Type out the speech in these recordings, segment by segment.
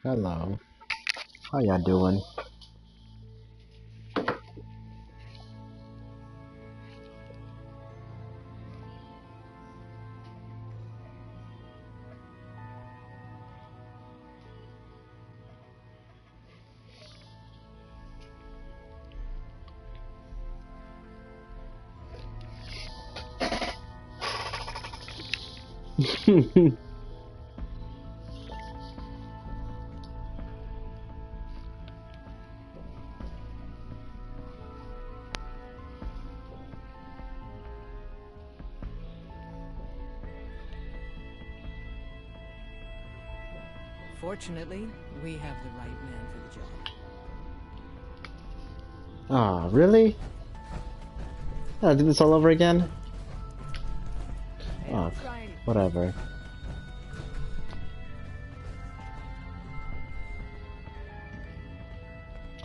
Hello. How y'all doing? Fortunately, we have the right man for the job. Ah, really? I do this all over again? Hey, Oh, I'll try anything. whatever.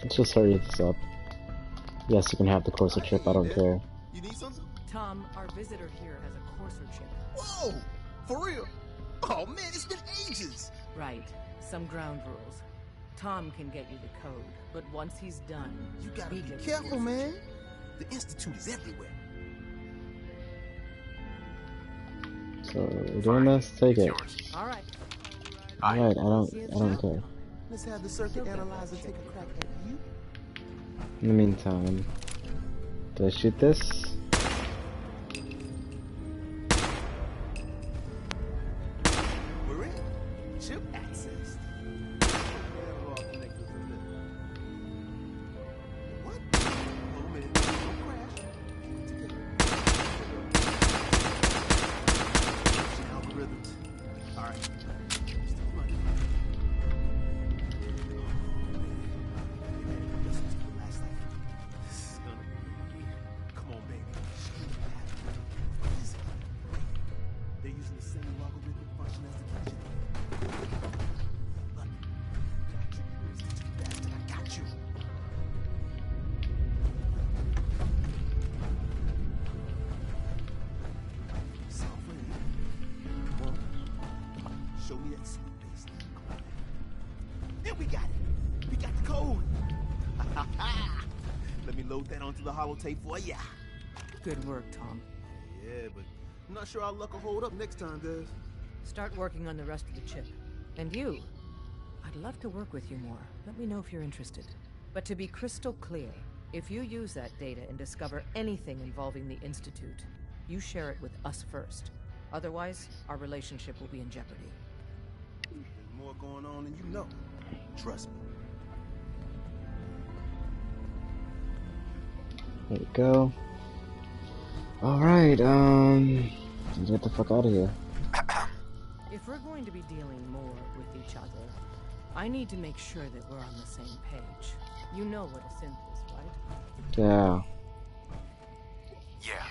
Let's just hurry this up. Yes, you can have the Corsa chip, I don't care. You need something? Tom, our visitor here has a courser chip. Whoa! For real? Oh man, it's been ages! Right. Some ground rules. Tom can get you the code, but once he's done, You gotta we be get the careful, courser man. chip. The Institute is everywhere. So, we're doing this? Take it. All right. Alright, See you I don't tomorrow. care. Let's have the circuit analyzer take a crack at you. In the meantime, do I shoot this? We're in. Chip access. What? Oh man, don't crash. Algorithms. Alright. Still running. This is the last life. This is gonna be. Come on, baby. What is it? They're using the same logarithmic function as the kitchen. Look, got you. Institute bastard, I got you. Software. Come on. Show me that sweet baseline. Come on. Then we got it. We got the code. Let me load that onto the holotape for ya. Good work, Tom. Yeah, but I'm not sure our luck will hold up next time, guys. Start working on the rest of the chip. And you, I'd love to work with you more. Let me know if you're interested. But to be crystal clear, if you use that data and discover anything involving the Institute, you share it with us first. Otherwise, our relationship will be in jeopardy. There's more going on than you know. Trust me. There we go. Alright, let's get the fuck out of here. If we're going to be dealing more with each other, I need to make sure that we're on the same page. You know what a synth is, right? Yeah. Yeah,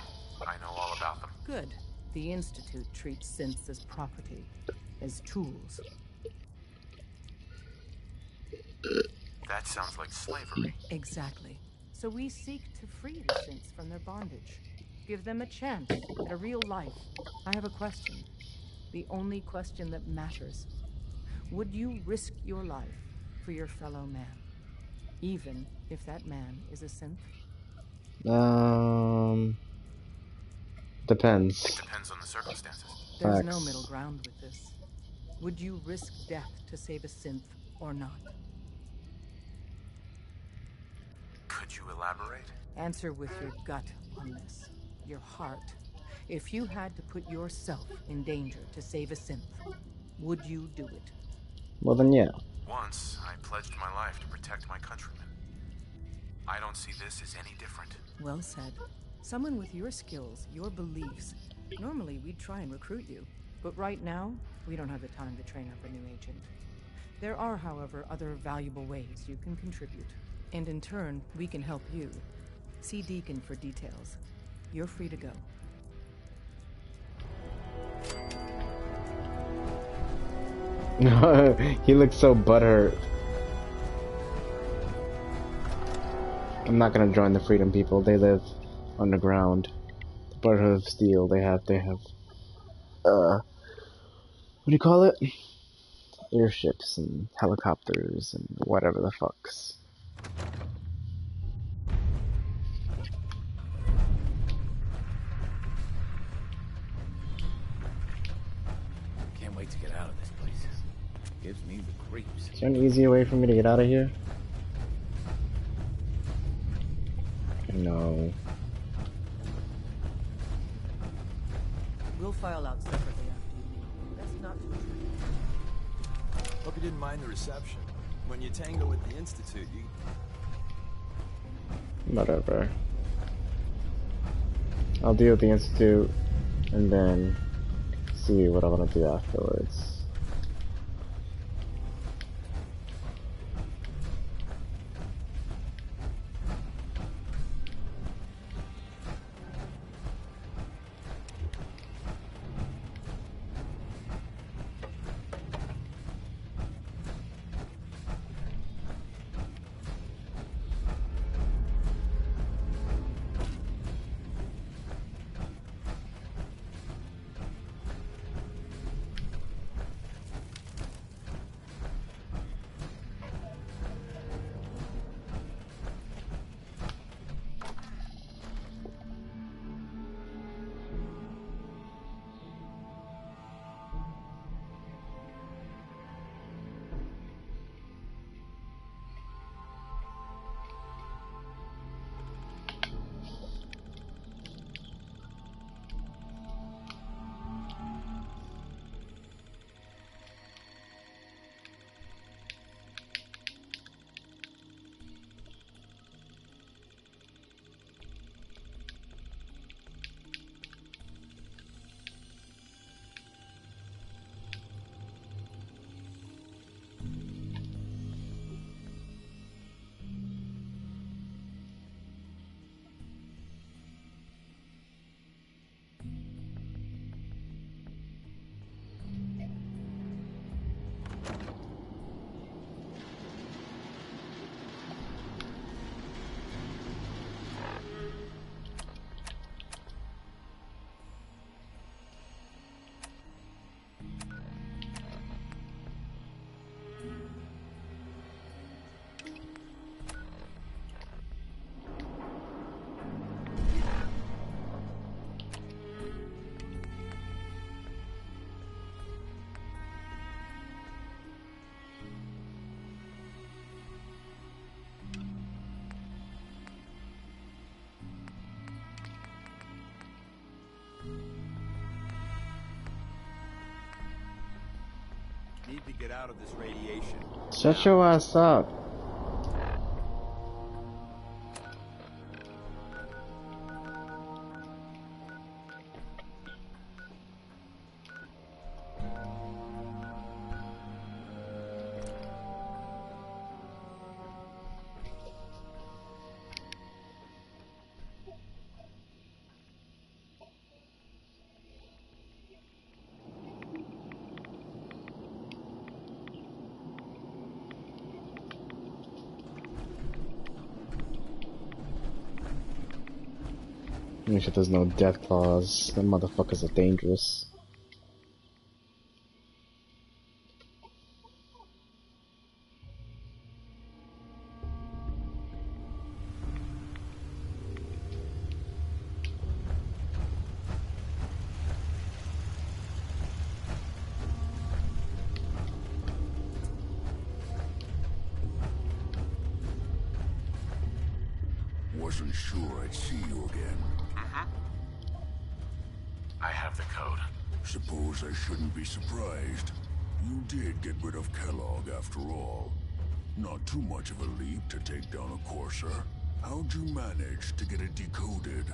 I know all about them. Good. The Institute treats synths as property, as tools. That sounds like slavery. Exactly. So we seek to free the synths from their bondage. Give them a chance at a real life. I have a question. The only question that matters. Would you risk your life for your fellow man? Even if that man is a synth? Depends. It depends on the circumstances. There's no Facts. middle ground with this. Would you risk death to save a synth or not? Could you elaborate? Answer with your gut on this. Your heart. If you had to put yourself in danger to save a synth, would you do it? Well then, yeah. Once, I pledged my life to protect my countrymen. I don't see this as any different. Well said. Someone with your skills, your beliefs. Normally, we'd try and recruit you. But right now, we don't have the time to train up a new agent. There are, however, other valuable ways you can contribute. And in turn, we can help you. See Deacon for details. You're free to go. He looks so butthurt. I'm not gonna join the Freedom People. They live underground. The Brotherhood of Steel. They have. What do you call it? airships and helicopters and whatever the fucks. Can't wait to get out of this place. Gives me the creeps. Is there an easier way for me to get out of here? No. We'll file out separately after you leave. That's not too tricky. Hope you didn't mind the reception. When you tango with the Institute, you... Whatever. I'll deal with the Institute and then see what I want to do afterwards. Need to get out of this radiation. Shut your ass up. Make sure there's no death claws. Them motherfuckers are dangerous. Wasn't sure I'd see you again. I have the code. Suppose I shouldn't be surprised. You did get rid of Kellogg after all. Not too much of a leap to take down a Courser. How'd you manage to get it decoded?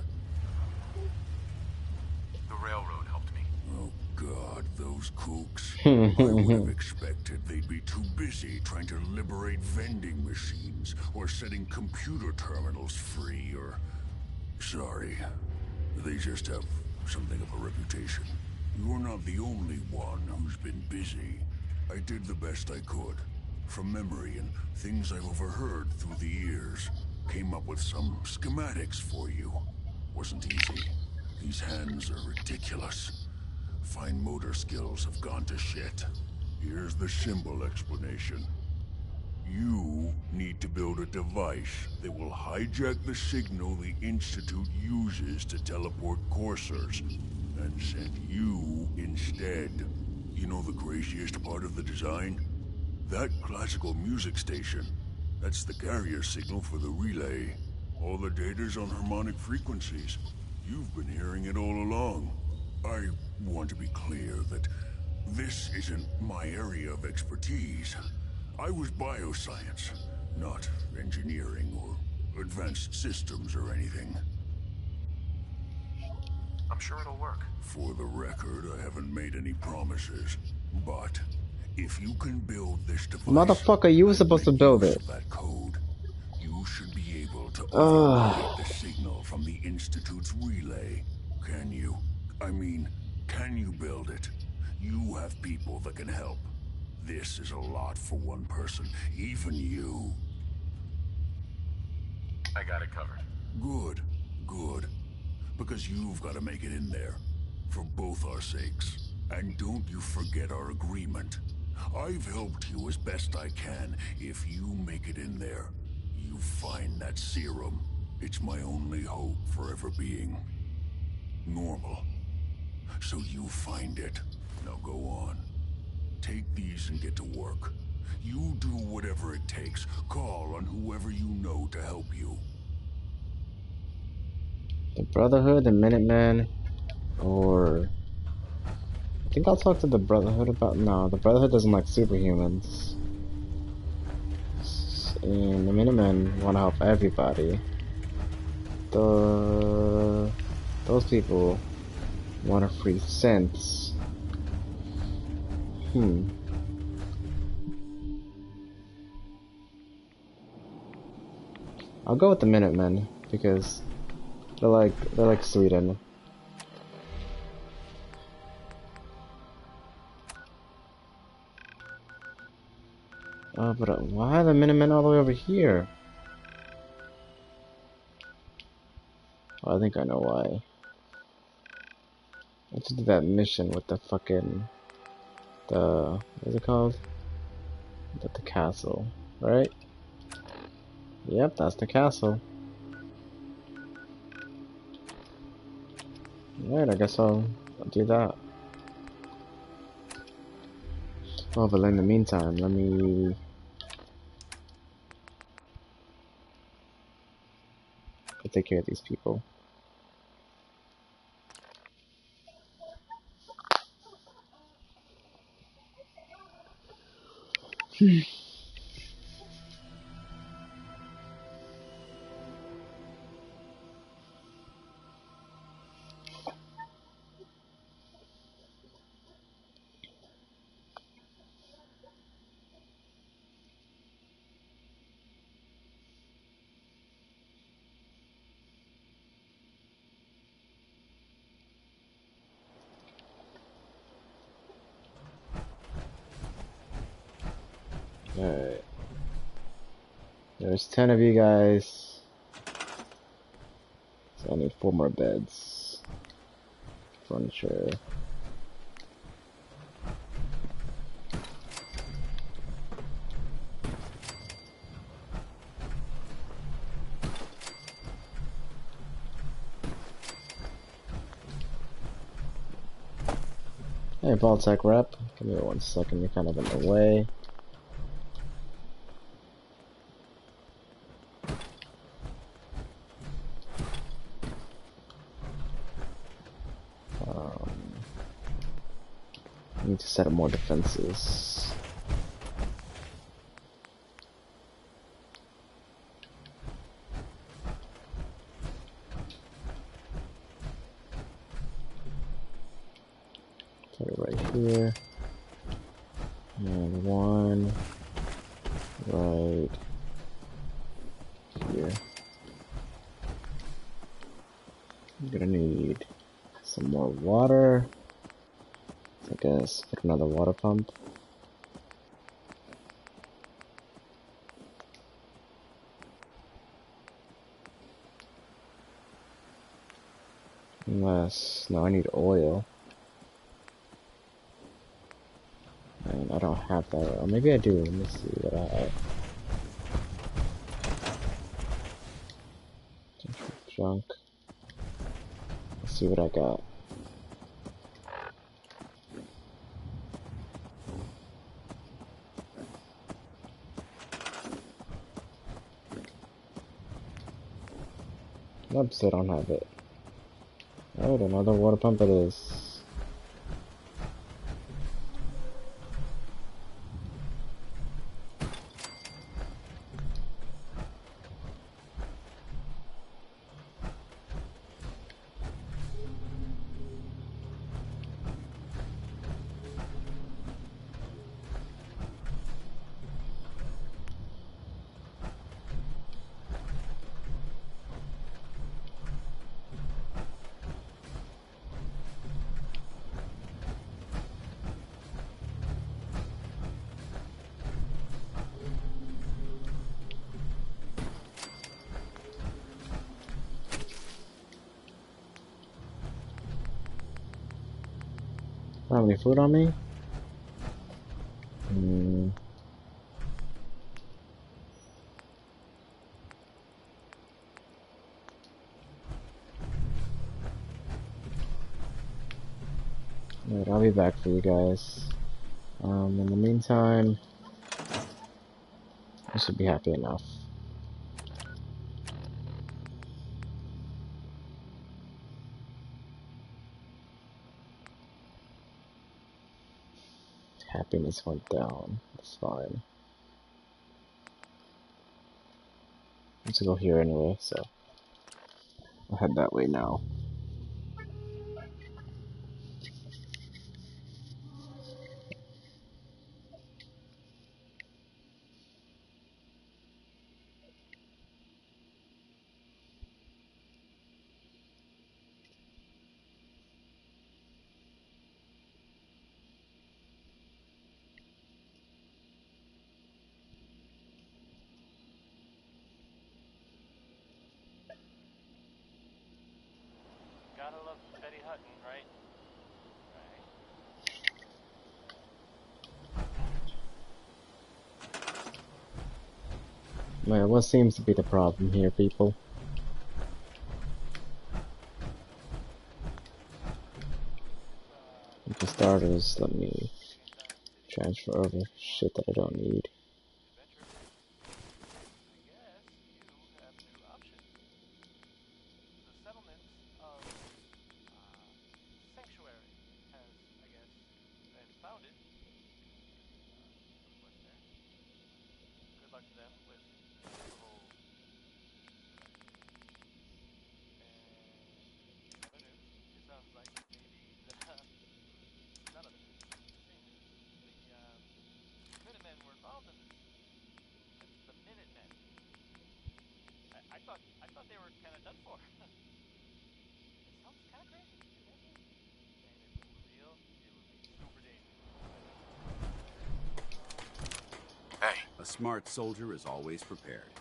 The railroad helped me. Oh God, those kooks. I would have expected they'd be too busy trying to liberate vending machines or setting computer terminals free or... Sorry. They just have something of a reputation. You're not the only one who's been busy. I did the best I could. From memory and things I've overheard through the years. Came up with some schematics for you. Wasn't easy. These hands are ridiculous. Fine motor skills have gone to shit. Here's the symbol explanation. You need to build a device that will hijack the signal the Institute uses to teleport coursers, and send you instead. You know the craziest part of the design? That classical music station. That's the carrier signal for the relay. All the data's on harmonic frequencies. You've been hearing it all along. I want to be clear that this isn't my area of expertise. I was bioscience, not engineering or advanced systems or anything. I'm sure it'll work. For the record, I haven't made any promises, but if you can build this device, Motherfucker, you were supposed to build it. That code, you should be able to override the signal from the Institute's relay. Can you? I mean, can you build it? You have people that can help. This is a lot for one person, even you. I got it covered. Good, good. Because you've got to make it in there. For both our sakes. And don't you forget our agreement. I've helped you as best I can. If you make it in there, you find that serum. It's my only hope for ever being normal. So you find it. Now go on. Take these and get to work. You do whatever it takes. Call on whoever you know to help you. The Brotherhood, the Minutemen, or... I think I'll talk to the Brotherhood about... No, the Brotherhood doesn't like superhumans. And the Minutemen want to help everybody. Those people want to free synths. I'll go with the Minutemen because they're like Sweden. Oh, but why are the Minutemen all the way over here? Oh, I think I know why. I just did that mission with the fucking what's it called? The castle, right? Yep, that's the castle. Alright, I guess I'll do that. Oh, but in the meantime, let me... I'll take care of these people. Alright. There's 10 of you guys. So I need 4 more beds. Furniture. Hey, Baltech rep. Give me 1 second, you're kind of in the way. I need to set up more defenses. Put it right here. And 1 right here. I'm gonna need some more water. I guess put another water pump. Unless, no, I need oil. And I don't have that. Or maybe I do. Let me see what I have. Junk. Let's see what I got. Nope, still don't have it. Alright, another water pump it is. I don't have any food on me? Alright, I'll be back for you guys. In the meantime, I should be happy enough. Happiness went down. It's fine. I'm just gonna go here anyway, so I'll head that way now. Gotta love Betty Hutton, right? Man, what seems to be the problem here, people? For starters, let me transfer over shit that I don't need. I thought they were kind of done for. It sounds kind of crazy. And if it were real, it would be super dangerous. Hey. A smart soldier is always prepared.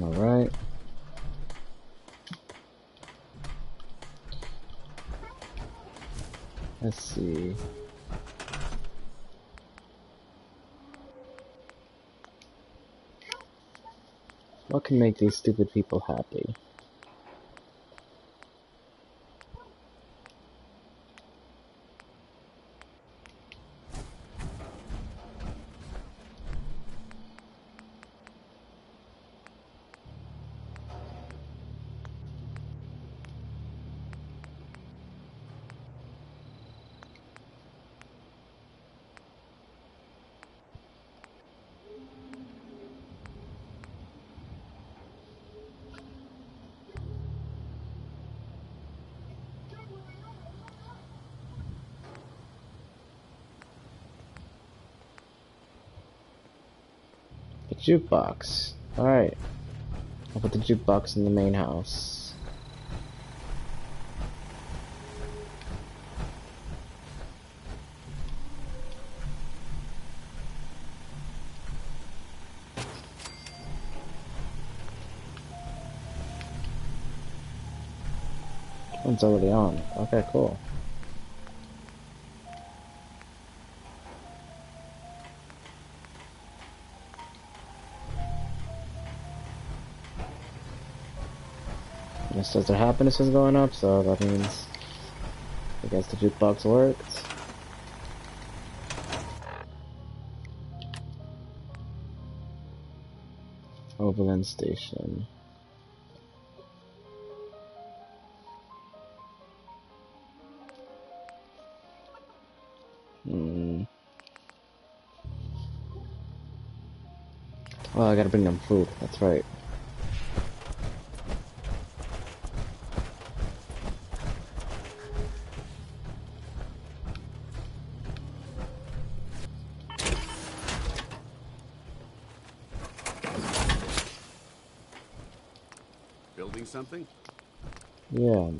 Alright. Let's see. What can make these stupid people happy? The jukebox. Alright. I'll put the jukebox in the main house. It's already on. Okay, cool. It says their happiness is going up, so that means I guess the jukebox worked. Overland Station. Oh, I gotta bring them food. That's right. Building something? Yeah,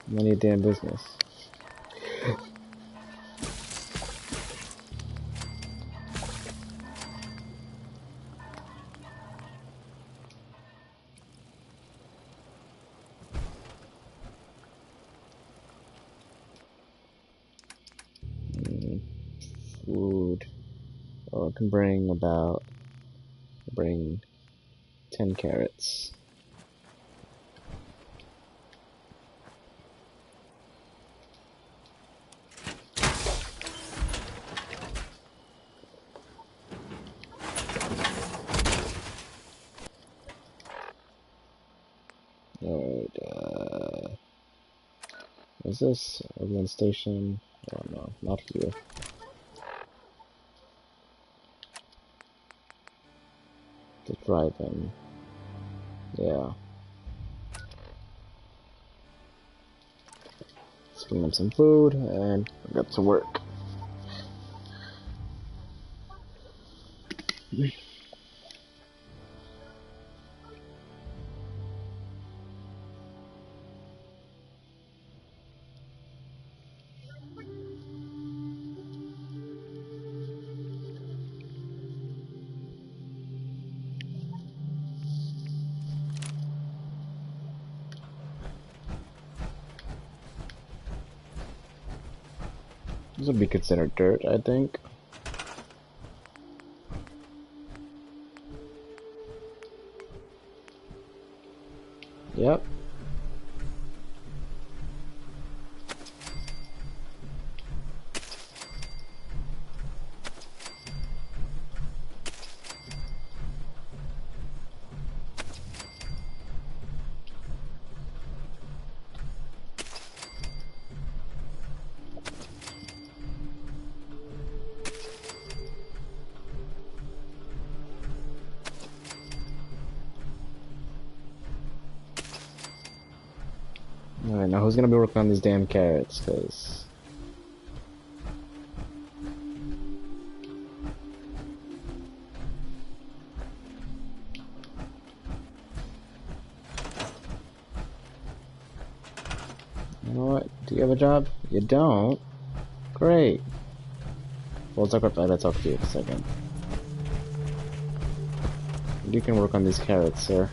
money damn business. Food. Oh, I can bring 10 carrots. Alright, is this Overland Station? Oh no, not here. The drive-in. Yeah. Let's bring them some food and get to work. This would be considered dirt, I think. Yep. Alright, now who's gonna be working on these damn carrots? Cause you know what? Do you have a job? You don't? Great. We'll talk about that. I'll talk to you in a second. You can work on these carrots, sir.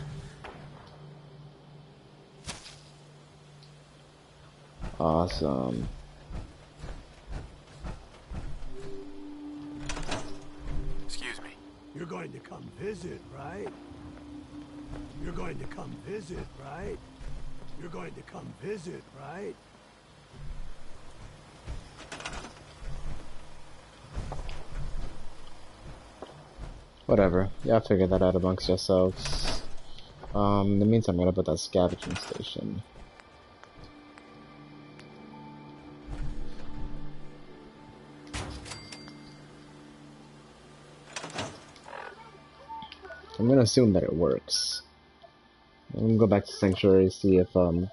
Awesome. Excuse me. You're going to come visit, right? You're going to come visit, right? You're going to come visit, right? Whatever. Y'all figure that out amongst yourselves. In the meantime, I'm gonna put that scavenging station. I'm gonna assume that it works. I'm gonna go back to Sanctuary, see if the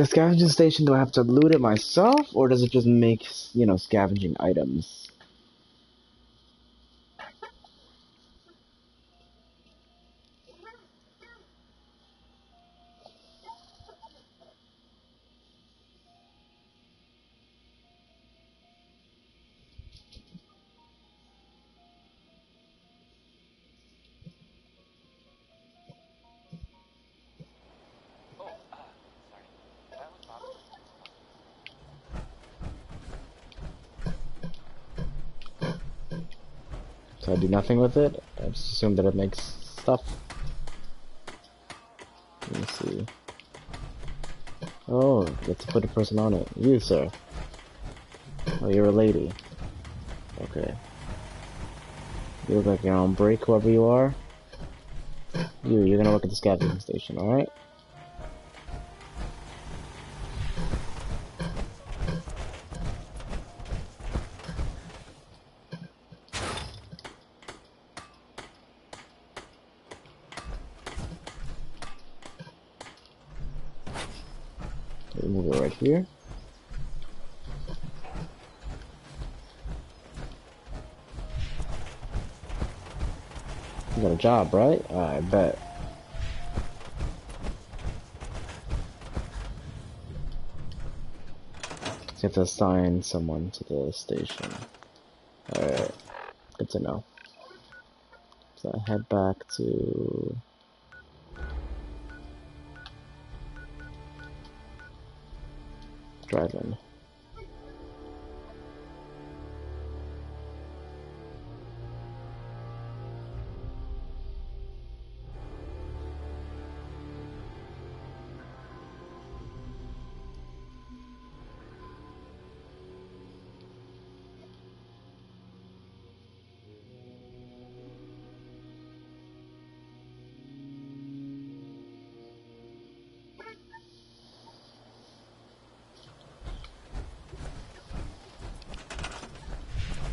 scavenging station, do I have to loot it myself, or does it just make, you know, scavenging items? So I do nothing with it? I just assume that it makes stuff. Let me see. Oh, you have to put a person on it. You, sir. Oh, you're a lady. Okay. You look like you're on break, whoever you are. You're gonna work at the scavenging station, alright? Move it right here. You got a job, right? I bet. So you have to assign someone to the station. Alright, good to know. So I head back to... drive-in.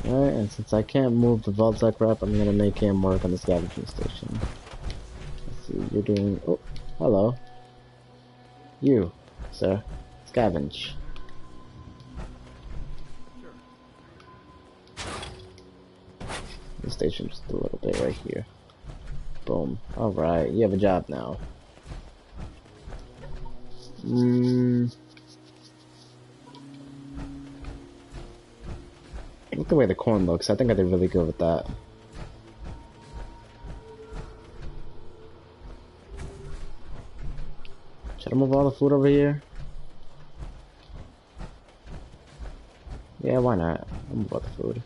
Alright, and since I can't move the Voltec rep, I'm gonna make him work on the scavenging station. Let's see, you're doing... Oh, hello. You, sir. Scavenge. The station just a little bit right here. Boom. Alright, you have a job now. Look the way the corn looks. I think I did really good with that. Should I move all the food over here? Yeah, why not? I'll move all the food.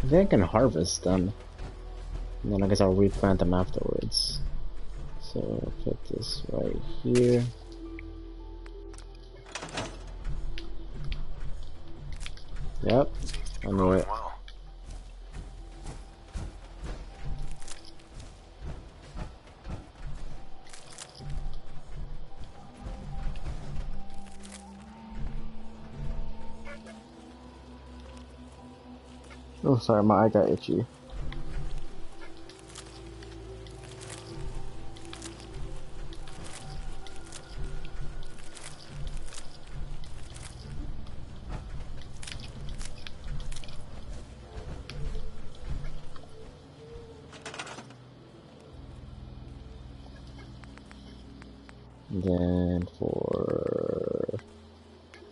I think I can harvest them. And then I guess I'll replant them afterwards. So put this right here. Yep, I know it. Well, Oh, sorry, my eye got itchy. And then for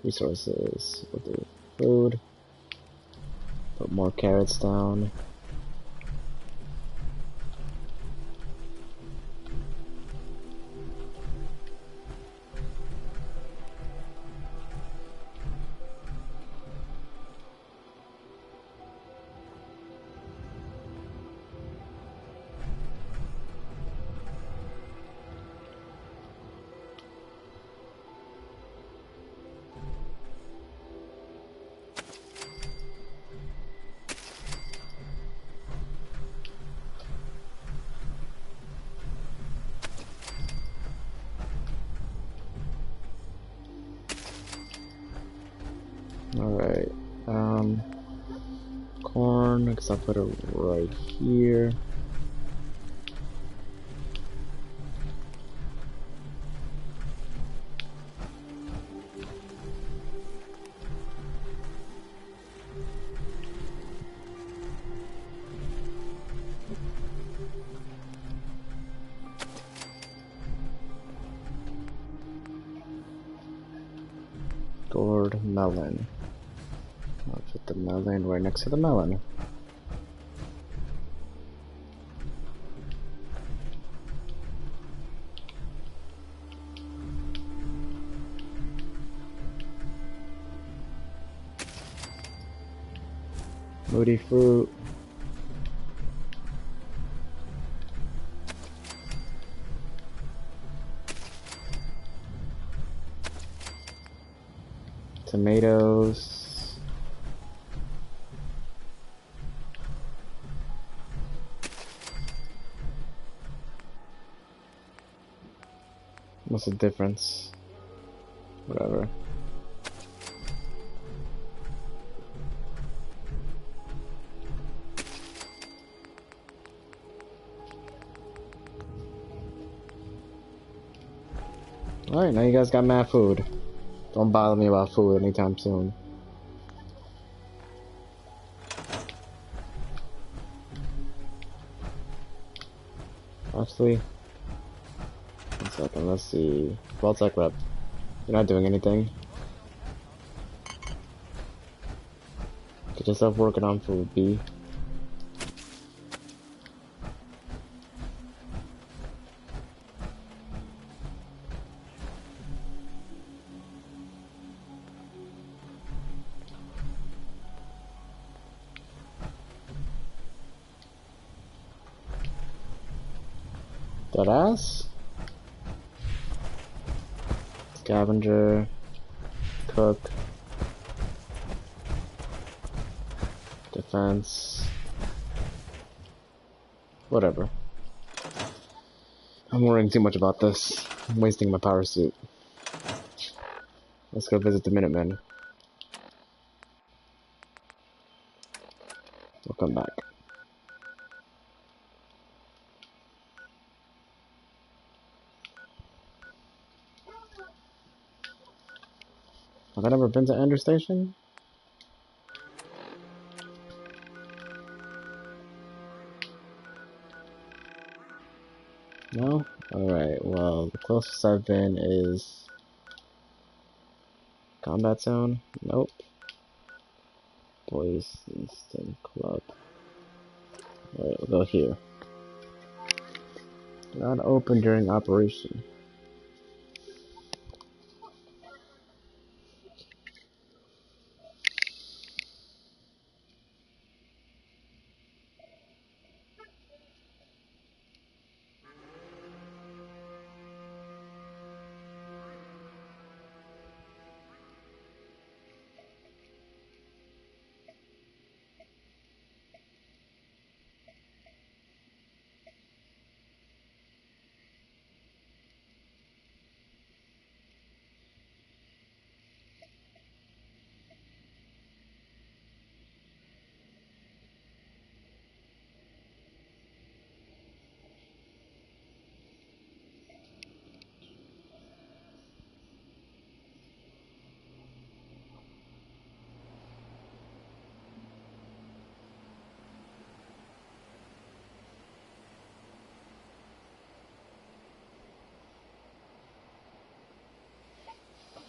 resources, we'll do food. Put more carrots down. Alright, corn, I guess I'll put it right here. Gourd melon. I'll put the melon right next to the melon. Moody fruit. Tomatoes. What's the difference? Whatever. Alright, now you guys got mad food. Don't bother me about food anytime soon. Actually, one second, let's see. Vault-Tec rep. You're not doing anything. Get yourself working on food, B. That ass? Scavenger. Cook. Defense. Whatever. I'm worrying too much about this. I'm wasting my power suit. Let's go visit the Minutemen. We'll come back. Have I never been to Ender Station? No? Alright, well, the closest I've been is Combat Zone? Nope. Boys Instant Club. Alright, we'll go here. Not open during operation.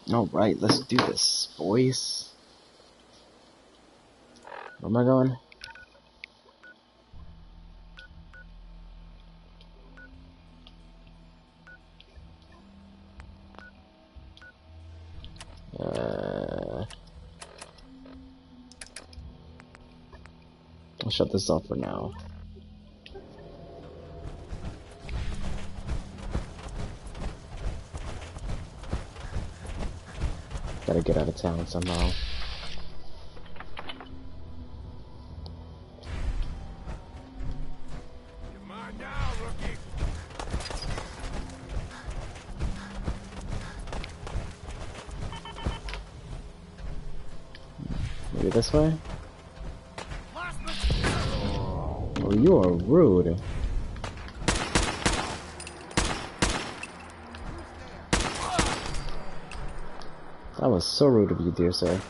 Alright, let's do this, boys. Where am I going? I'll shut this off for now. Gotta get out of town somehow. You're mine now, rookie. Maybe this way? Oh, you are rude. That was so rude of you, dear sir.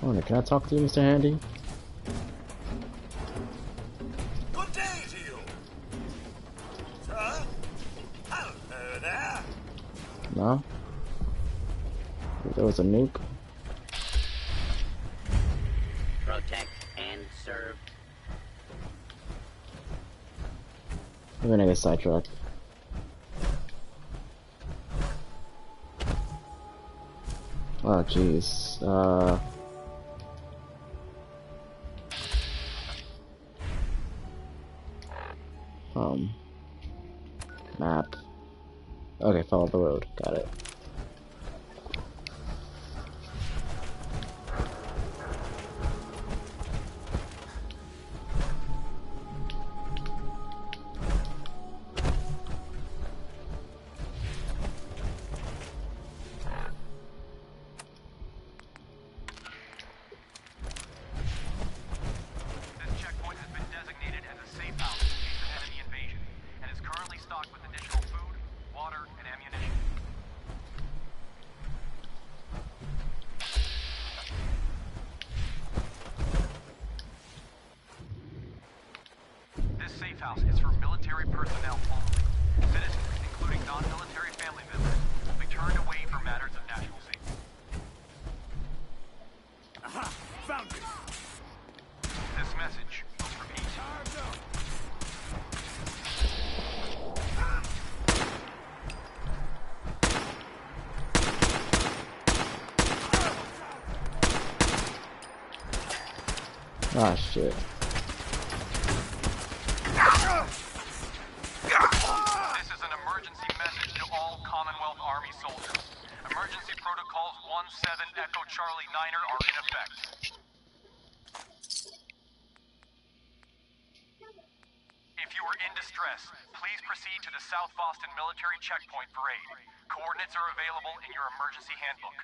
Oh, can I talk to you, Mr. Handy? Good day to you. Sir? Hello there. No? There was a nuke. Protect and serve. I'm gonna get sidetracked. Oh, jeez. Map. Okay, follow the road. Got it. This checkpoint has been designated as a safe house in case of enemy invasion, and is currently stocked with additional food, water, and ammunition. This safe house is for military personnel only. Citizens, including non-military family members, will be turned away for matters of national safety. Aha! Found you. This message will repeat. Ah, shit. This is an emergency message to all Commonwealth Army soldiers. Emergency protocols 17 Echo Charlie 9er are in effect. If you are in distress, please proceed to the South Boston Military Checkpoint for aid. Coordinates are available in your emergency handbook.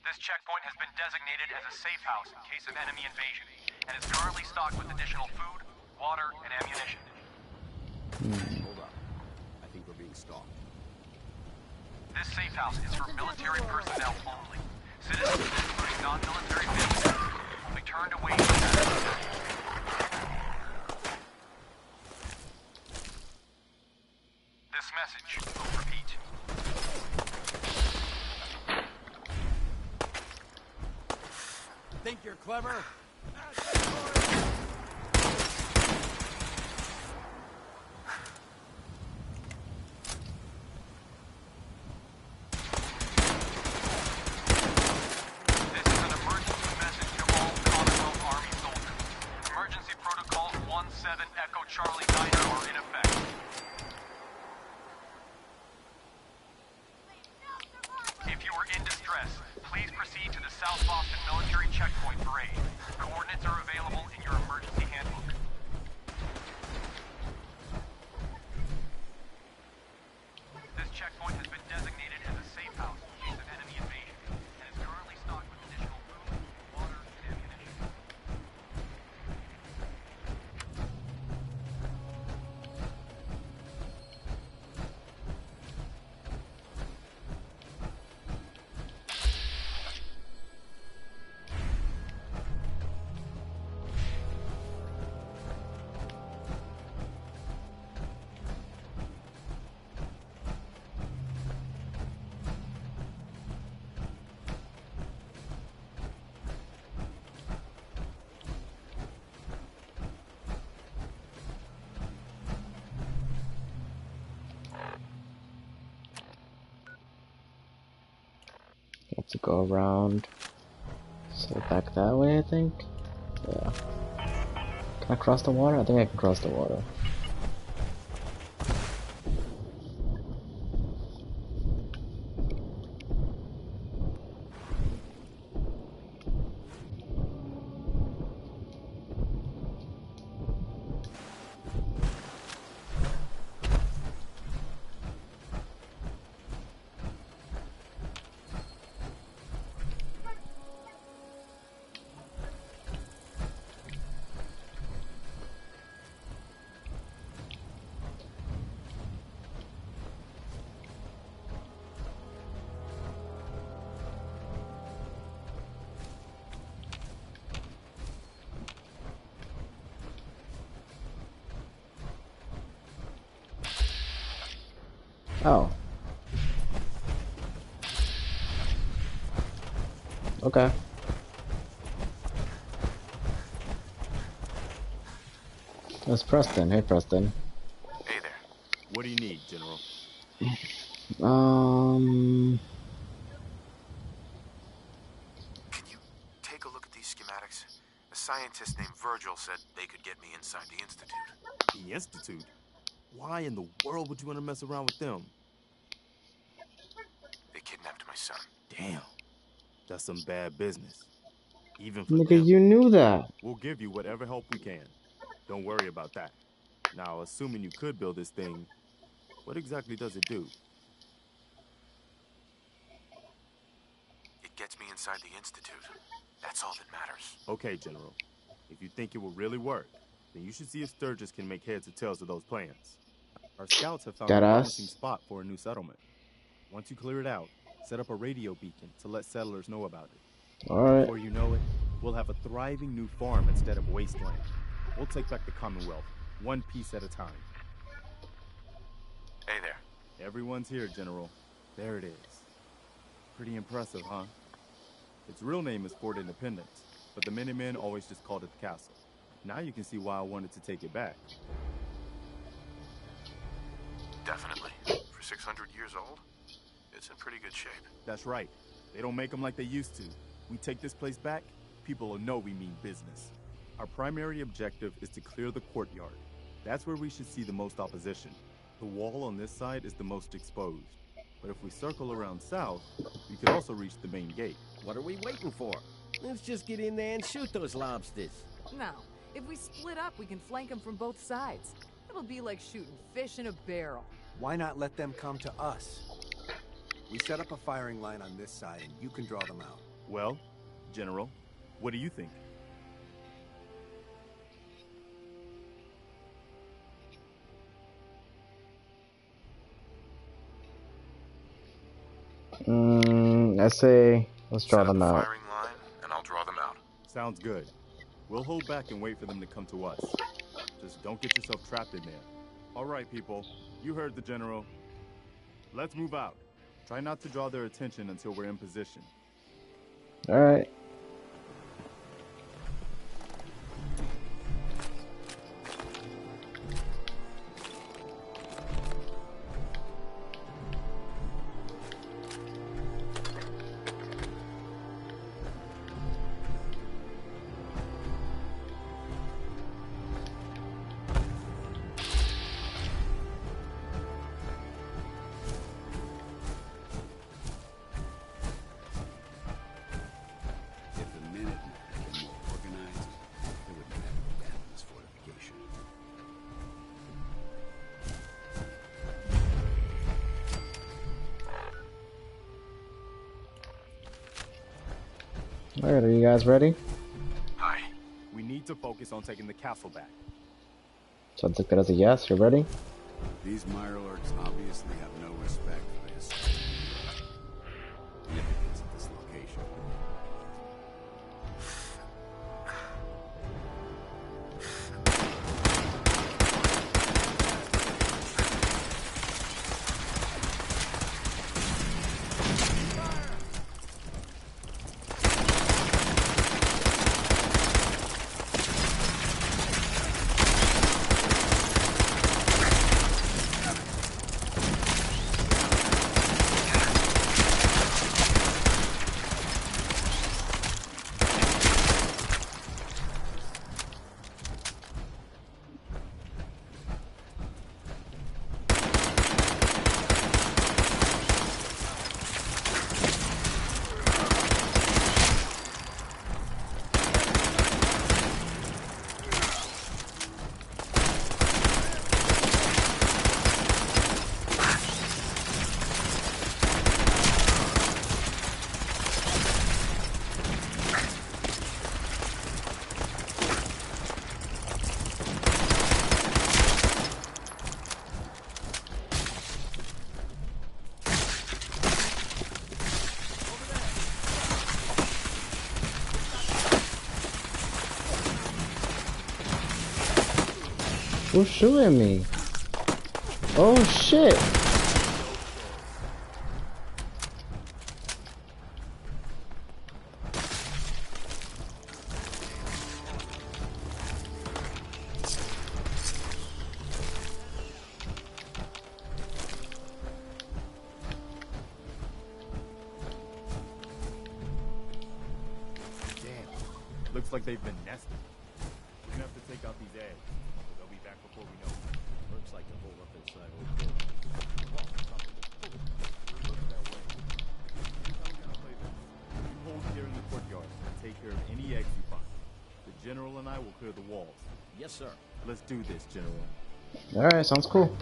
This checkpoint has been designated as a safe house in case of enemy invasion, and is currently stocked with additional food, water, and ammunition. Hold up. I think we're being stalked. This safe house is for military personnel only. Citizens, including non-military family members, will be turned away from that. This message will repeat. Think you're clever? are in distress, please proceed to the South Boston Military Checkpoint for aid. Coordinates are available in your emergency handbook. This checkpoint has been designated as a safe house in case of enemy invasion, and is currently stocked with additional food, water, and ammunition. Have to go around. So back that way, I think? Yeah. Can I cross the water? I think I can cross the water. Oh. Okay. That's Preston. Hey, Preston. Hey there. What do you need, General? Can you take a look at these schematics? A scientist named Virgil said they could get me inside the Institute. The Institute? Why in the world would you want to mess around with them? They kidnapped my son. Damn. That's some bad business. Even for Nigga, them. you knew that. We'll give you whatever help we can. Don't worry about that. Now, assuming you could build this thing, what exactly does it do? It gets me inside the Institute. That's all that matters. Okay, General. If you think it will really work, then you should see if Sturgis can make heads or tails of those plans. Our scouts have found a promising spot for a new settlement. Once you clear it out, set up a radio beacon to let settlers know about it. Alright. Before you know it, we'll have a thriving new farm instead of wasteland. We'll take back the Commonwealth, one piece at a time. Hey there. Everyone's here, General. There it is. Pretty impressive, huh? Its real name is Fort Independence, but the Minutemen always just called it the castle. Now you can see why I wanted to take it back. Definitely. For 600 years old, it's in pretty good shape. That's right. They don't make them like they used to. We take this place back, people will know we mean business. Our primary objective is to clear the courtyard. That's where we should see the most opposition. The wall on this side is the most exposed. But if we circle around south, we could also reach the main gate. What are we waiting for? Let's just get in there and shoot those lobsters. No. If we split up, we can flank them from both sides. It'll be like shooting fish in a barrel. Why not let them come to us? We set up a firing line on this side, and you can draw them out. Well, General, what do you think? I say let's draw them out. Firing line, and I'll draw them out. Sounds good. We'll hold back and wait for them to come to us. Just don't get yourself trapped in there. All right, people. You heard the General. Let's move out. Try not to draw their attention until we're in position. Alright. Alright, are you guys ready? Hi. We need to focus on taking the castle back. So I'll take that as a yes. You ready? These Mirelurks obviously have no respect for the significance of this location. Who's shooting me? Oh shit! Damn. Looks like they've been nested. We're gonna have to take out these eggs. They'll be back before we know it. Looks like the hole up inside old building. Looks that way. Here's how we're gonna play this. You hold here in the courtyard and take care of any eggs you find. The general and I will clear the walls. Yes, sir. Let's do this, General. Alright, sounds cool.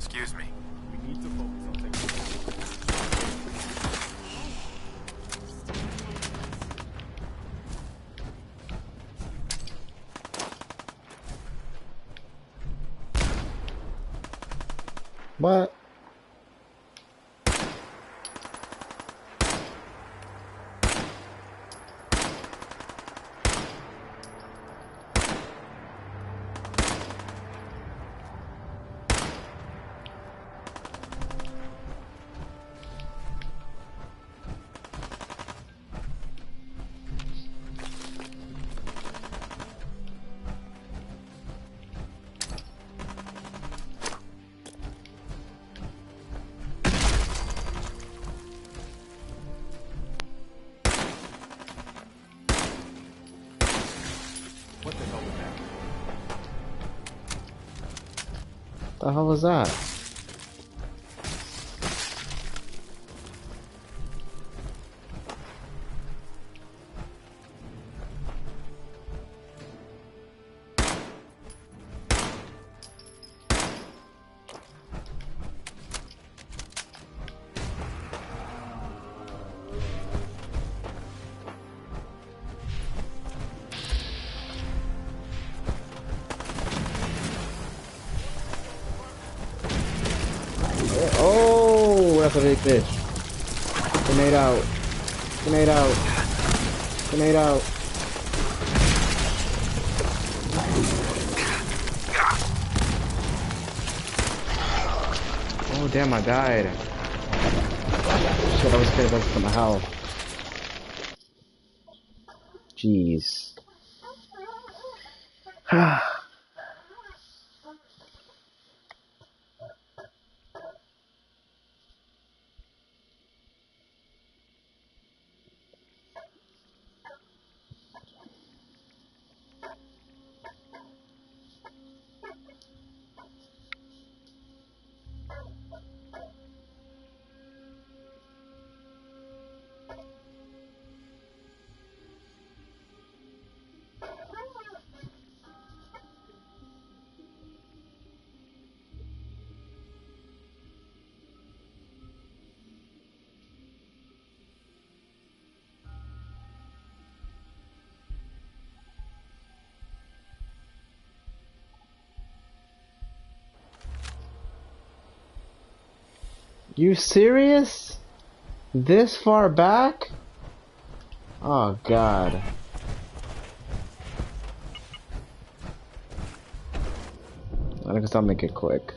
Excuse me. We need to focus on taking What? What the hell was that? The hell was that? Oh, that's a big fish. Grenade out. Grenade out. Grenade out. Oh, damn, I died. Shit, I was scared about from the house. Jeez. You serious? This far back? Oh god. I guess I'll make it quick.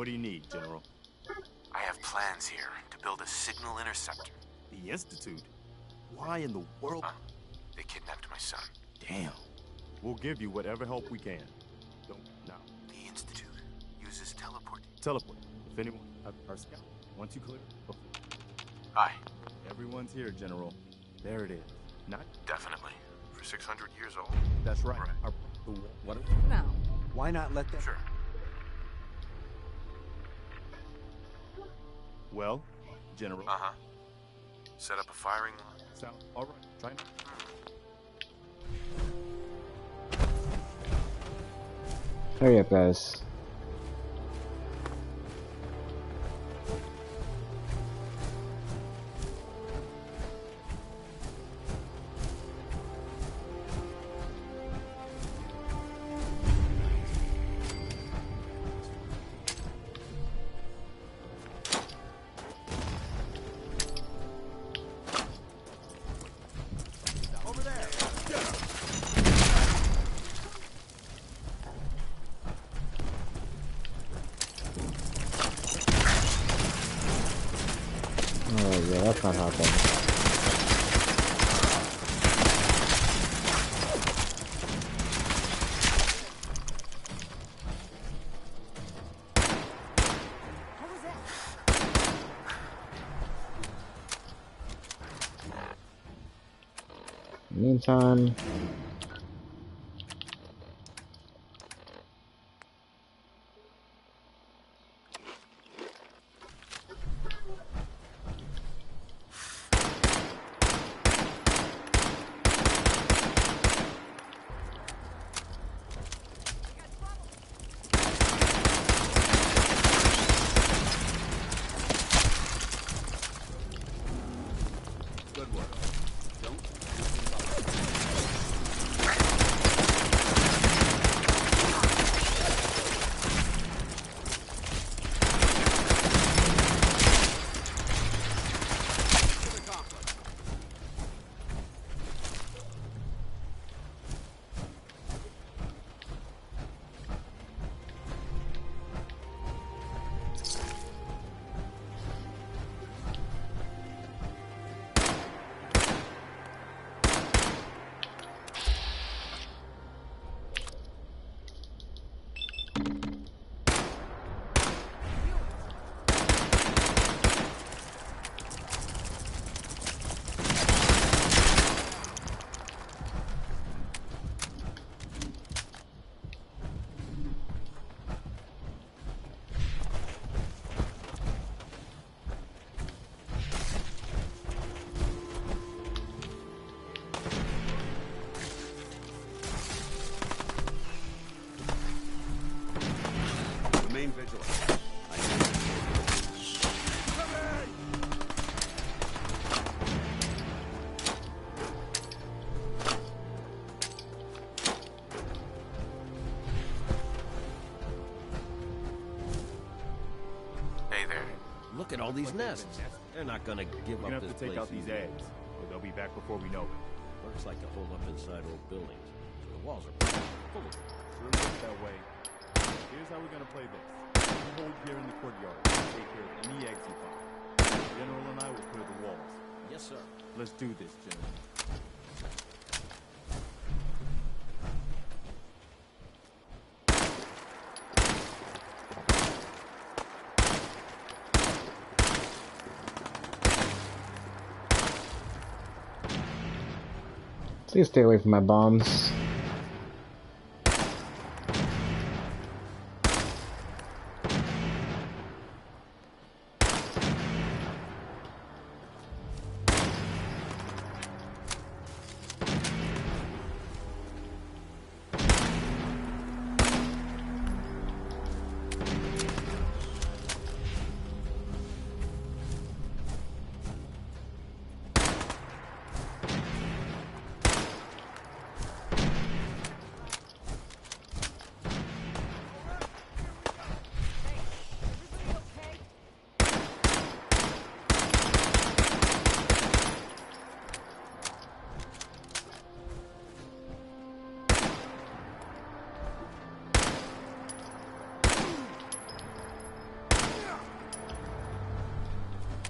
What do you need, General? I have plans here to build a signal interceptor. The Institute? Why in the world? They kidnapped my son. Damn. We'll give you whatever help we can. Don't now. The Institute uses teleport. Teleport. If anyone, our scout. Once you clear. Oh. Aye. Everyone's here, General. There it is. Not definitely. For 600 years old. That's right. Right. What? Now, Why not let them? Sure. Well, General. Uh-huh. Set up a firing line. Sound all right. Try now. Hurry up, guys. Over there. Oh yeah, that's not happening. Meantime, Good work. Don't. Remain vigilant. Hey there. Look at all these nests. They're not gonna give We're gonna up have this to take place out these easy. eggs, or they'll be back before we know it. Looks like a hole up inside old buildings. So the walls are full of them. Sure looks that way. Here's how we're gonna play this. You hold here in the courtyard. Take care of any eggs you find. The General and I will clear the walls. Yes, sir. Let's do this, General. please stay away from my bombs.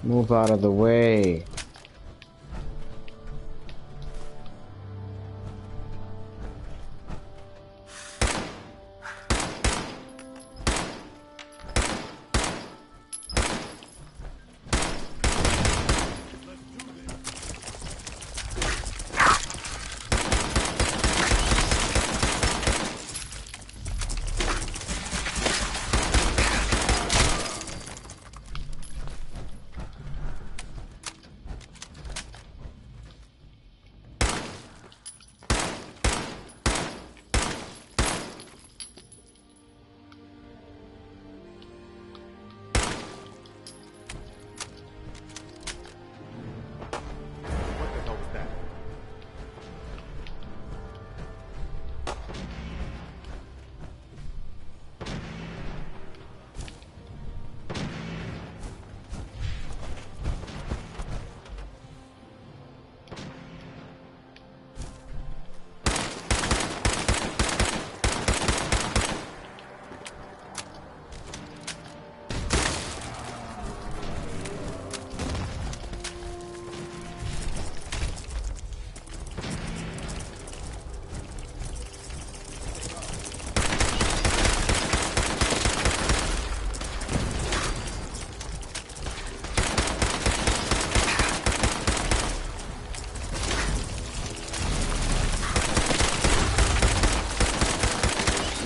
Move out of the way. What the hell was that?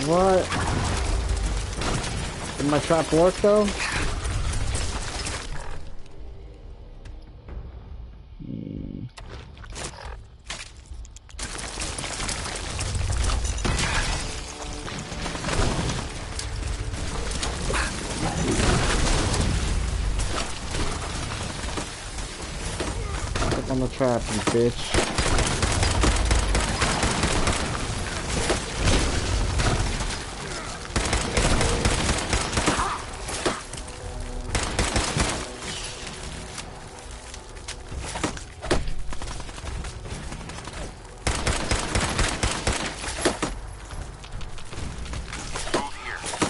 What? Did my trap work though? Click on the trap, you bitch.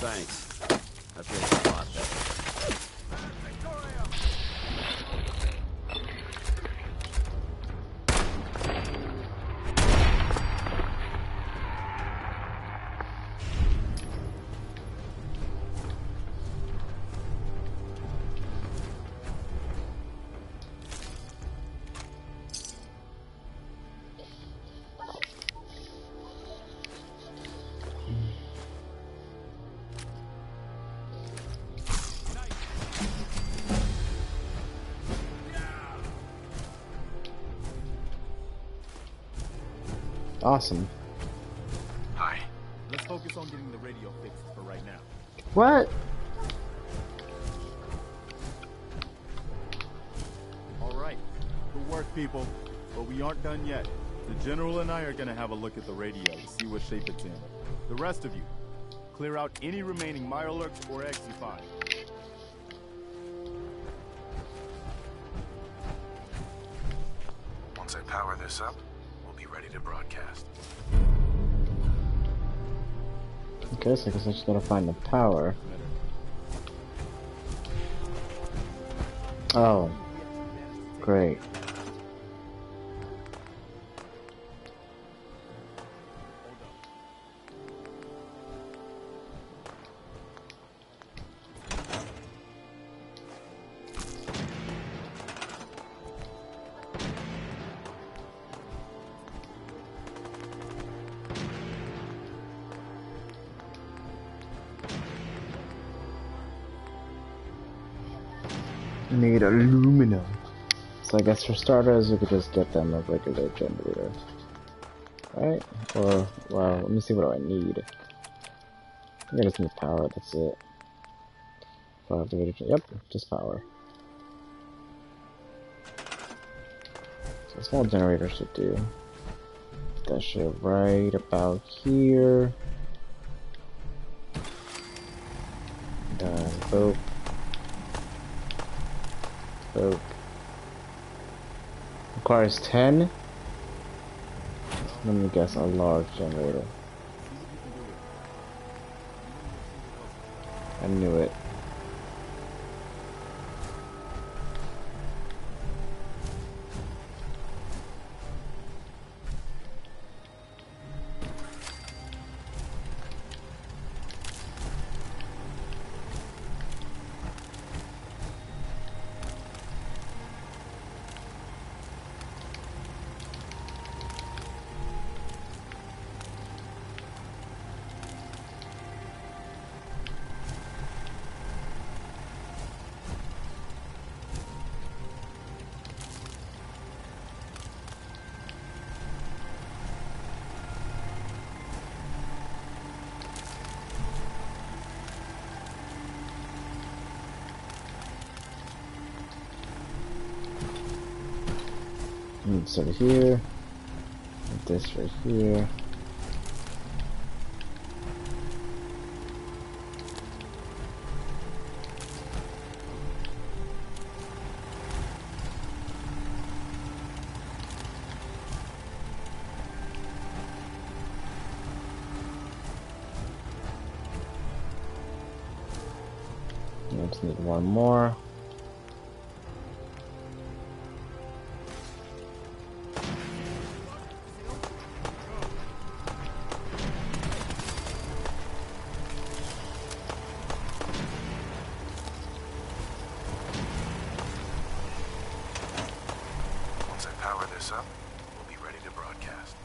Thanks. I feel a lot better. Awesome. Hi. Let's focus on getting the radio fixed for right now. What? Alright. Good work, people. But we aren't done yet. The General and I are gonna have a look at the radio to see what shape it's in. The rest of you, clear out any remaining Mirelurks or eggs you find. Once I power this up, we'll be ready to broadcast. Okay, so I guess I just gotta find the power. Oh. Great. Need aluminum. So I guess for starters, we could just get them a regular generator. Right? Or, well, let me see what do I need. I think I just need power, that's it. Yep, just power. So a small generator should do. That should right about here. Boop. Boop. Requires 10. Let me guess, a large generator. I knew it. It's over here. Put this right here. I just need one more. Once I power this up, we'll be ready to broadcast.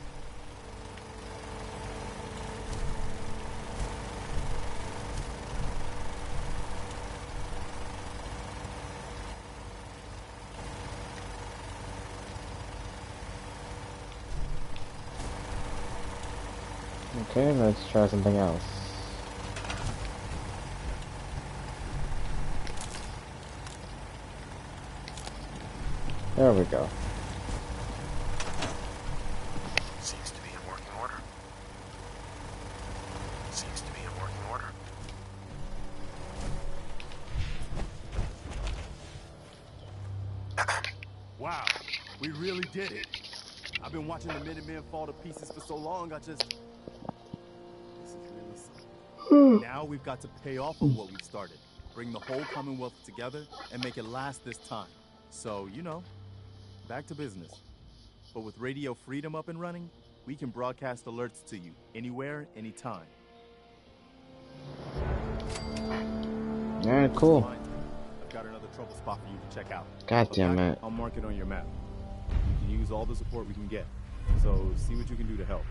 Okay, let's try something else. There we go. Seems to be in working order. Seems to be in working order. Wow, we really did it. I've been watching the Minutemen fall to pieces for so long, This is really something. Now we've got to pay off on what we've started. Bring the whole Commonwealth together and make it last this time. So, you know, back to business. But with Radio Freedom up and running, we can broadcast alerts to you anywhere, anytime. Alright, cool. I've got another trouble spot for you to check out. God damn it. I'll mark it on your map. We can use all the support we can get. So see what you can do to help.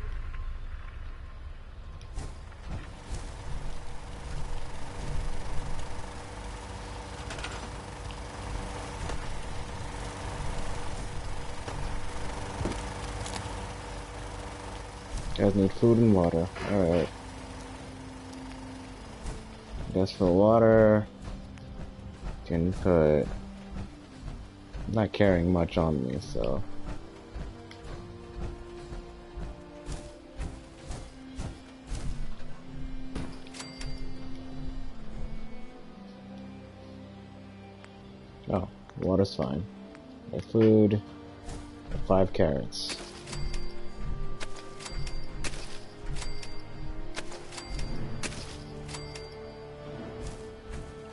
Guys need food and water. Alright. Guess for water, can put. I'm not carrying much on me, so. Oh, water's fine. My food, 5 carrots.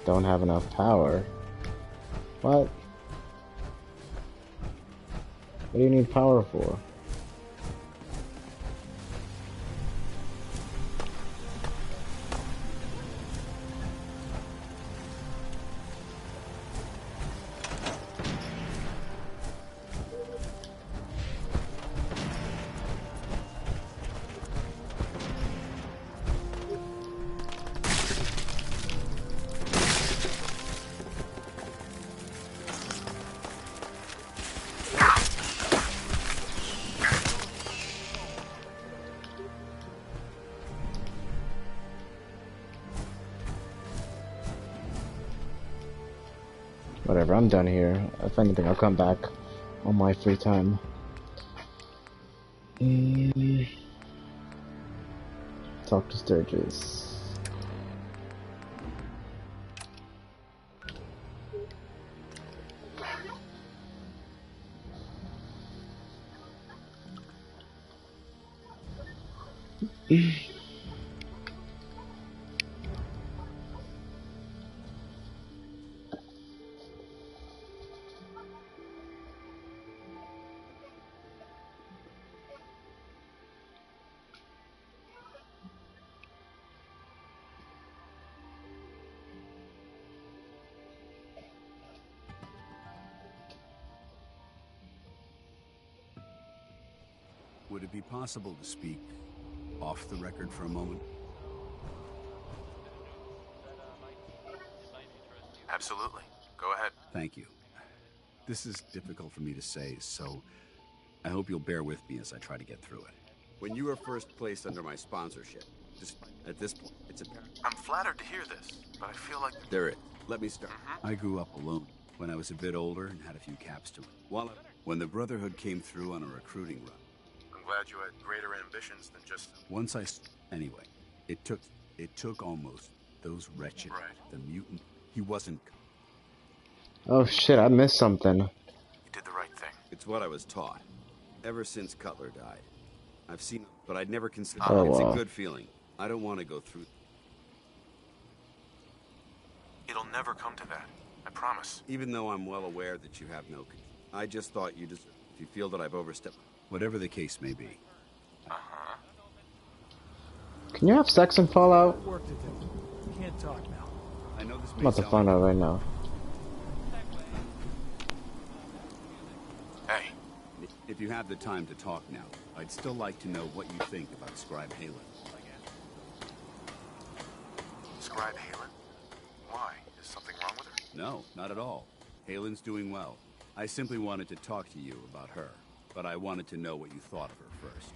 Don't have enough power. What? What do you need power for? Whatever, I'm done here. If anything, I'll come back on my free time. Talk to Sturgis. Would it be possible to speak off the record for a moment? Absolutely. Go ahead. Thank you. This is difficult for me to say, so I hope you'll bear with me as I try to get through it. When you were first placed under my sponsorship, at this point, it's apparent. I'm flattered to hear this, but I feel like... Let me start. I grew up alone when I was a bit older and had a few caps to it. When the Brotherhood came through on a recruiting run. I'm glad you had greater ambitions than just... Anyway, it took almost those wretched... Right. The mutant... He wasn't... Oh shit, I missed something. You did the right thing. It's what I was taught. Ever since Cutler died. I've seen him, but I'd never considered... Oh, It's wow. a good feeling. I don't want to go through... It'll never come to that. I promise. Even though I'm well aware that you have no... I just thought you deserve... If you feel that I've overstepped... Whatever the case may be. Uh-huh. Can you have sex in Fallout? Work to do. Can't talk now. I know this I'm may about to sound find out right now. Hey, If you have the time to talk now, I'd still like to know what you think about Scribe Halen. Scribe Halen? Why? Is something wrong with her? No, not at all. Halen's doing well. I simply wanted to talk to you about her, but I wanted to know what you thought of her first.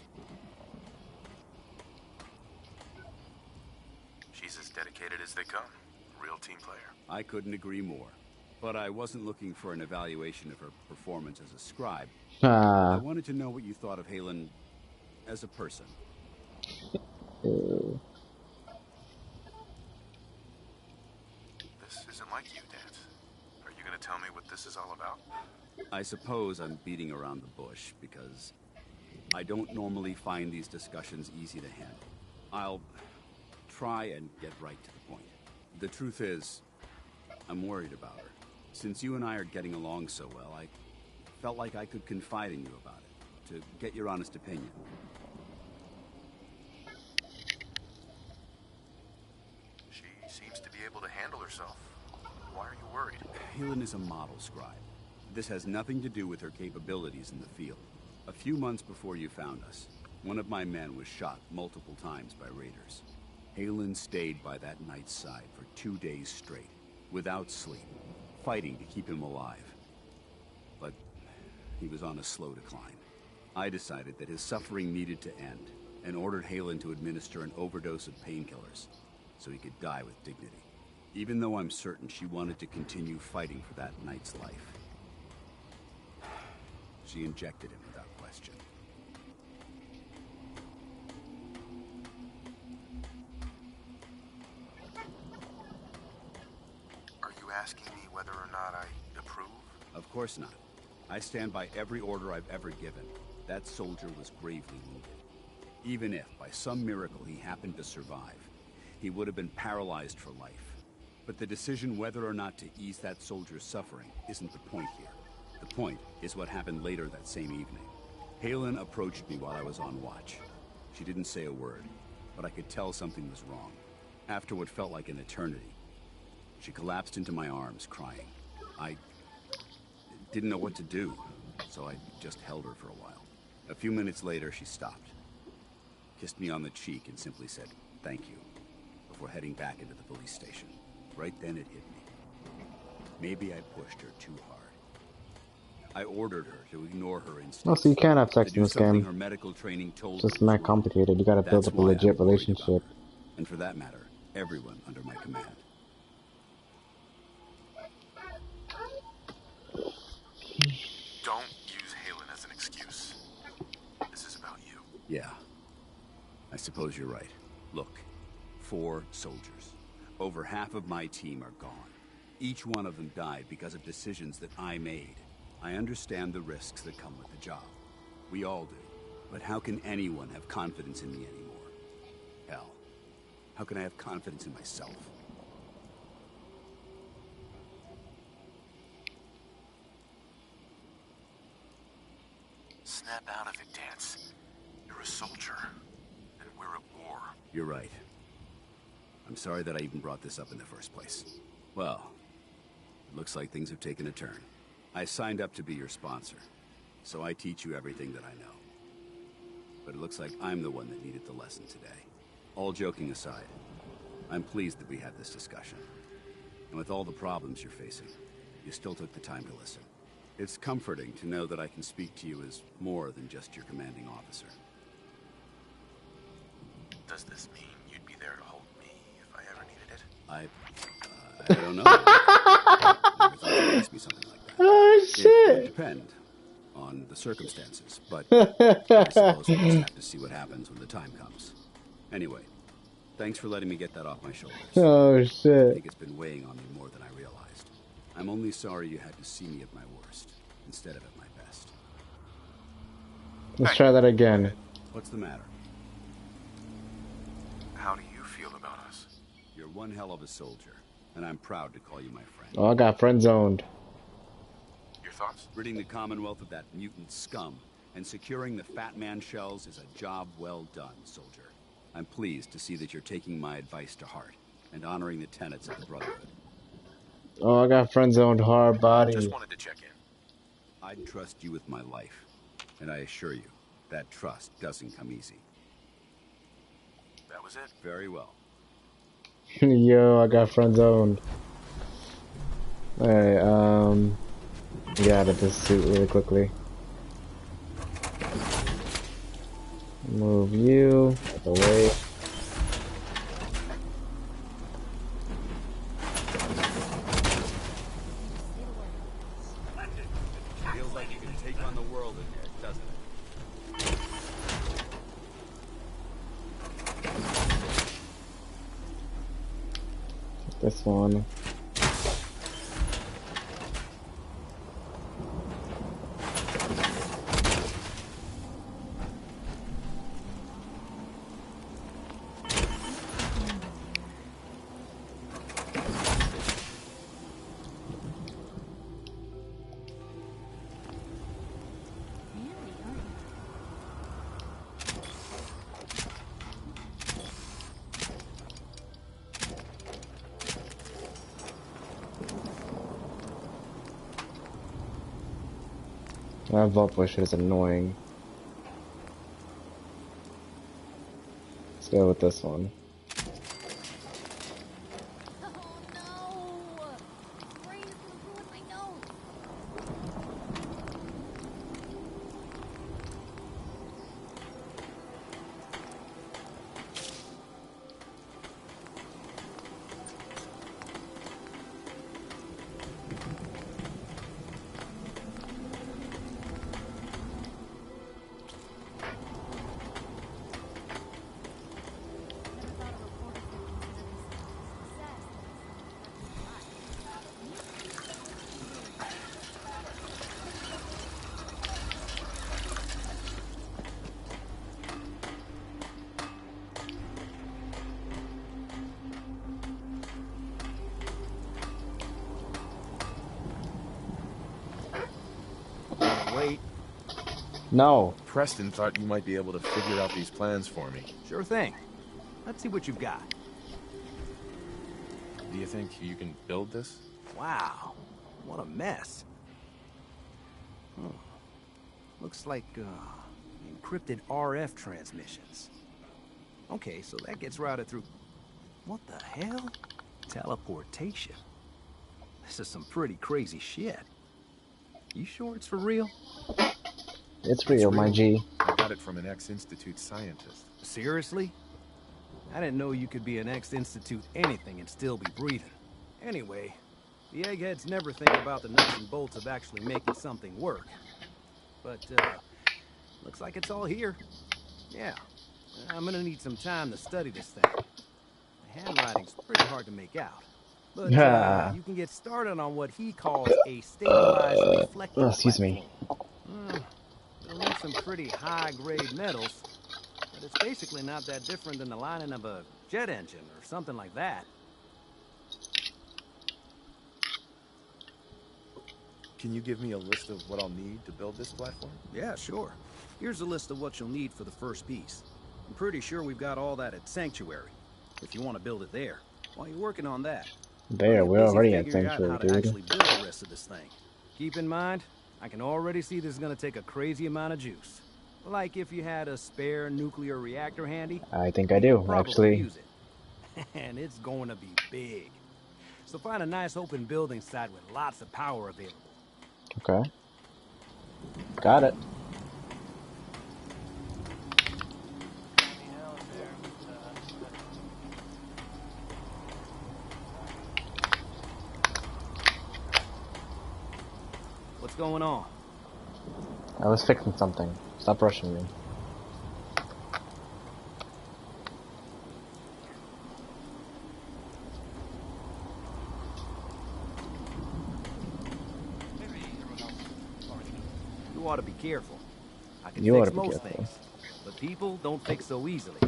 She's as dedicated as they come. Real team player. I couldn't agree more. But I wasn't looking for an evaluation of her performance as a scribe. I wanted to know what you thought of Halen as a person. This isn't like you, Dance. Are you gonna tell me what this is all about? I suppose I'm beating around the bush because I don't normally find these discussions easy to handle. I'll try and get right to the point. The truth is, I'm worried about her. Since you and I are getting along so well, I felt like I could confide in you about it, to get your honest opinion. She seems to be able to handle herself. Why are you worried? Helen is a model scribe. This has nothing to do with her capabilities in the field. A few months before you found us, one of my men was shot multiple times by raiders. Halen stayed by that knight's side for 2 days straight, without sleep, fighting to keep him alive. But he was on a slow decline. I decided that his suffering needed to end, and ordered Halen to administer an overdose of painkillers, so he could die with dignity. Even though I'm certain she wanted to continue fighting for that knight's life. She injected him without question. Are you asking me whether or not I approve? Of course not. I stand by every order I've ever given. That soldier was gravely wounded. Even if, by some miracle, he happened to survive, he would have been paralyzed for life. But the decision whether or not to ease that soldier's suffering isn't the point here. The point is what happened later that same evening. Halen approached me while I was on watch. She didn't say a word, but I could tell something was wrong. After what felt like an eternity, she collapsed into my arms, crying. I didn't know what to do, so I just held her for a while. A few minutes later, she stopped, kissed me on the cheek, and simply said, "Thank you," before heading back into the police station. Right then it hit me. Maybe I pushed her too hard. I ordered her to ignore her instincts. Oh, so you can have sex in this game. Her medical training told It's just her not to. complicated. You gotta build That's up a why legit I'm worried about relationship. her. And for that matter, everyone under my command. Don't use Halen as an excuse. This is about you. Yeah. I suppose you're right. Look, 4 soldiers. Over half of my team are gone. Each one of them died because of decisions that I made. I understand the risks that come with the job. We all do. But how can anyone have confidence in me anymore? Hell, how can I have confidence in myself? Snap out of it, Dance. You're a soldier, and we're at war. You're right. I'm sorry that I even brought this up in the first place. Well, it looks like things have taken a turn. I signed up to be your sponsor, so I teach you everything that I know. But it looks like I'm the one that needed the lesson today. All joking aside, I'm pleased that we had this discussion. And with all the problems you're facing, you still took the time to listen. It's comforting to know that I can speak to you as more than just your commanding officer. Does this mean you'd be there to hold me if I ever needed it? I don't know. Never thought you'd ask me something like that. Oh It shit! would depend. on the circumstances, but I suppose we'll just have to see what happens when the time comes. Anyway, thanks for letting me get that off my shoulders. Oh I shit. think it's been weighing on me more than I realized. I'm only sorry you had to see me at my worst, instead of at my best. Let's try that again. What's the matter? How do you feel about us? You're one hell of a soldier, and I'm proud to call you my friend. Oh, I got friend zoned. Your thoughts? Ridding the Commonwealth of that mutant scum and securing the Fat Man shells is a job well done, soldier. I'm pleased to see that you're taking my advice to heart and honoring the tenets of the Brotherhood. Oh, I got friend zoned hard body. Just wanted to check in. I'd trust you with my life, and I assure you, that trust doesn't come easy. That was it. Very well. Yo, I got friend zoned. Alright, get out of this suit really quickly. Move you out of the way. Feels like you can take on the world in there, doesn't it? This one. That vault push is annoying. Let's go with this one. Wait. No. Preston thought you might be able to figure out these plans for me. Sure thing. Let's see what you've got. Do you think you can build this? Wow. What a mess. Looks like, encrypted RF transmissions. Okay, so that gets routed through... What the hell? Teleportation. This is some pretty crazy shit. You sure it's for real? It's real, my G. I got it from an ex-Institute scientist. Seriously? I didn't know you could be an ex-Institute anything and still be breathing. Anyway, the eggheads never think about the nuts and bolts of actually making something work. But, looks like it's all here. Yeah, I'm gonna need some time to study this thing. The handwriting's pretty hard to make out. But, you can get started on what he calls a stabilized reflector. Excuse me. You'll need some pretty high-grade metals, but it's basically not that different than the lining of a jet engine or something like that. Can you give me a list of what I'll need to build this platform? Yeah, sure. Here's a list of what you'll need for the first piece. I'm pretty sure we've got all that at Sanctuary, if you want to build it there. While you're working on that, There, we're already at figuring out Sanctuary, how to dude. actually build the rest of this thing. Keep in mind, I can already see this is gonna take a crazy amount of juice. Like if you had a spare nuclear reactor handy. I think I do, probably actually. use it. And it's going to be big. So find a nice open building site with lots of power available. Okay. Got it. What's going on? I was fixing something. Stop rushing me. You ought to be careful. I can You ought fix to be most careful. things, but people don't fix so easily.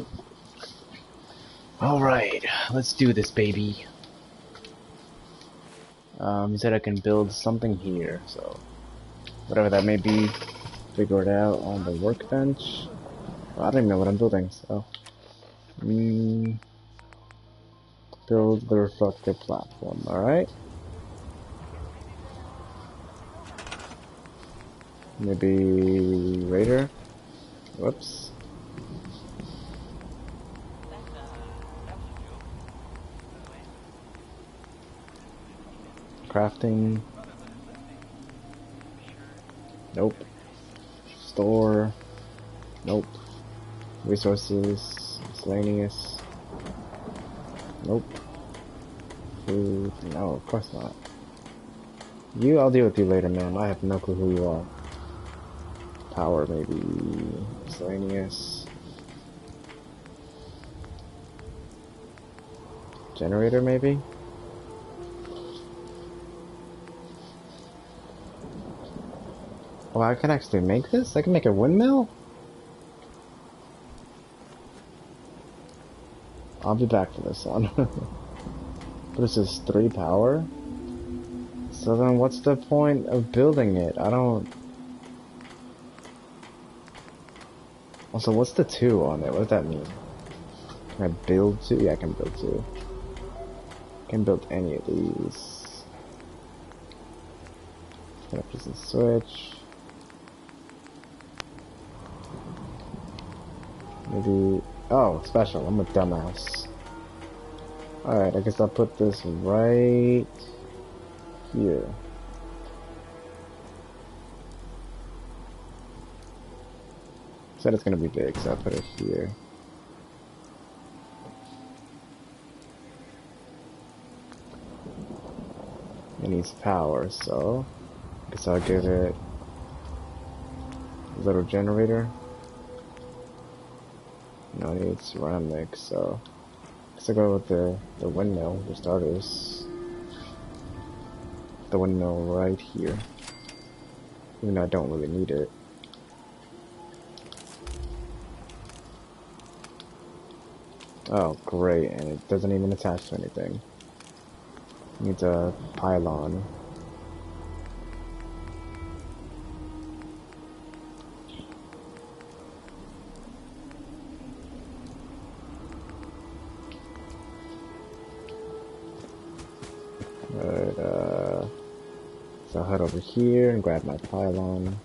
Alright, let's do this, baby. He said I can build something here, so whatever that may be, figure it out on the workbench. Well, I don't even know what I'm building, so build the reflector platform. Alright, maybe Raider. Whoops. Crafting. Nope. Store. Nope. Resources. Miscellaneous. Nope. Food. No, of course not. You, I'll deal with you later, man. I have no clue who you are. Power, maybe. Miscellaneous. Generator, maybe? Oh, I can actually make this? I can make a windmill? I'll be back for this one. But this is 3 power? So then what's the point of building it? I don't... Also, what's the 2 on it? What does that mean? Can I build 2? Yeah, I can build 2. I can build any of these. Can I press the switch? Maybe... Oh, special. I'm a dumbass. Alright, I guess I'll put this right here. Said it's gonna be big, so I'll put it here. It needs power, so I guess I'll give it a little generator. No, it needs ceramic, so I guess I'll go with the windmill for starters. The windmill right here. Even though I don't really need it. Oh, great, and it doesn't even attach to anything. It needs a pylon. Alright, so I'll head over here and grab my pylon.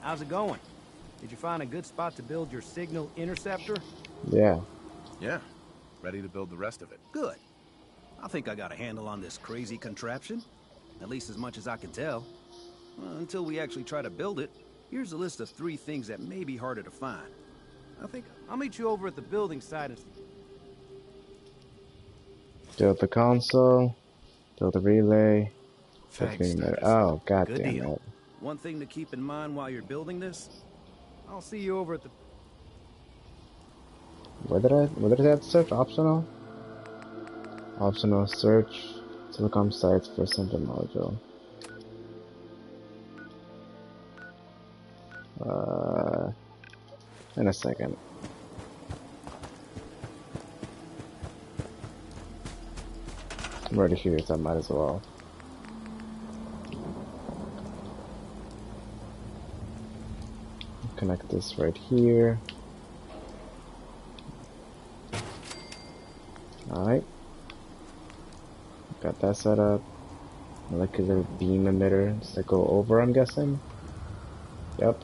How's it going? Did you find a good spot to build your signal interceptor? Yeah. Yeah. Ready to build the rest of it. Good. I think I got a handle on this crazy contraption. At least as much as I can tell. Until we actually try to build it, here's a list of 3 things that may be harder to find. I think I'll meet you over at the building site and... Build the console. Build the relay. Thanks, Oh, god Good damn deal. it. One thing to keep in mind while you're building this, I'll see you over at the... What did I have to search? Optional? Optional search telecom sites for center module. In a second. I'm already here, so I might as well. Connect this right here. Alright. Got that set up. Molecular beam emitter. Does that go over, I'm guessing? Yep.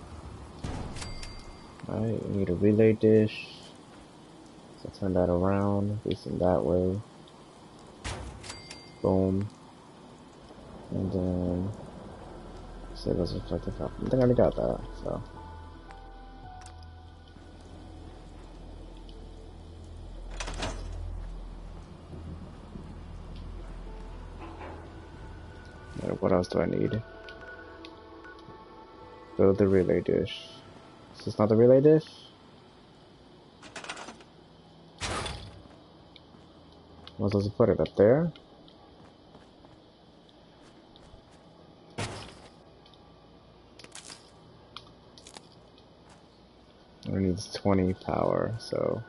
Alright, we need a relay dish. So turn that around, facing that way. Boom. And then say those reflective top. I think I already got that, so. what else do I need? Build the relay dish. Is this not the relay dish? I was supposed to put it up there. It needs 20 power, so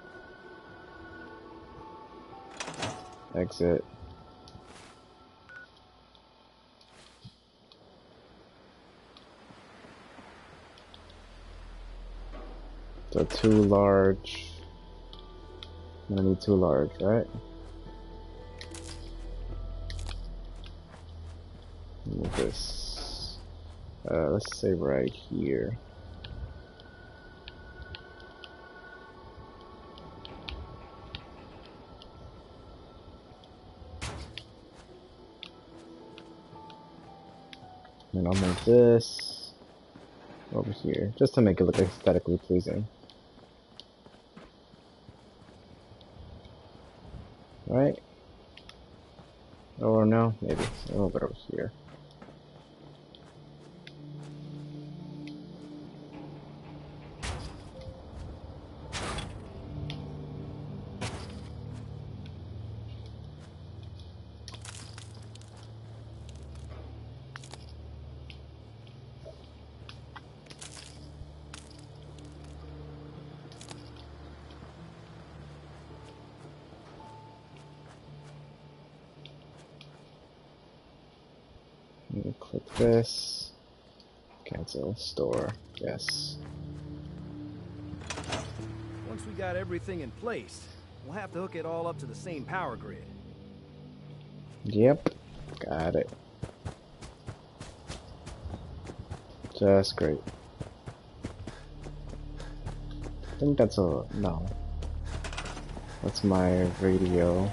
exit. So too large. I'm gonna need too large, right? Move this. Let's say right here. And I'll move this over here, just to make it look aesthetically pleasing. Right? Or no, maybe a little bit over here. Click this. Cancel. Store. Yes. Once we got everything in place, we'll have to hook it all up to the same power grid. Yep. Got it. Just great. I think that's a... no. That's my radio.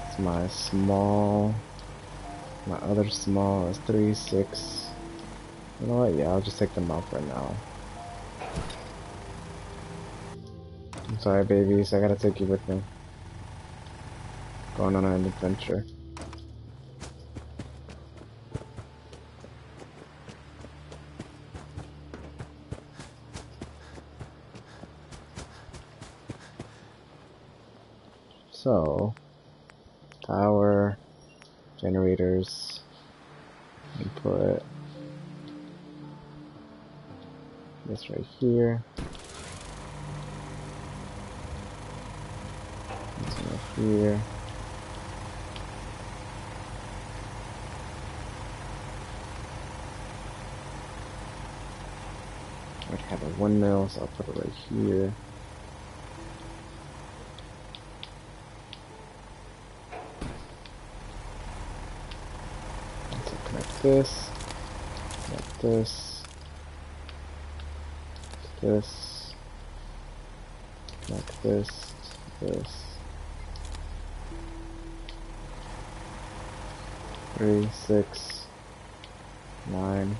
It's my small... My other small is 3, 6. You know what? Yeah, I'll just take them out for now. I'm sorry, babies. I gotta take you with me. Going on an adventure. So, power, generators, input, this right here, this one right here, I have a windmill, so I'll put it right here. This, like this, like this, this. 3, 6, 9.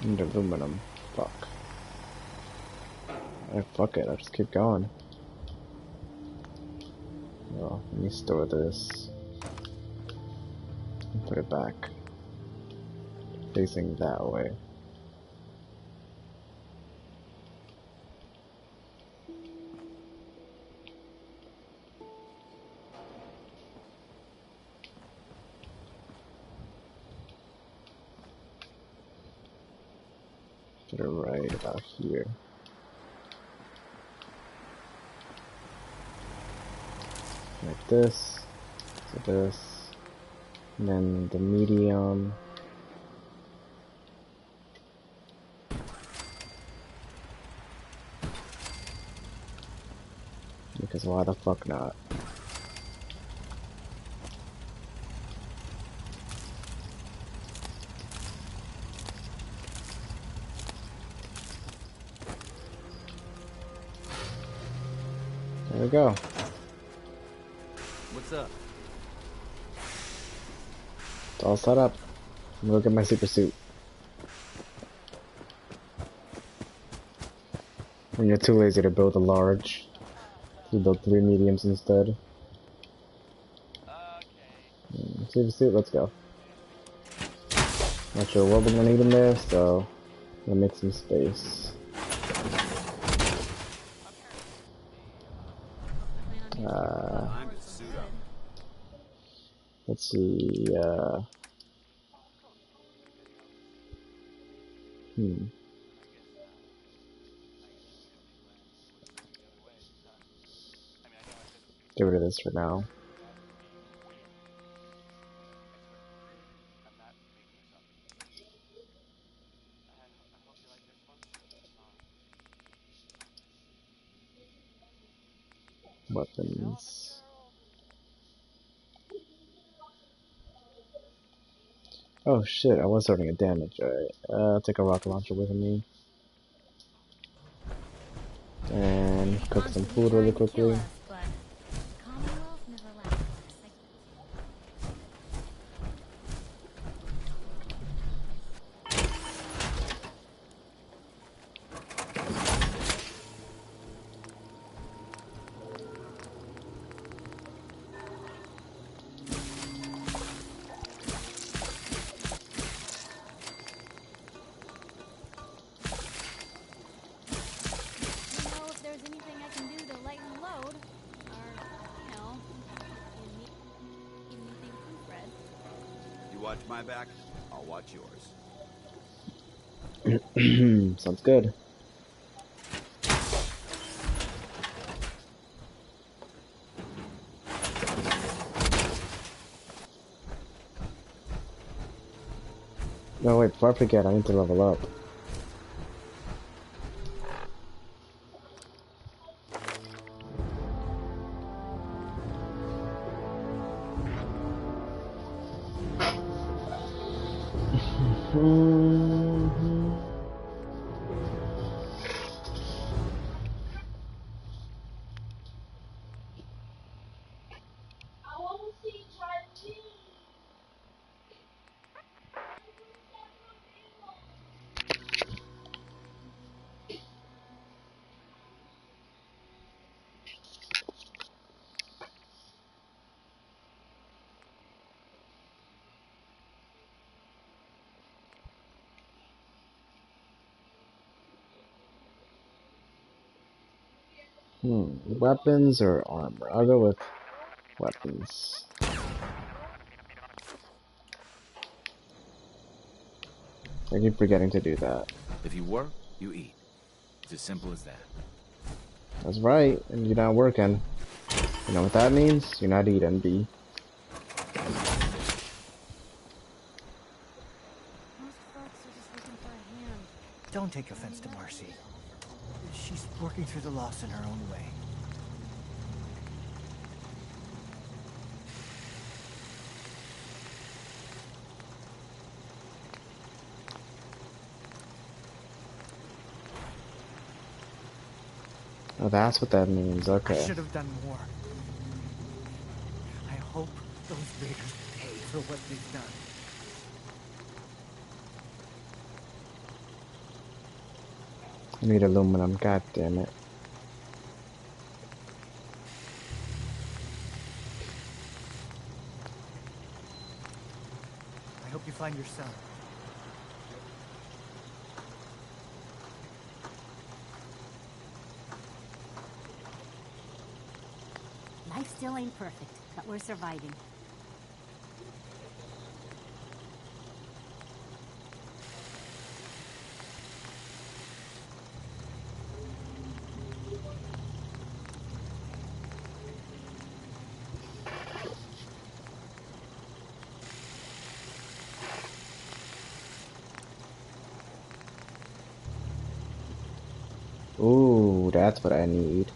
And aluminum. Fuck. Fuck it, I'll just keep going. Well, let me store this. Put it back, facing that way. Put it right about here. Like this, to this. And then the medium. Because why the fuck not? There we go. What's up? It's all set up. I'm gonna get my super suit. When you're too lazy to build a large, you build 3 mediums instead. See the suit? Let's go. Not sure what we're gonna need in there, so I'm gonna make some space. Let's see, get rid of this for now. Weapons. Oh shit, I was starting a damage. Alright, I'll take a rocket launcher with me. And cook some food really quickly. Watch my back, I'll watch yours. Sounds good. No, wait, before I forget, I need to level up. Weapons or armor? I'll go with weapons. I keep forgetting to do that. If you work, you eat. It's as simple as that. That's right, and you're not working. You know what that means? You're not eating, B. Don't take offense to Marcy. She's working through the loss in her own way. Oh, that's what that means. Okay. I should have done more. I hope those raiders pay for what they've done. I need aluminum, god damn it. I hope you find your son. Life still ain't perfect, but we're surviving. Ooh, that's what I need.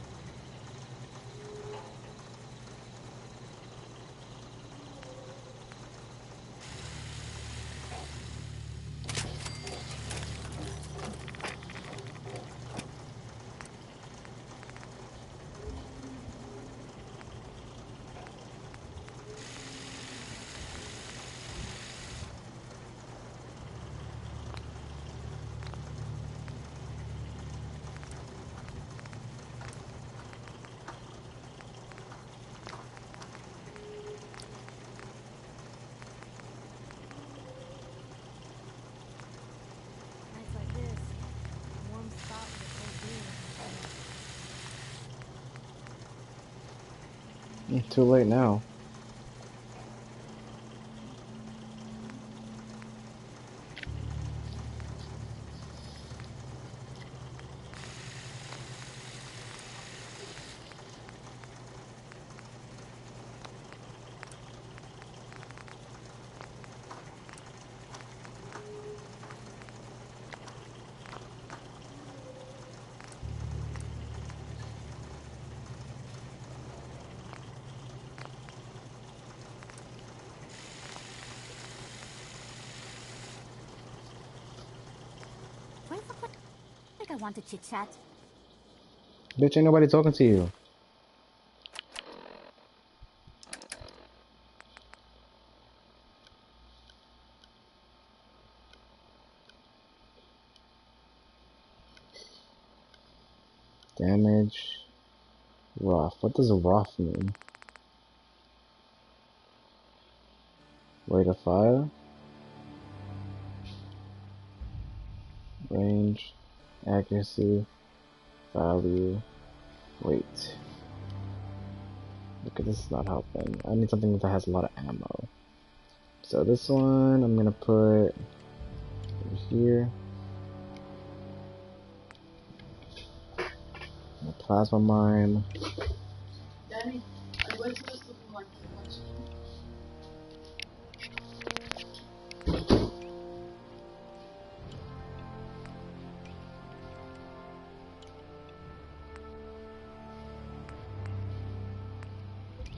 Too late now. Where the fuck? Think I want to chit chat. Bitch, ain't nobody talking to you. Damage. Rough. What does rough mean? Rate of fire. Range. Accuracy. Value. Weight. Okay, this is not helping. I need something that has a lot of ammo. So this one, I'm gonna put over here. A plasma mine. Danny, I went to the supermarket. What's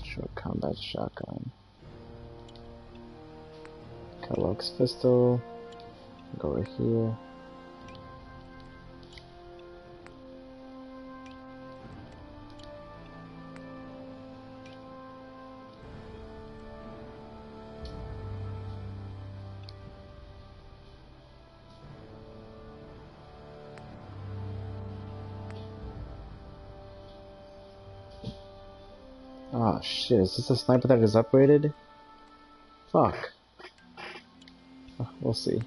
Short combat shotgun. Kellogg's pistol. Go right here. Oh shit, is this a sniper that is upgraded? Fuck. We'll see.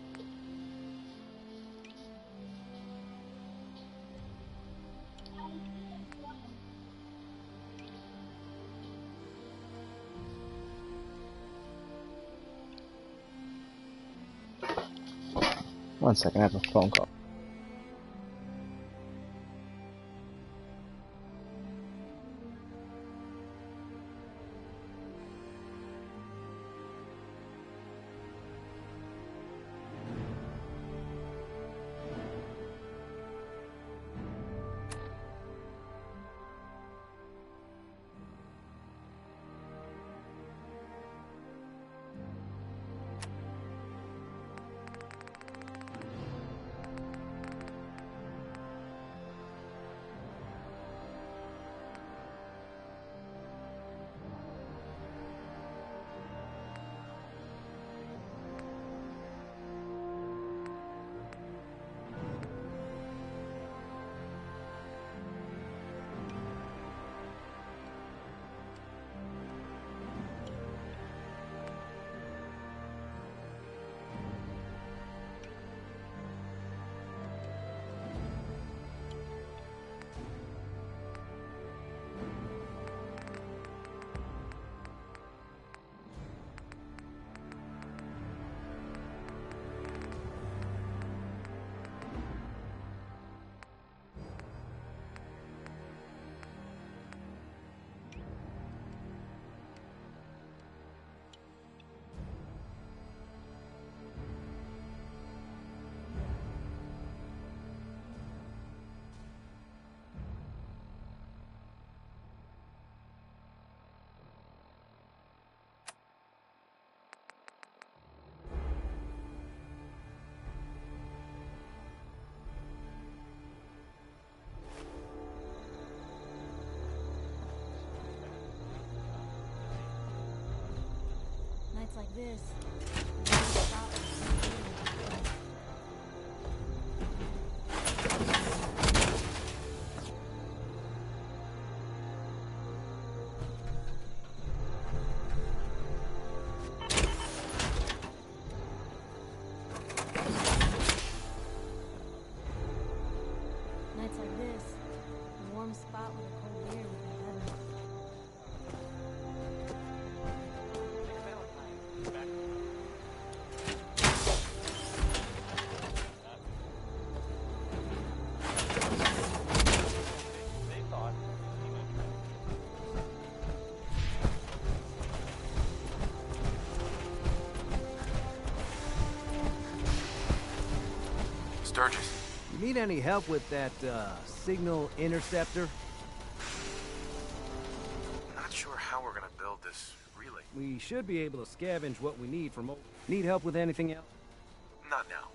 One second, I have a phone call. Nights like this. Nights like this. A warm spot with a cold beer would be heaven. Sturgis. You need any help with that, signal interceptor? Not sure how we're gonna build this relay. We should be able to scavenge what we need from... Need help with anything else? Not now.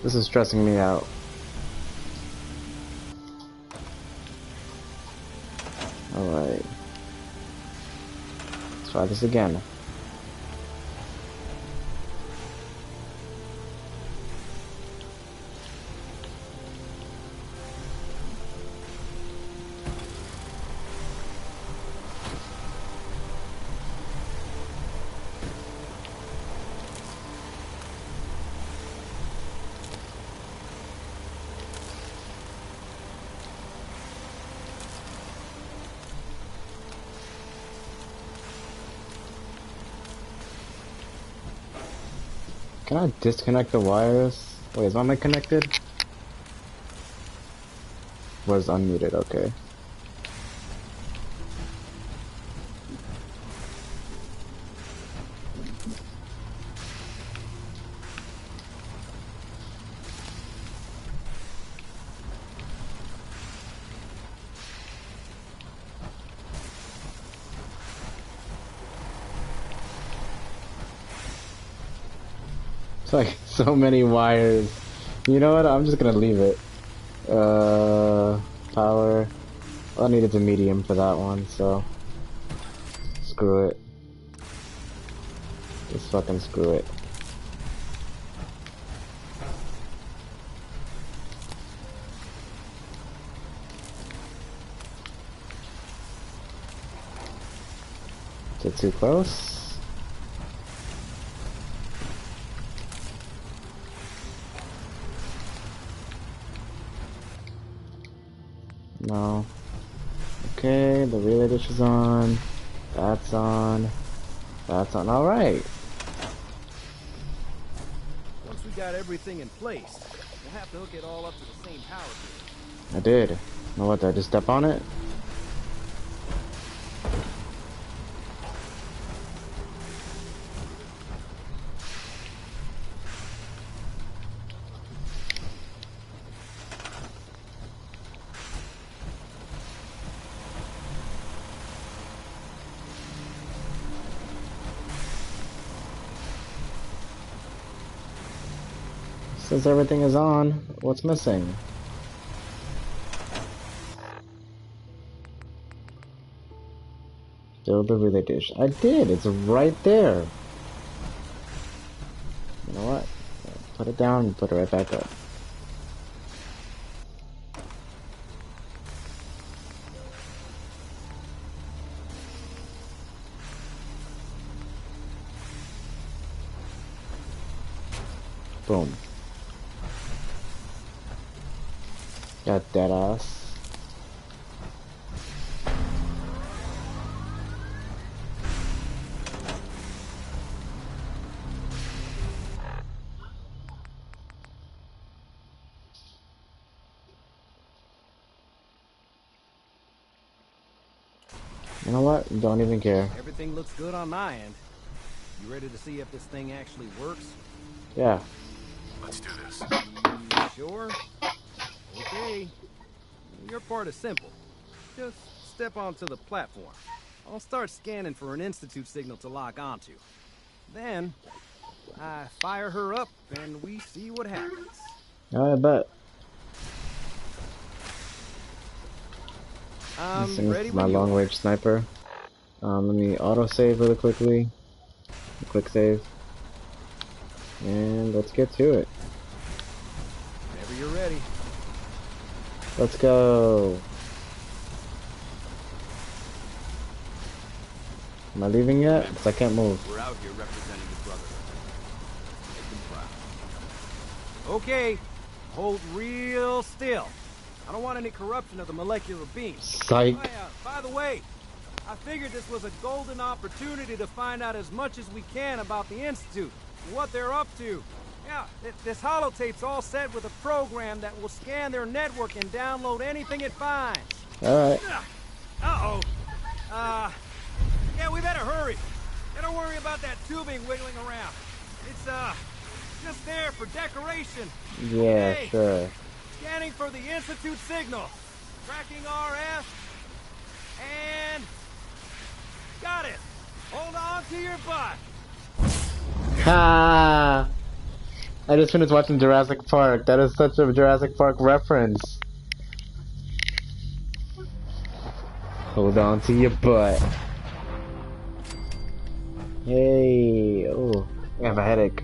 This is stressing me out. Alright. Let's try this again. Can I disconnect the wires? Wait, is my mic connected? Was unmuted, okay. It's like so many wires. You know what? I'm just gonna leave it. Power. I needed a medium for that one, so screw it. Just fucking screw it. Is it too close? No. Okay, the relay dish is on. That's on. That's on. Alright. Once we got everything in place, we'll have to hook it all up to the same power grid. I did. Now what, did I just step on it? Says everything is on. What's missing? Build the relay dish. I did. It's right there. You know what? Put it down and put it right back up. Boom. Got that ass. You know what? Don't even care. Everything looks good on my end. You ready to see if this thing actually works? Yeah. Let's do this. Sure? Okay. Your part is simple. Just step onto the platform. I'll start scanning for an Institute signal to lock onto. Then, I fire her up and we see what happens. I bet. This Ready is my when you long are. range sniper. Let me auto save really quickly. Quick save. And let's get to it. Whenever you're ready. Let's go. Am I leaving yet? Because I can't move. We're out here representing the Brotherhood. Make them proud. Okay, hold real still. I don't want any corruption of the molecular beam. Psych. By the way, I figured this was a golden opportunity to find out as much as we can about the Institute, what they're up to. Yeah, this holotape's all set with a program that will scan their network and download anything it finds. Alright. Uh-oh. Yeah, we better hurry. Don't worry about that tubing wiggling around. It's, just there for decoration. Yeah, Okay. sure. Scanning for the Institute signal. Tracking RF. And... got it. Hold on to your butt. Ha! I just finished watching Jurassic Park. That is such a Jurassic Park reference. Hold on to your butt. Hey, oh, I have a headache.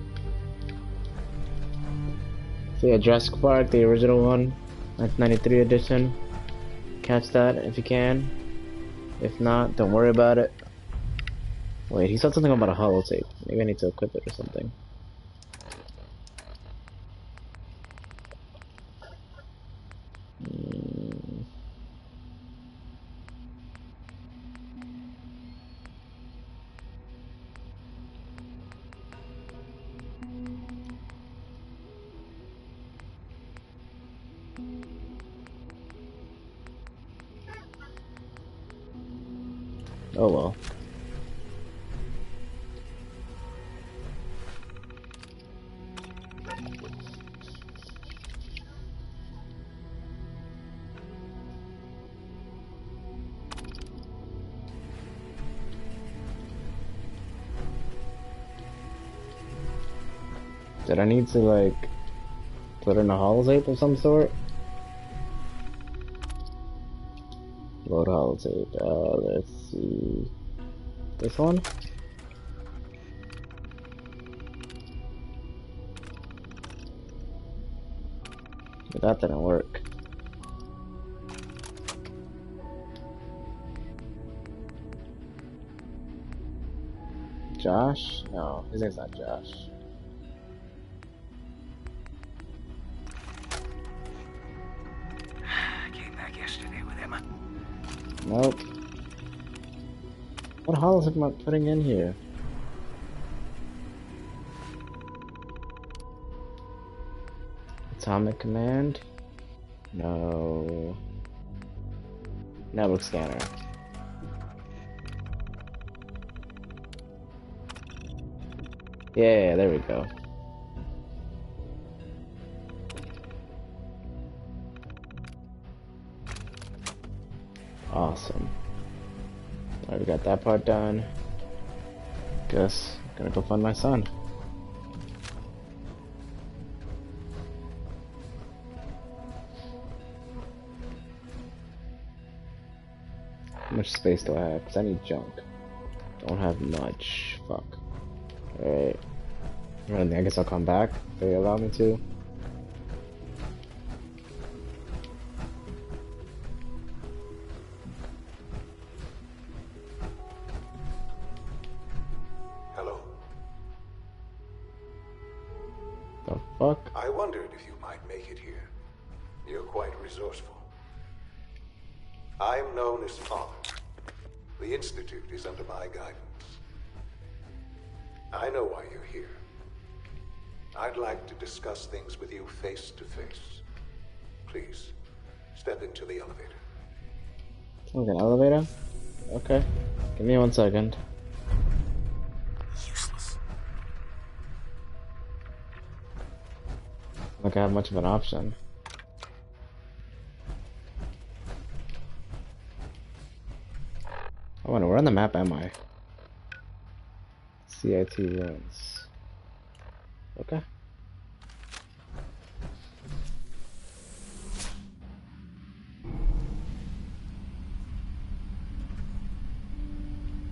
So yeah, Jurassic Park, the original one, 1993 edition. Catch that if you can. If not, don't worry about it. Wait, he said something about a holotape. Maybe I need to equip it or something. Oh well. Did I need to like put in a holotape of some sort? Load holotape. Let's see. This one? That didn't work. Josh? No, his name's not Josh. Came back yesterday with Emma. Nope. What holotape am I putting in here? Atomic command? No. Network scanner. Yeah, there we go. Awesome. Alright, we got that part done. Guess I'm gonna go find my son. How much space do I have? Because I need junk. Don't have much. Fuck. Alright. I guess I'll come back if they allow me to. Hello. The fuck? I wondered if you might make it here. You're quite resourceful. I'm known as Father. The Institute is under my guidance. I know why you're here. I'd like to discuss things with you face to face. Please, step into the elevator. Okay, an elevator? Okay. Give me 1 second. Useless. Like I have much of an option. I wonder where on the map am I? CIT ruins. Okay.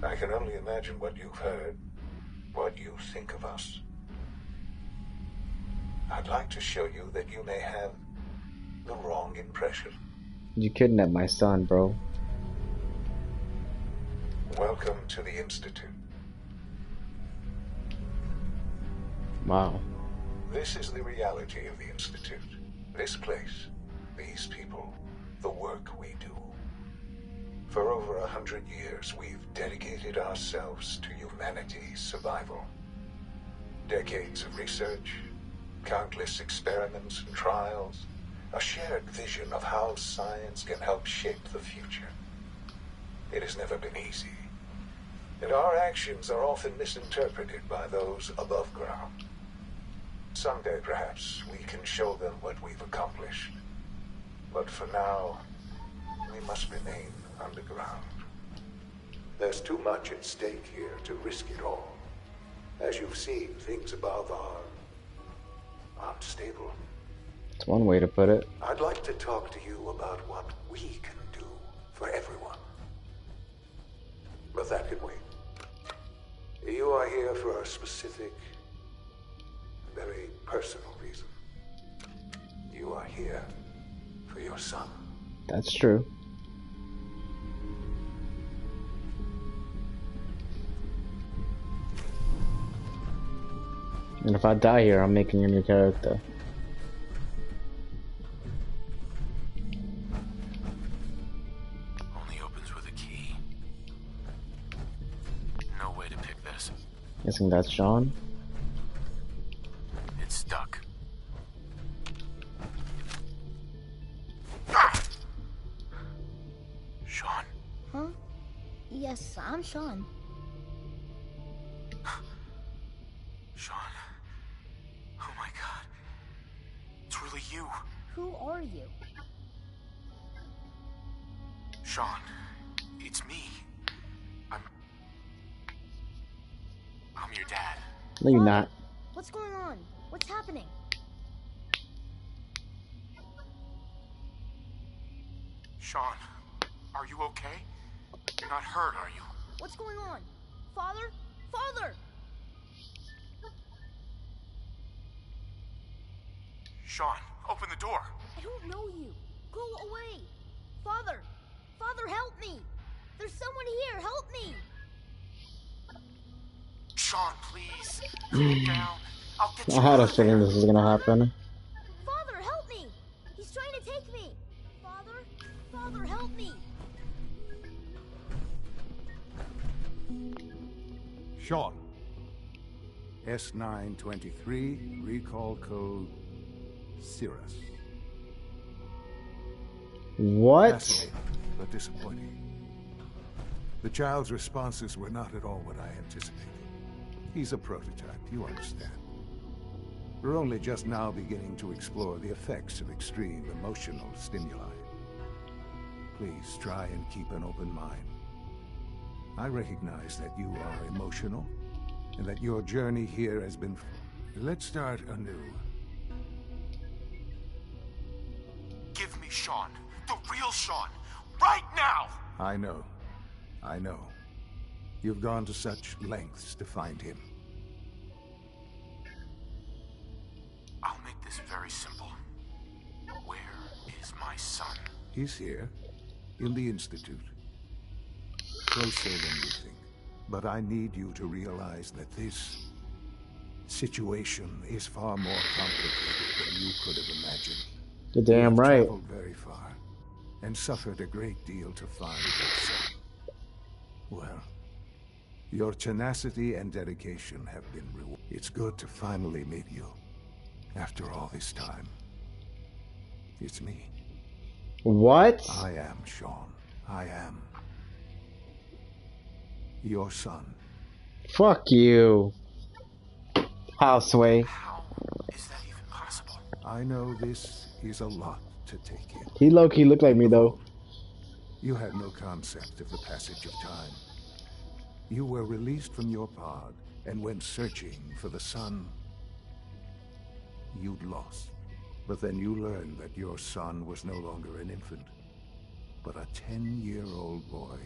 I can only imagine what you've heard, what you think of us. I'd like to show you that you may have the wrong impression. You kidnapped my son, bro. Welcome to the Institute. Wow. This is the reality of the Institute. This place, these people, the work we do. For over 100 years, we've dedicated ourselves to humanity's survival. Decades of research, countless experiments and trials, a shared vision of how science can help shape the future. It has never been easy, and our actions are often misinterpreted by those above ground. Someday, perhaps, we can show them what we've accomplished. But for now, we must remain underground. There's too much at stake here to risk it all. As you've seen, things above are unstable. That's one way to put it. I'd like to talk to you about what we can do for everyone. But that can wait. You are here for a specific, very personal reason. You are here for your son. That's true. And if I die here, I'm making a new character. Only opens with a key. No way to pick this. Guessing that's Sean. It's stuck. Sean. Huh? Yes, I'm Sean. Sean. Oh my god. It's really you. Who are you? Sean. It's me. I'm your dad. No, you're not. What's going on? What's happening? Sean, are you okay? You're not hurt, are you? What's going on? Father? Father! Sean, open the door. I don't know you. Go away. Father! Father, help me! There's someone here. Help me! Sean, please. Calm down. I'll get you I had a out of feeling there. this was gonna happen. Father, help me! He's trying to take me! Father? Father, help me! Sean. S923, recall code Cirrus. What? Fascinating, but disappointing. The child's responses were not at all what I anticipated. He's a prototype, you understand. We're only just now beginning to explore the effects of extreme emotional stimuli. Please try and keep an open mind. I recognize that you are emotional, and that your journey here has been... Let's start anew. Give me Sean. The real Sean. Right now! I know. I know. You've gone to such lengths to find him. I'll make this very simple. Where is my son? He's here, in the Institute. Closer than you think. But I need you to realize that this situation is far more complicated than you could have imagined. You're damn You have right. traveled very far and suffered a great deal to find your son. Well, your tenacity and dedication have been rewarded. It's good to finally meet you after all this time. It's me. What? I am Sean. I am your son. Fuck you. Houseway. How is that even possible? I know this is a lot to take in. He low-key looked like me though. You had no concept of the passage of time. You were released from your pod and went searching for the son you'd lost. But then you learned that your son was no longer an infant, but a 10-year-old boy.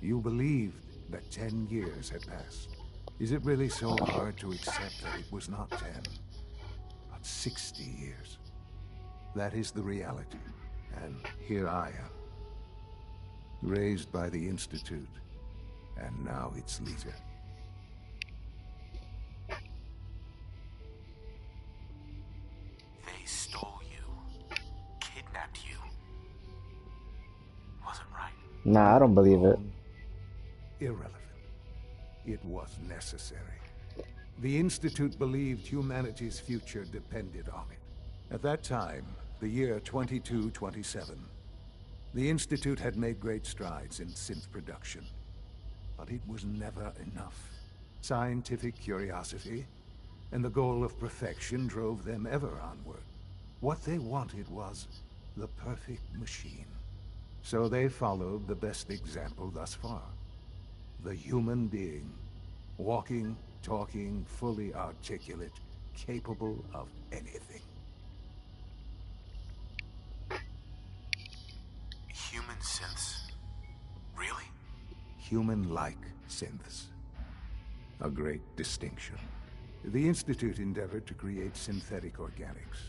You believed that 10 years had passed. Is it really so hard to accept that it was not 10, but 60 years? That is the reality. And here I am, raised by the Institute, and now its leader. They stole you, kidnapped you. Wasn't right. Nah, I don't believe it. Irrelevant. It was necessary. The Institute believed humanity's future depended on it. At that time, the year 2227, the Institute had made great strides in synth production. But it was never enough. Scientific curiosity and the goal of perfection drove them ever onward. What they wanted was the perfect machine. So they followed the best example thus far. The human being. Walking, talking, fully articulate, capable of anything. Human synths? Really? Human-like synths. A great distinction. The Institute endeavored to create synthetic organics.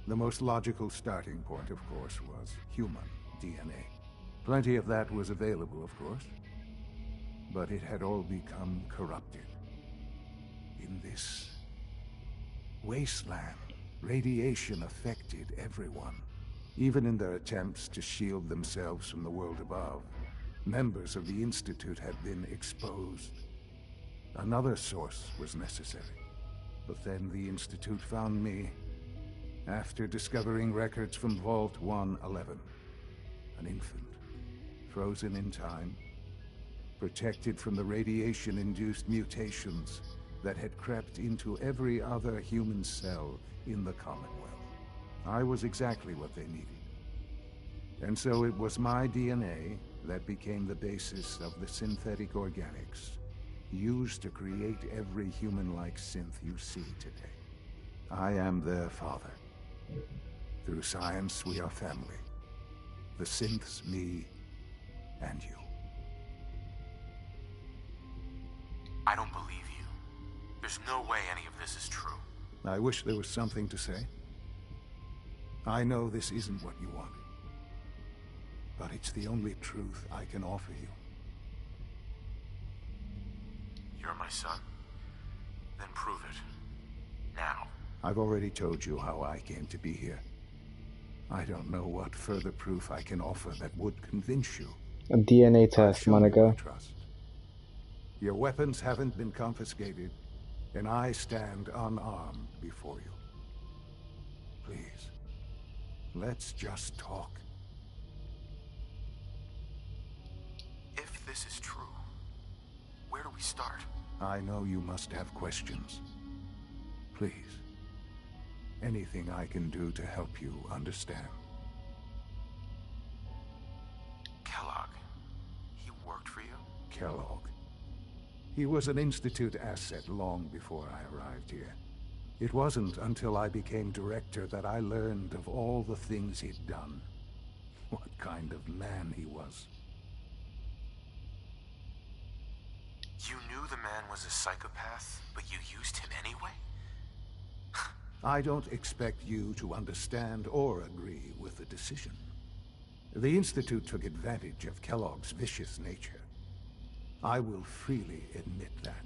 The most logical starting point, of course, was human DNA. Plenty of that was available, of course. But it had all become corrupted. In this wasteland, radiation affected everyone. Even in their attempts to shield themselves from the world above, members of the Institute had been exposed. Another source was necessary. But then the Institute found me after discovering records from Vault 111. An infant, frozen in time, protected from the radiation-induced mutations that had crept into every other human cell in the Commonwealth. I was exactly what they needed. And so it was my DNA that became the basis of the synthetic organics used to create every human-like synth you see today. I am their father. Through science, we are family. The synths, me, and you. I don't believe you. There's no way any of this is true. I wish there was something to say. I know this isn't what you wanted. But it's the only truth I can offer you. You're my son? Then prove it. Now. I've already told you how I came to be here. I don't know what further proof I can offer that would convince you. A DNA test, Monica. Trust. Your weapons haven't been confiscated, and I stand unarmed before you. Please, let's just talk. If this is true, where do we start? I know you must have questions. Please, anything I can do to help you understand. Kellogg. He worked for you? Kellogg. He was an Institute asset long before I arrived here. It wasn't until I became director that I learned of all the things he'd done. What kind of man he was. You knew the man was a psychopath, but you used him anyway? I don't expect you to understand or agree with the decision. The Institute took advantage of Kellogg's vicious nature. I will freely admit that.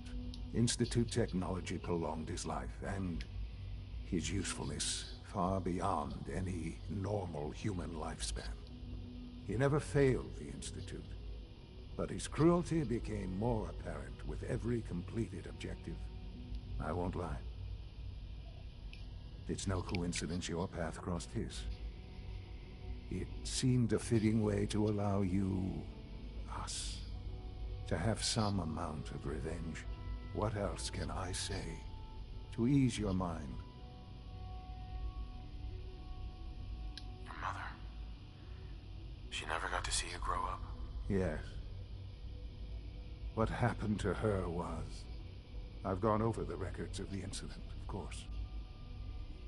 Institute technology prolonged his life, and his usefulness far beyond any normal human lifespan. He never failed the Institute, but his cruelty became more apparent with every completed objective. I won't lie. It's no coincidence your path crossed his. It seemed a fitting way to allow you, us, to have some amount of revenge. What else can I say to ease your mind? Your mother. She never got to see you grow up. Yes. What happened to her was... I've gone over the records of the incident, of course.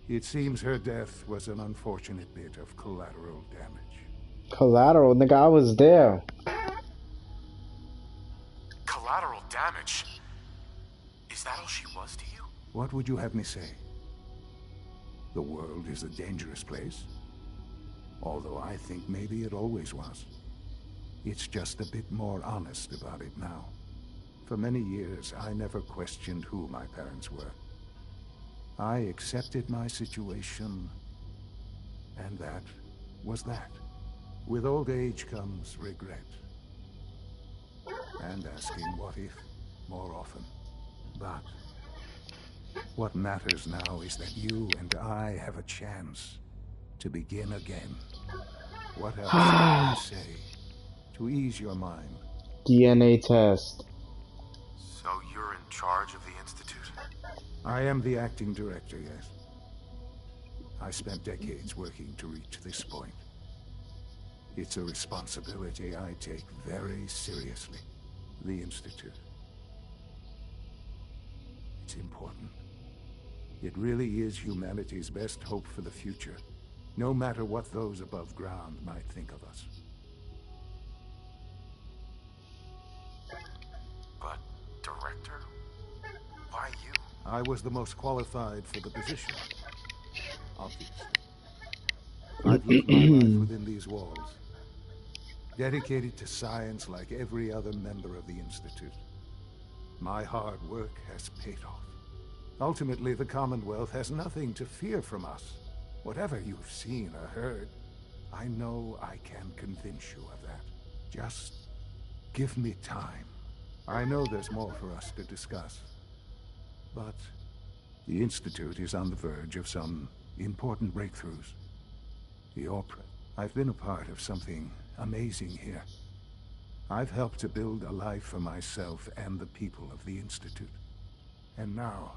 It seems her death was an unfortunate bit of collateral damage. Collateral? Nigga, I was there. Collateral damage? Is that all she was to you? What would you have me say? The world is a dangerous place? Although I think maybe it always was. It's just a bit more honest about it now. For many years, I never questioned who my parents were. I accepted my situation, and that was that. With old age comes regret. And asking what if more often. But what matters now is that you and I have a chance to begin again. What else can I say to ease your mind? DNA test. So you're in charge of the Institute? I am the acting director, yes. I spent decades working to reach this point. It's a responsibility I take very seriously. The Institute. It's important. It really is humanity's best hope for the future, no matter what those above ground might think of us. But, director? Why you? I was the most qualified for the position. Obviously. I've lived my life within these walls. Dedicated to science like every other member of the Institute. My hard work has paid off. Ultimately, the Commonwealth has nothing to fear from us. Whatever you've seen or heard, I know I can convince you of that. Just give me time. I know there's more for us to discuss. But the Institute is on the verge of some important breakthroughs. I've been a part of something amazing here. I've helped to build a life for myself and the people of the Institute. And now,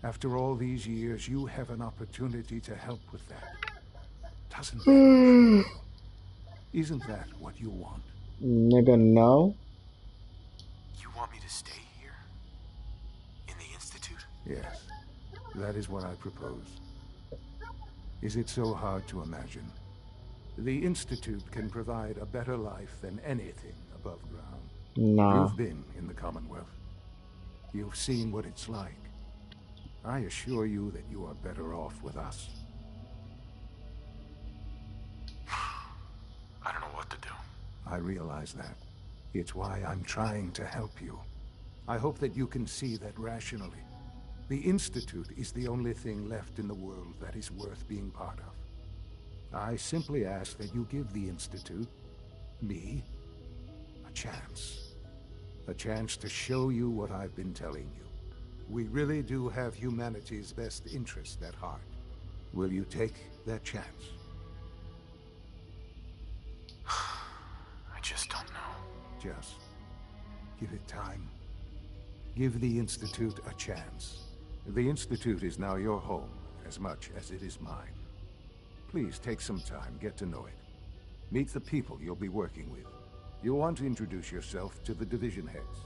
after all these years, you have an opportunity to help with that. Doesn't that intrigue you? Isn't that what you want? Nigga, no. You want me to stay here? In the Institute? Yes, that is what I propose. Is it so hard to imagine? The Institute can provide a better life than anything above ground. Nah. You've been in the Commonwealth. You've seen what it's like. I assure you that you are better off with us. I don't know what to do. I realize that. It's why I'm trying to help you. I hope that you can see that rationally. The Institute is the only thing left in the world that is worth being part of. I simply ask that you give the Institute, me, a chance. A chance to show you what I've been telling you. We really do have humanity's best interest at heart. Will you take that chance? I just don't know. Just give it time. Give the Institute a chance. The Institute is now your home, as much as it is mine. Please take some time, get to know it. Meet the people you'll be working with. You'll want to introduce yourself to the division heads.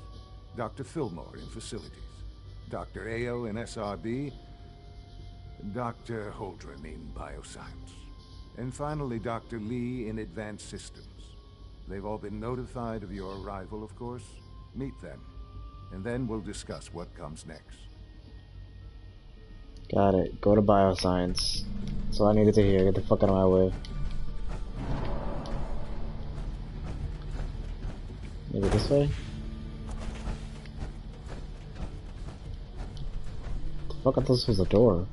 Dr. Fillmore in facilities, Dr. Ao in SRB, Dr. Holdren in bioscience, and finally Dr. Lee in advanced systems. They've all been notified of your arrival, of course. Meet them, and then we'll discuss what comes next. Got it. Go to bioscience. That's all I needed to hear. Get the fuck out of my way. Maybe this way? fuck, I thought this was a door.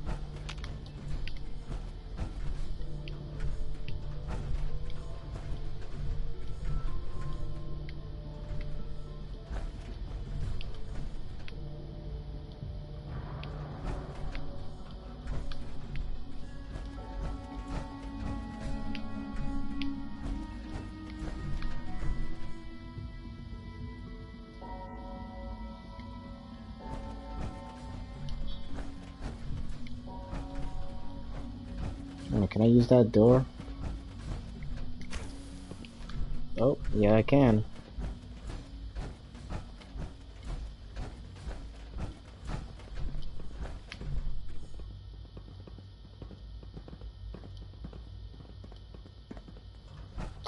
Can I use that door? Oh, yeah, I can.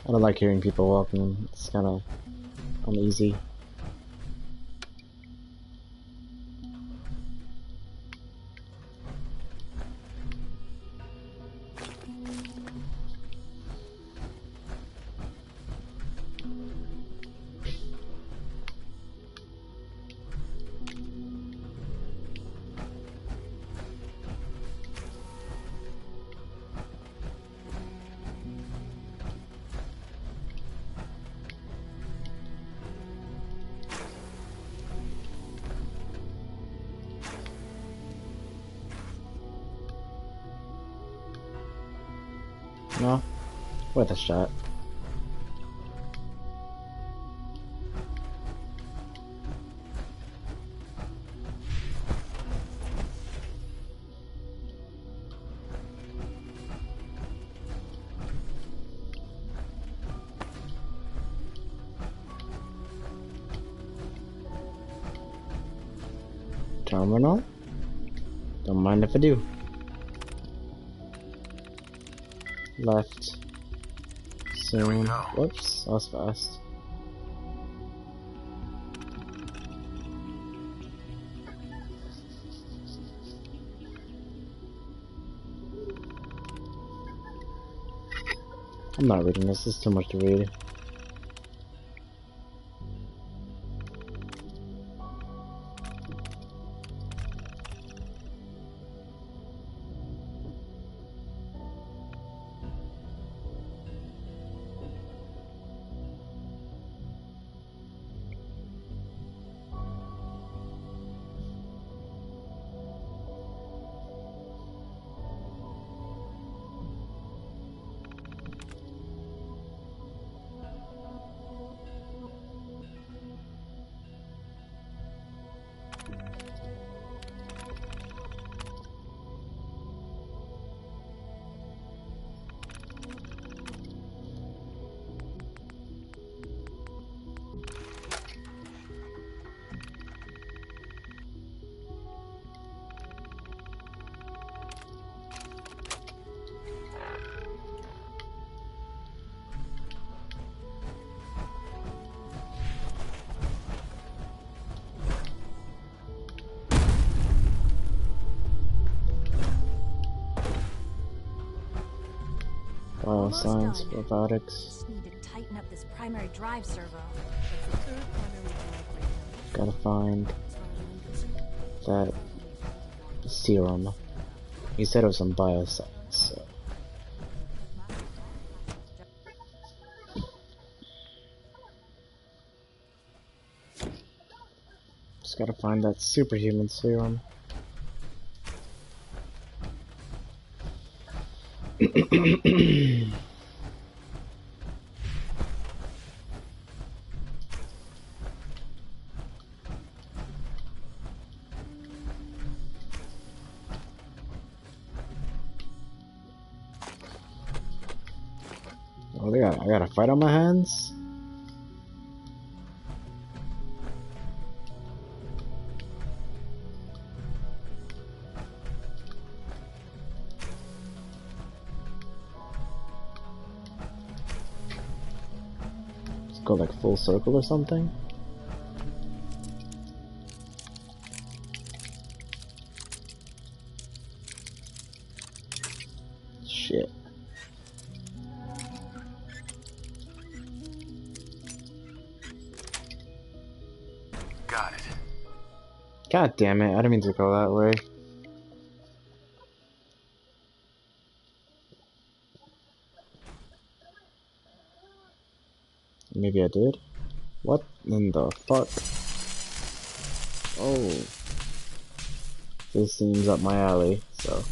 I don't like hearing people walking. It's kind of uneasy. No? Worth a shot. Terminal? Don't mind if I do. Left. Soon. Whoops, that was fast. I'm not reading this, it's too much to read. Science, robotics. Just need to tighten up this primary drive servo. Gotta find that serum. He said it was some bioscience, so. Just gotta find that superhuman serum. Oh, I got a fight on my hands? Let's go like full circle or something? Shit. Got it. God damn it, I didn't mean to go that way. Maybe I did? What in the fuck? Oh. This seems up my alley, so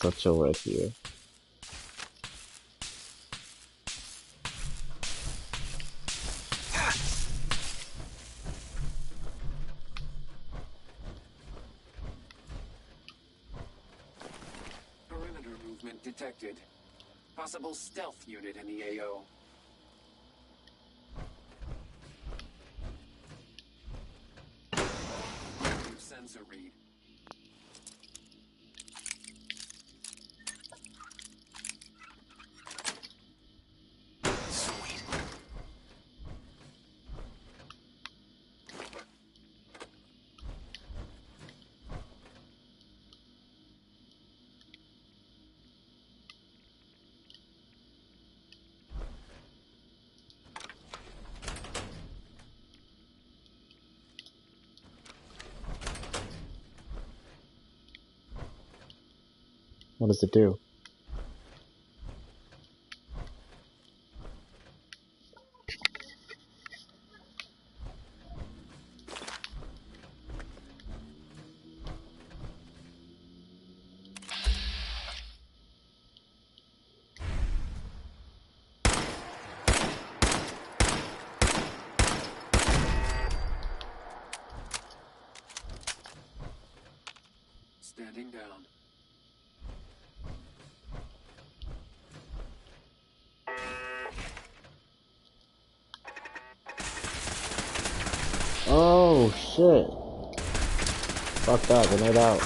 I'll chill right here. Perimeter movement detected. Possible stealth unit in the AO. Sensor read. Sweet. What does it do? Standing down. Oh shit. Fuck that, grenade out.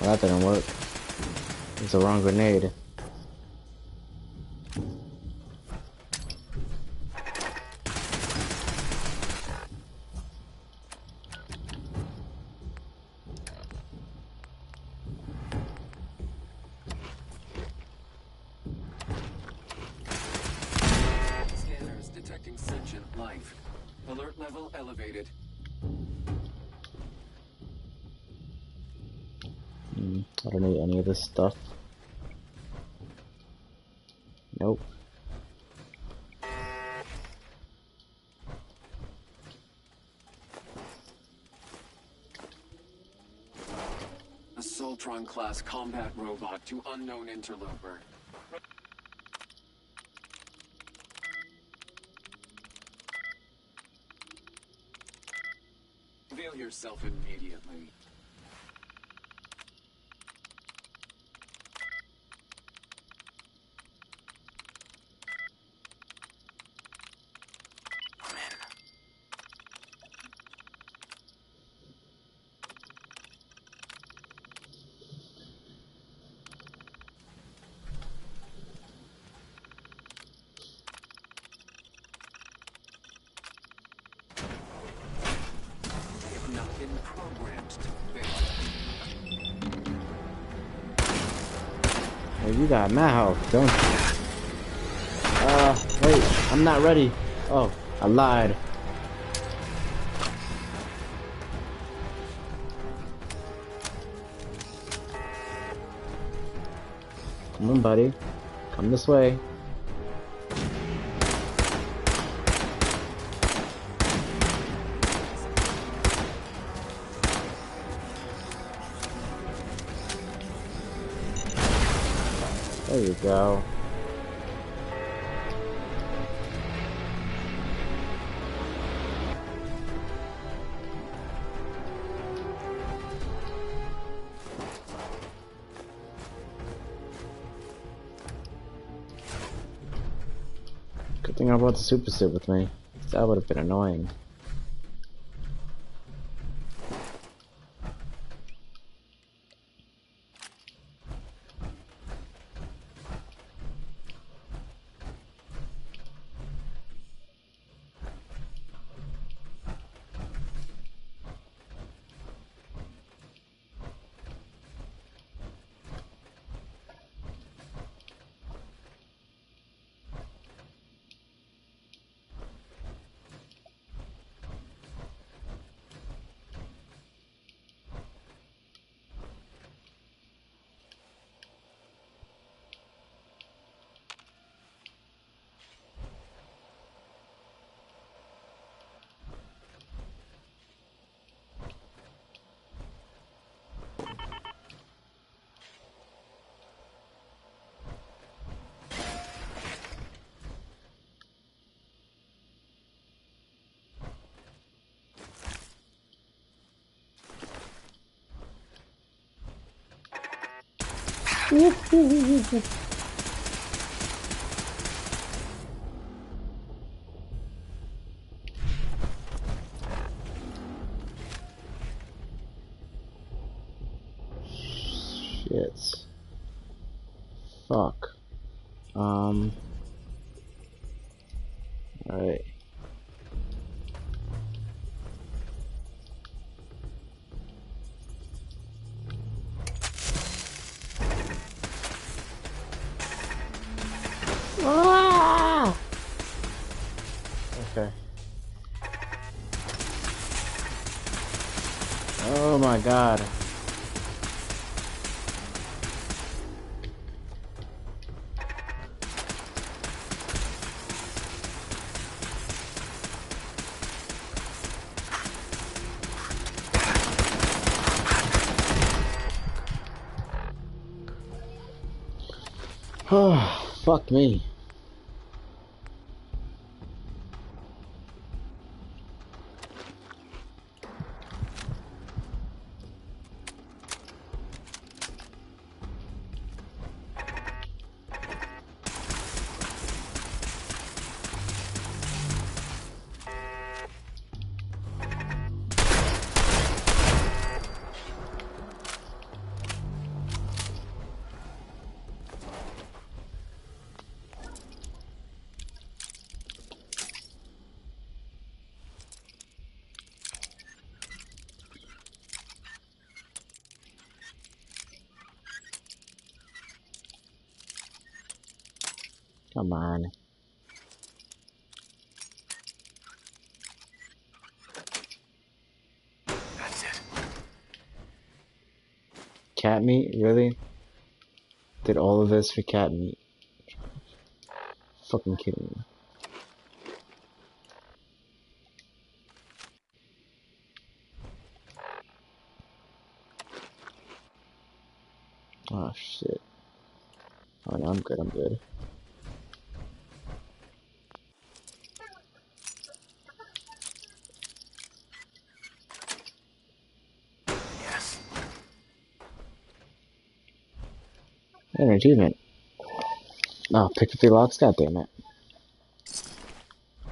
Well, that didn't work. It's the wrong grenade. Scanners detecting sentient life. Alert level elevated. I don't need any of this stuff. Nope. A Soltron-class combat robot to unknown interloper. Reveal yourself immediately. Not been programmed to fail. Well, you got mad health, don't you? Wait, I'm not ready. Oh, I lied. Come on, buddy. Come this way. There you go. Good thing I brought the super suit with me. That would have been annoying. Shit. Fuck. Alright. Ah! Okay. Oh my god. Oh, fuck me. Come on. That's it. Cat meat? Really? Did all of this for cat meat? Fucking kidding me. Oh shit. Oh no, I'm good, I'm good. Yes. An achievement. Oh, pick up the locks, goddammit.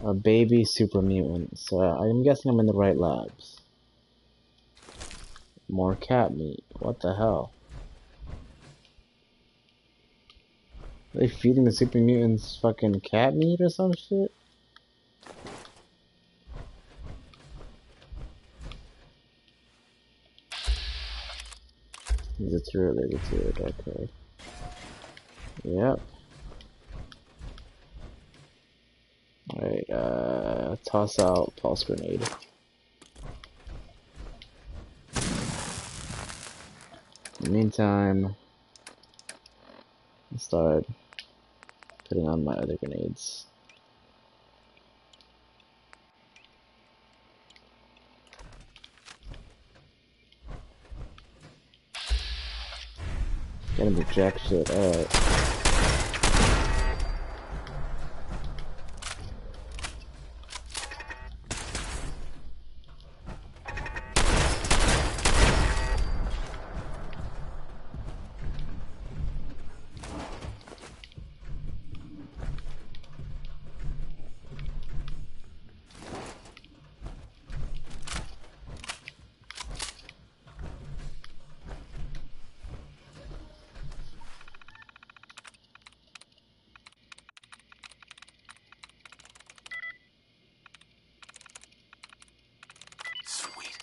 A baby super mutant. So I'm guessing I'm in the right labs. More cat meat. What the hell? Are they feeding the super mutants fucking cat meat or some shit? It's related to it, okay. Yep. Alright, toss out pulse grenade. In the meantime, I'll start putting on my other grenades. Gotta be jack shit, alright. Sweet.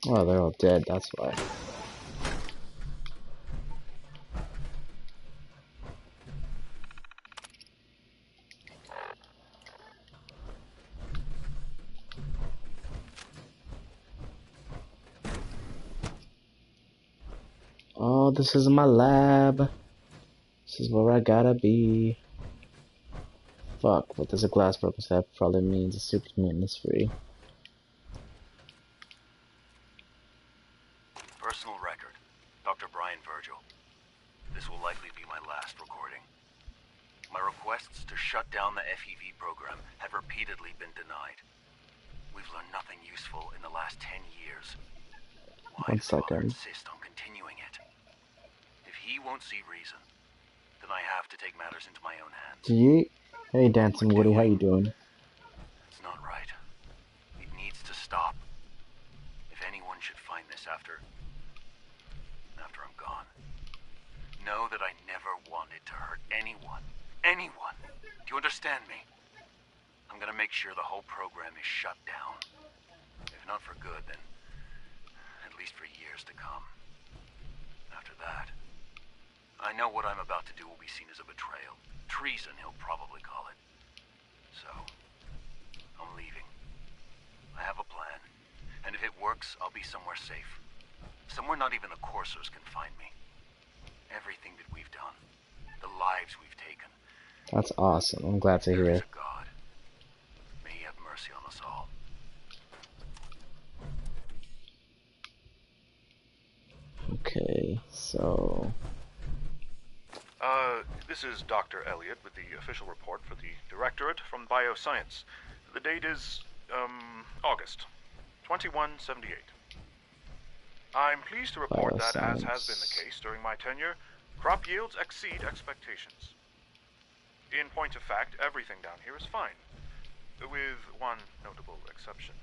Oh, they're all dead, that's why. Oh, this is my lab. This is where I gotta be. Fuck, what does a glass broken step probably means a superman is free. Personal record. Dr. Brian Virgil. This will likely be my last recording. My requests to shut down the FEV program have repeatedly been denied. We've learned nothing useful in the last 10 years. Why does Father insist on continuing it? If he won't see reason, then I have to take matters into my own hands. Hey, Dancing Woody, how you doing? It's not right. It needs to stop. If anyone should find this after I'm gone, know that I never wanted to hurt anyone. Anyone. Do you understand me? I'm gonna make sure the whole program is shut down. If not for good, then at least for years to come. After that, I know what I'm about to do will be seen as a betrayal. Treason, he'll probably call it. So, I'm leaving. I have a plan. And if it works, I'll be somewhere safe. Somewhere not even the coursers can find me. Everything that we've done, the lives we've taken. That's awesome. I'm glad to hear it. God, may he have mercy on us all. Okay, so... This is Dr. Elliot with the official report for the Directorate from Bioscience. The date is, August 2178. I'm pleased to report that, as has been the case during my tenure, crop yields exceed expectations. In point of fact, everything down here is fine, with one notable exception.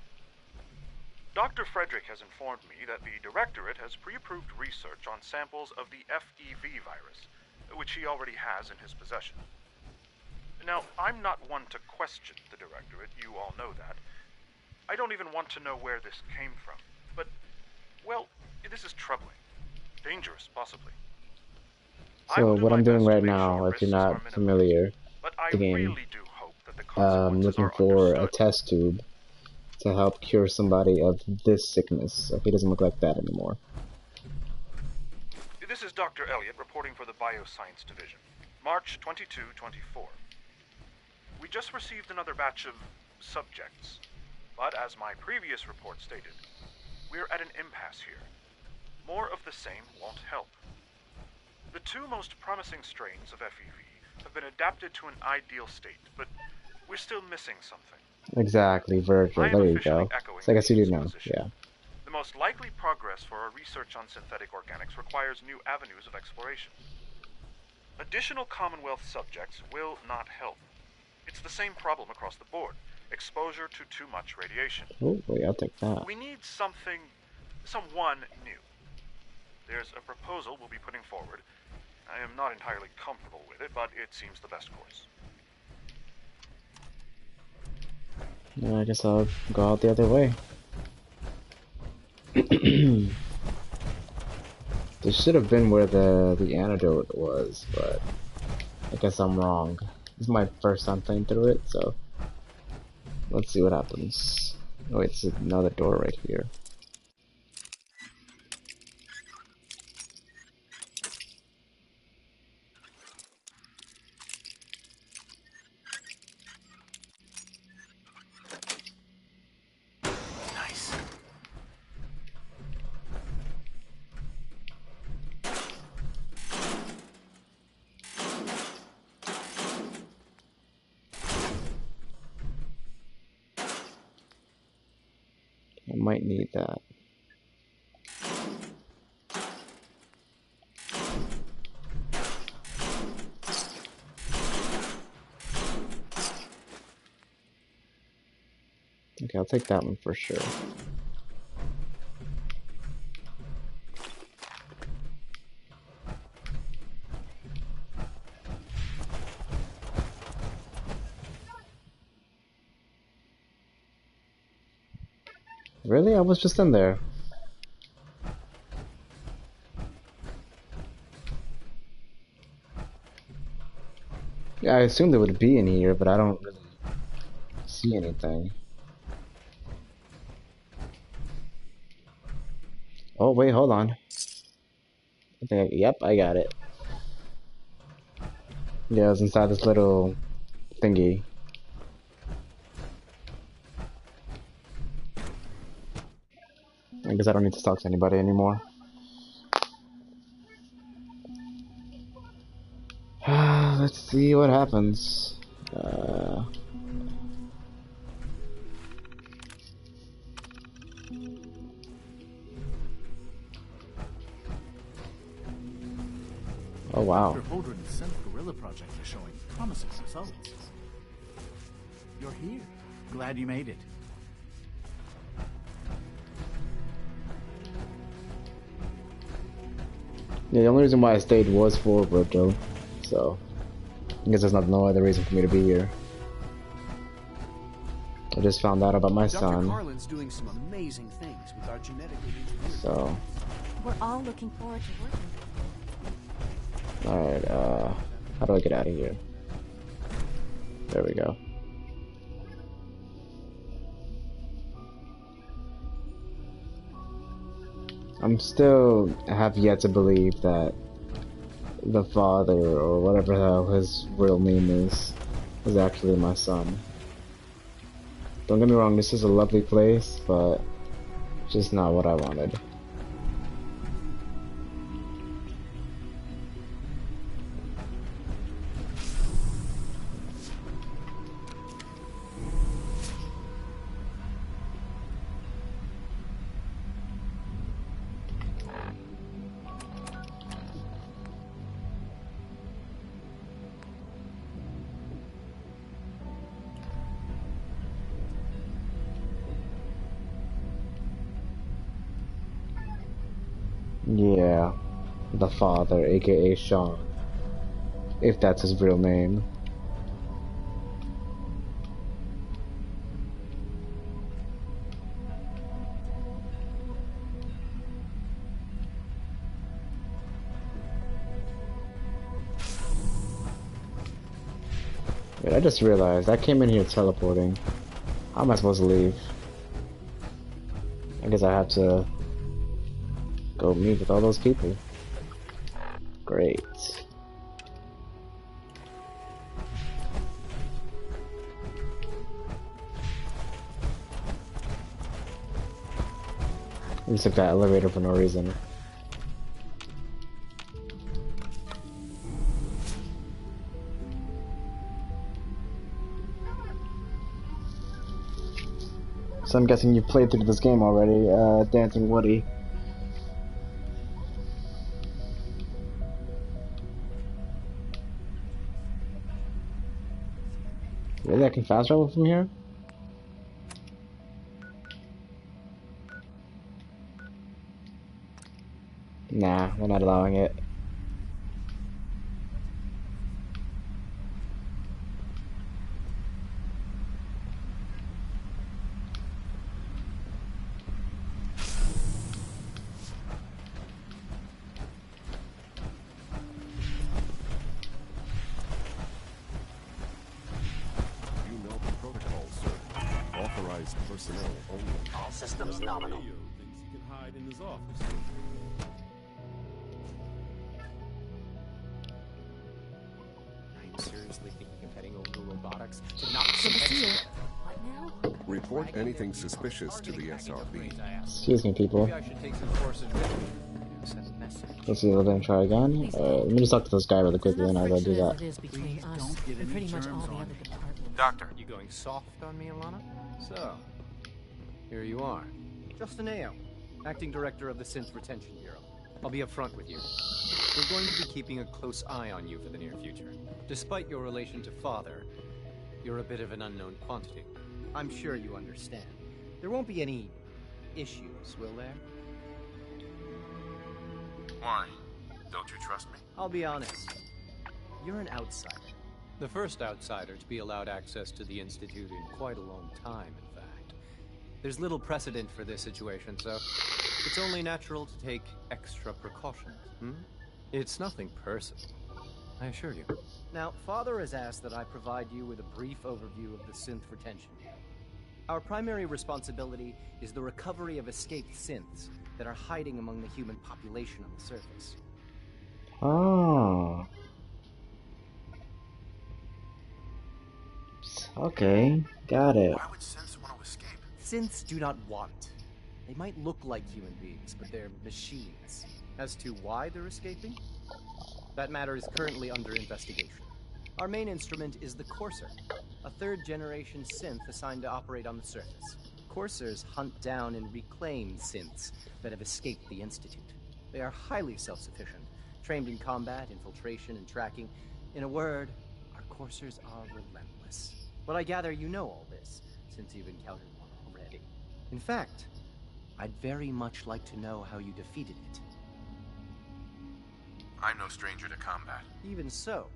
Dr. Frederick has informed me that the Directorate has pre-approved research on samples of the FEV virus, which he already has in his possession. Now, I'm not one to question the Directorate, you all know that. I don't even want to know where this came from, but, well, this is troubling. Dangerous, possibly. So what I'm doing right now, if you're not familiar with the game, I'm looking for a test tube to help cure somebody of this sickness, so he doesn't look like that anymore. This is Dr. Elliot reporting for the Bioscience Division, March 22-24. We just received another batch of subjects, but as my previous report stated, we're at an impasse here. More of the same won't help. The two most promising strains of FEV have been adapted to an ideal state, but we're still missing something. Exactly, Virgil, there you go. So I guess you do know, yeah. The most likely progress for our research on synthetic organics requires new avenues of exploration. Additional Commonwealth subjects will not help. It's the same problem across the board. Exposure to too much radiation. Oh, wait, I'll take that. We need someone new. There's a proposal we'll be putting forward. I am not entirely comfortable with it, but it seems the best course. I guess I'll go out the other way. This should have been where the antidote was, but I guess I'm wrong. This is my first time playing through it, so let's see what happens. Oh wait, there's another door right here. I might need that. Okay, I'll take that one for sure. Really? I was just in there. Yeah, I assumed it would be in here, but I don't really see anything. Oh, wait, hold on. Yep, I got it. Yeah, it was inside this little thingy. I guess I don't need to talk to anybody anymore. Let's see what happens. Oh wow. Dr. Holdren's synth gorilla project is showing promising results. You're here. Glad you made it. Yeah, the only reason why I stayed was for Roto, so I guess there's no other reason for me to be here. I just found out about my son. Dr. Carlin's doing some amazing things with our genetically engineered. So. We're all looking forward to working with you. Alright, how do I get out of here? There we go. I'm still have yet to believe that the father, or whatever the hell his real name is actually my son. Don't get me wrong, this is a lovely place, but just not what I wanted. Yeah, the father, aka Sean, if that's his real name. Wait, I just realized I came in here teleporting. How am I supposed to leave? I guess I have to go meet with all those people. Great. I just took that elevator for no reason. So I'm guessing you played through this game already, Dancing Woody. Really, I can fast travel from here? Nah, we're not allowing it. Personnel only. All systems nominal. Thinks he can hide in his office. I'm seriously thinking of heading over to robotics to knock some heads. What now? Report anything suspicious to the SRB. Excuse me, people. Maybe I should take some courses with you. Send a message. Let's see, let me try again. Let me just talk to this guy really quickly, and I'll go do that. It is between us and pretty much all the other departments. Doctor. You going soft on me, Alana? So, here you are. Justin Ao, Acting Director of the Synth Retention Bureau. I'll be upfront with you. We're going to be keeping a close eye on you for the near future. Despite your relation to Father, you're a bit of an unknown quantity. I'm sure you understand. There won't be any issues, will there? Why? Don't you trust me? I'll be honest. You're an outsider. The first outsider to be allowed access to the Institute in quite a long time, in fact. There's little precedent for this situation, so it's only natural to take extra precautions. It's nothing personal, I assure you. Now, Father has asked that I provide you with a brief overview of the Synth Retention Bureau. Our primary responsibility is the recovery of escaped synths that are hiding among the human population on the surface. Oh. Okay, got it. Why would synths want to escape? Synths do not want. They might look like human beings, but they're machines. As to why they're escaping, that matter is currently under investigation. Our main instrument is the Courser, a third-generation synth assigned to operate on the surface. Coursers hunt down and reclaim synths that have escaped the Institute. They are highly self-sufficient, trained in combat, infiltration, and tracking. In a word, our Coursers are relentless. But I gather you know all this, since you've encountered one already. In fact, I'd very much like to know how you defeated it. I'm no stranger to combat. Even so,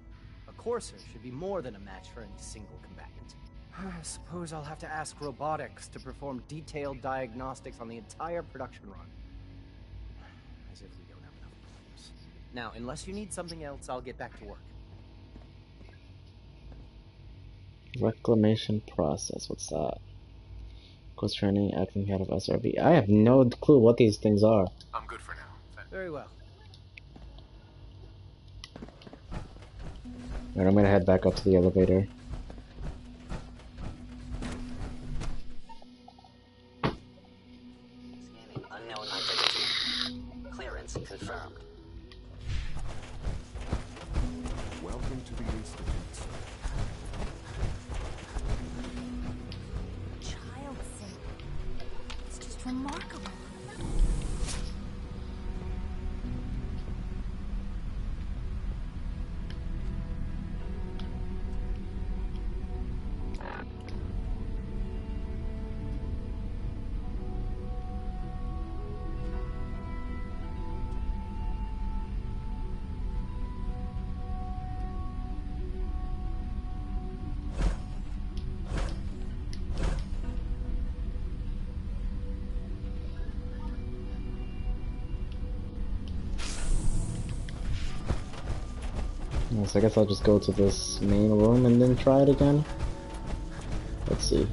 a Courser should be more than a match for any single combatant. I suppose I'll have to ask robotics to perform detailed diagnostics on the entire production run. As if we don't have enough problems. Now, unless you need something else, I'll get back to work. Reclamation process, what's that? Course training, acting head of SRB. I have no clue what these things are. I'm good for now. Very well. Alright, I'm gonna head back up to the elevator. Scanning unknown identity. Clearance confirmed. Welcome to the Institute, sir. Child safe. It's just remarkable. So I guess I'll just go to this main room and then try it again. Let's see.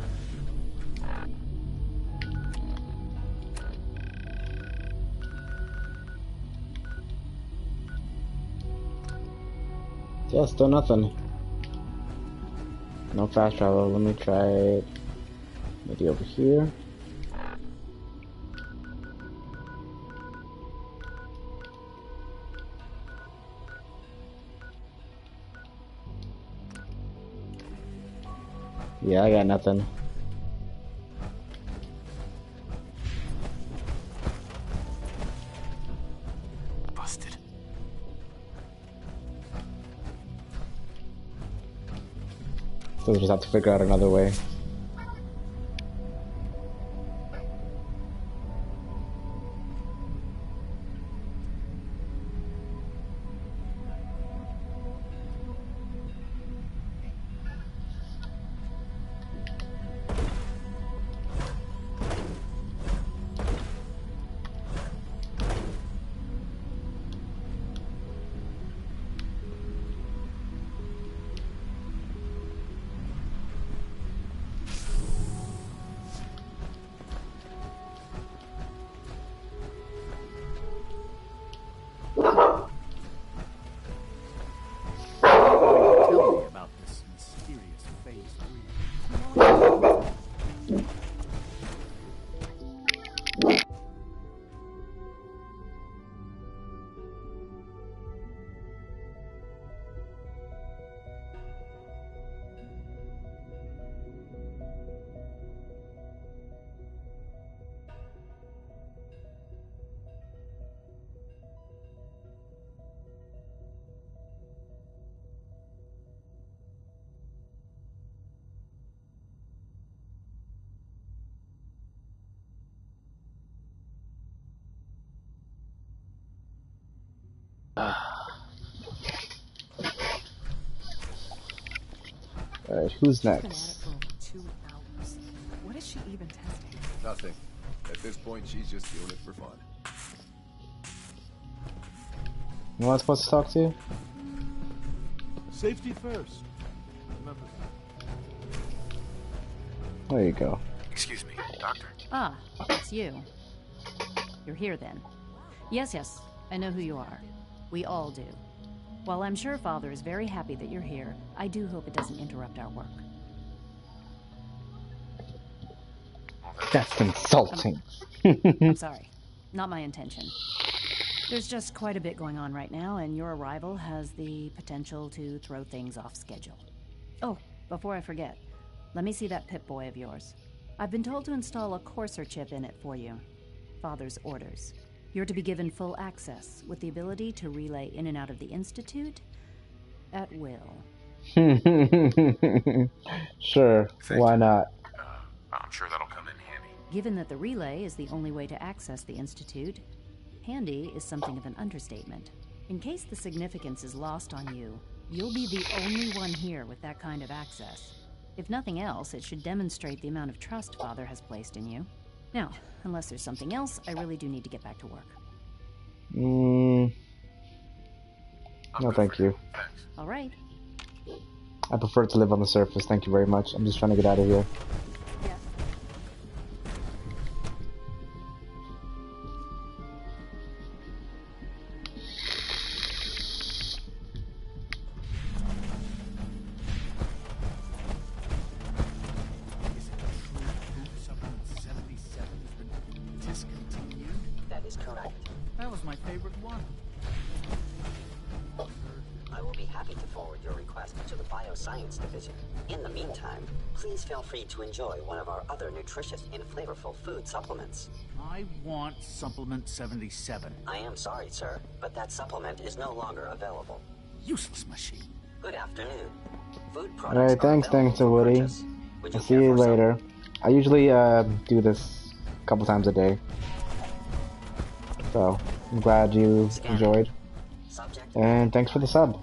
Yeah, still nothing. No fast travel. Let me try it maybe over here. Yeah, I got nothing. Busted. So we'll just have to figure out another way. Alright, who's next? Been at it for over 2 hours. What is she even testing? Nothing. At this point, she's just doing it for fun. Who am I supposed to talk to? Safety first. Remember that. There you go. Excuse me, Doctor. Ah, it's you. You're here then. Yes, I know who you are. We all do. While I'm sure Father is very happy that you're here, I do hope it doesn't interrupt our work. That's insulting. I'm sorry. Not my intention. There's just quite a bit going on right now, and your arrival has the potential to throw things off schedule. Oh, before I forget, let me see that Pip-Boy of yours. I've been told to install a Courser chip in it for you. Father's orders. You're to be given full access, with the ability to relay in and out of the Institute at will. Sure, why not? I'm sure that'll come in handy. Given that the relay is the only way to access the Institute, handy is something of an understatement. In case the significance is lost on you, you'll be the only one here with that kind of access. If nothing else, it should demonstrate the amount of trust Father has placed in you. Now, unless there's something else, I really do need to get back to work. No, thank you. All right. I prefer to live on the surface, thank you very much. I'm just trying to get out of here. That is correct. That was my favorite one. I will be happy to forward your request to the Bioscience Division. In the meantime, please feel free to enjoy one of our other nutritious and flavorful food supplements. I want Supplement 77. I am sorry, sir, but that supplement is no longer available. Useless machine. Good afternoon. Food products Alright, thanks to Woody. I'll see you later. I usually do this a couple times a day. So, I'm glad you enjoyed. And thanks for the sub.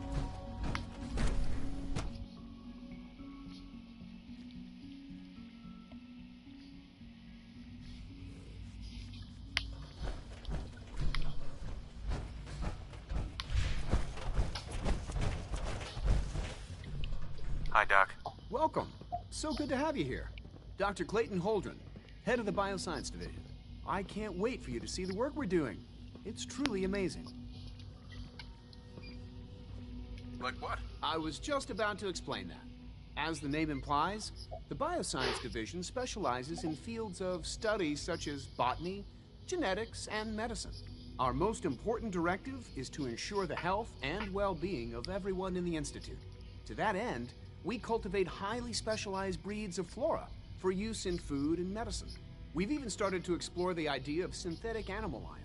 Hi, Doc. Welcome. So good to have you here. Dr. Clayton Holdren, head of the Bioscience Division. I can't wait for you to see the work we're doing. It's truly amazing. Like what? I was just about to explain that. As the name implies, the Bioscience Division specializes in fields of study such as botany, genetics, and medicine. Our most important directive is to ensure the health and well-being of everyone in the Institute. To that end, we cultivate highly specialized breeds of flora for use in food and medicine. We've even started to explore the idea of synthetic animal life.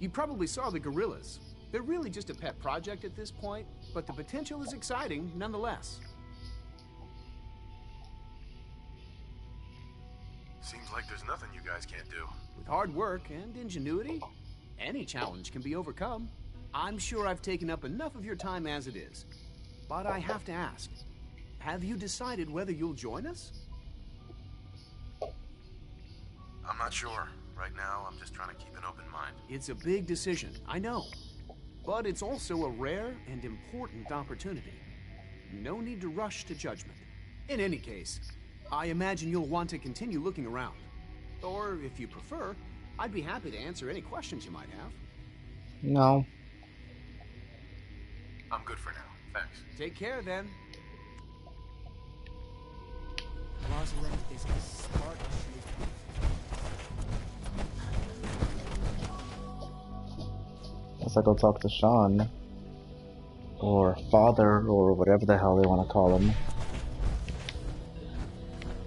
You probably saw the gorillas. They're really just a pet project at this point, but the potential is exciting nonetheless. Seems like there's nothing you guys can't do. With hard work and ingenuity, any challenge can be overcome. I'm sure I've taken up enough of your time as it is. But I have to ask, have you decided whether you'll join us? I'm not sure. Right now, I'm just trying to keep an open mind. It's a big decision, I know. But it's also a rare and important opportunity. No need to rush to judgment. In any case, I imagine you'll want to continue looking around. Or, if you prefer, I'd be happy to answer any questions you might have. No. I'm good for now. Thanks. Take care, then. Rosalind is a smart-shaped. Guess I'll go talk to Sean. Or Father, or whatever the hell they want to call him.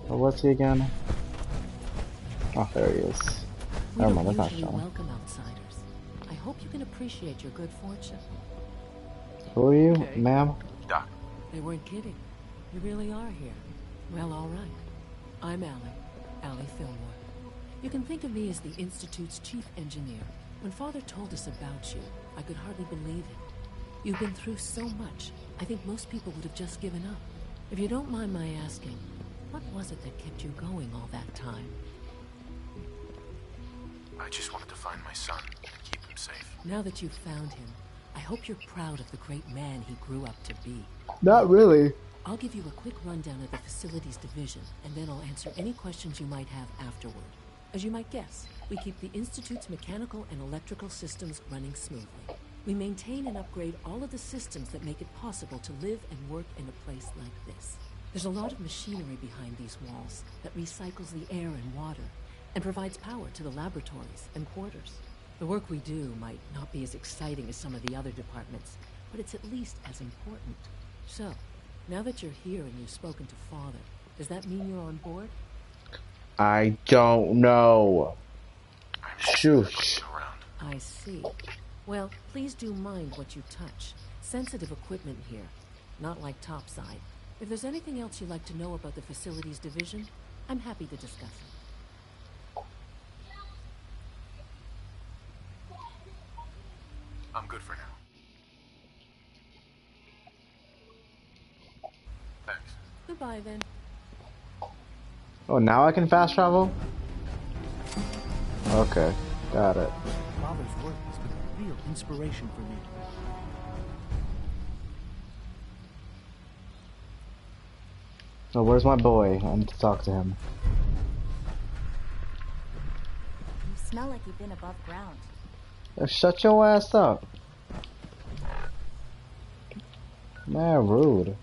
Or what's he again? Oh, there he is. Never mind, that's not Sean. Welcome outsiders. I hope you can appreciate your good fortune. Who are you, ma'am? Doc. They weren't kidding. You really are here. Well, all right. I'm Allie Fillmore. You can think of me as the Institute's chief engineer. When Father told us about you, I could hardly believe it. You've been through so much, I think most people would have just given up. If you don't mind my asking, what was it that kept you going all that time? I just wanted to find my son and keep him safe. Now that you've found him, I hope you're proud of the great man he grew up to be. Not really. I'll give you a quick rundown of the facilities division, and then I'll answer any questions you might have afterward. As you might guess, we keep the Institute's mechanical and electrical systems running smoothly. We maintain and upgrade all of the systems that make it possible to live and work in a place like this. There's a lot of machinery behind these walls that recycles the air and water, and provides power to the laboratories and quarters. The work we do might not be as exciting as some of the other departments, but it's at least as important. So, now that you're here and you've spoken to Father, does that mean you're on board? I don't know. Shoosh. I see. Well, please do mind what you touch. Sensitive equipment here, not like topside. If there's anything else you'd like to know about the facilities division, I'm happy to discuss it. I'm good for now. Thanks. Goodbye, then. Oh, now I can fast travel? Okay, got it. Father's work has been a real inspiration for me. Oh, where's my boy? I need to talk to him. You smell like you've been above ground. Shut your ass up. Man, rude.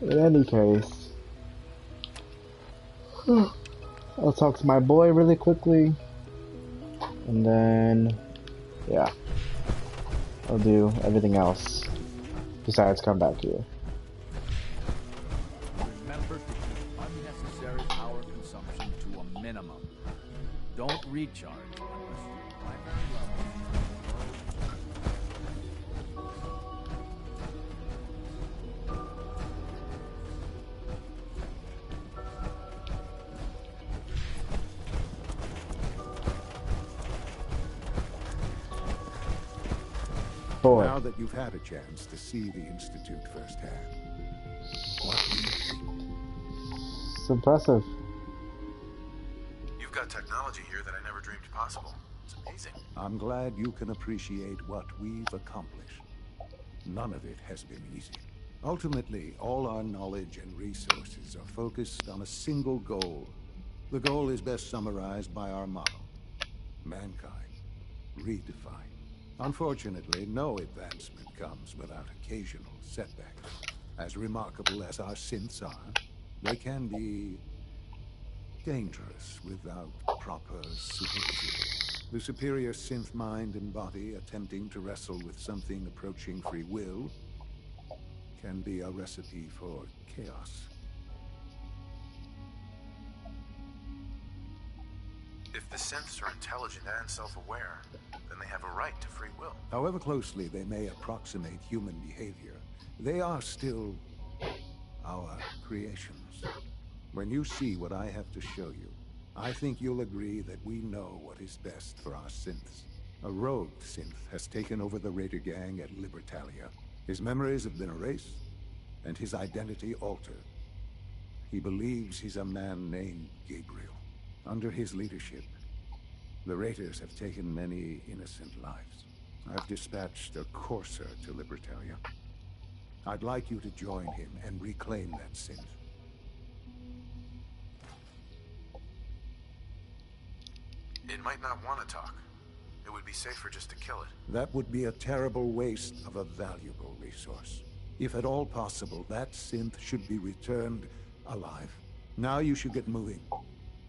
In any case, I'll talk to my boy really quickly, and then, yeah, I'll do everything else besides come back here. Remember to keep unnecessary power consumption to a minimum. Don't recharge unless you're primary level. Now that you've had a chance to see the Institute firsthand, what do you think? It's impressive. You've got technology here that I never dreamed possible. It's amazing. I'm glad you can appreciate what we've accomplished. None of it has been easy. Ultimately, all our knowledge and resources are focused on a single goal. The goal is best summarized by our motto: mankind redefined. Unfortunately, no advancement comes without occasional setbacks. As remarkable as our synths are, they can be dangerous without proper supervision. The superior synth mind and body attempting to wrestle with something approaching free will can be a recipe for chaos. If the synths are intelligent and self-aware, then they have a right to free will. However closely they may approximate human behavior, they are still our creations. When you see what I have to show you, I think you'll agree that we know what is best for our synths. A rogue synth has taken over the Raider gang at Libertalia. His memories have been erased, and his identity altered. He believes he's a man named Gabriel. Under his leadership, the Raiders have taken many innocent lives. I've dispatched a courser to Libertalia. I'd like you to join him and reclaim that synth. It might not want to talk. It would be safer just to kill it. That would be a terrible waste of a valuable resource. If at all possible, that synth should be returned alive. Now you should get moving.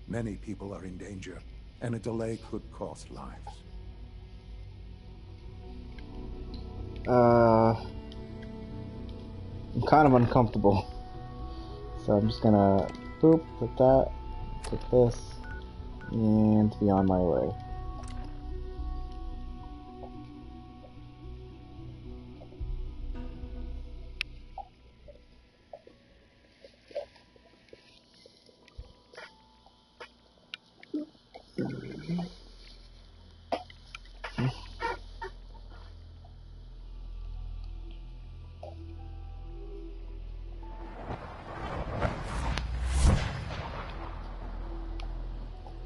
Many people are in danger, and a delay could cost lives. I'm kind of uncomfortable. So I'm just gonna boop, put that, put this, and be on my way.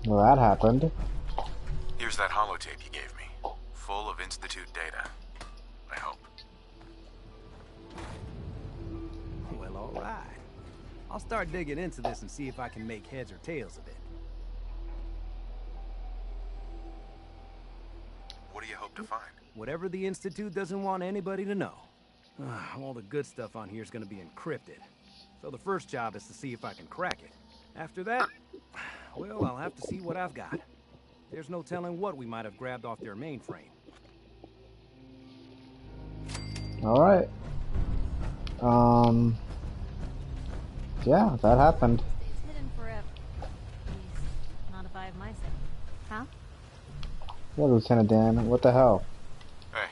Well, that happened. Here's that holotape you gave me, full of Institute data. I hope. Well, all right. I'll start digging into this and see if I can make heads or tails of it. What do you hope to find? Whatever the Institute doesn't want anybody to know. All the good stuff on here is gonna be encrypted. So the first job is to see if I can crack it. After that, well, I'll have to see what I've got. There's no telling what we might have grabbed off their mainframe. Alright. Yeah, that happened. It's hidden forever. Please, not if I have my say. Huh? Yeah, Lieutenant Dan, what the hell? Hey.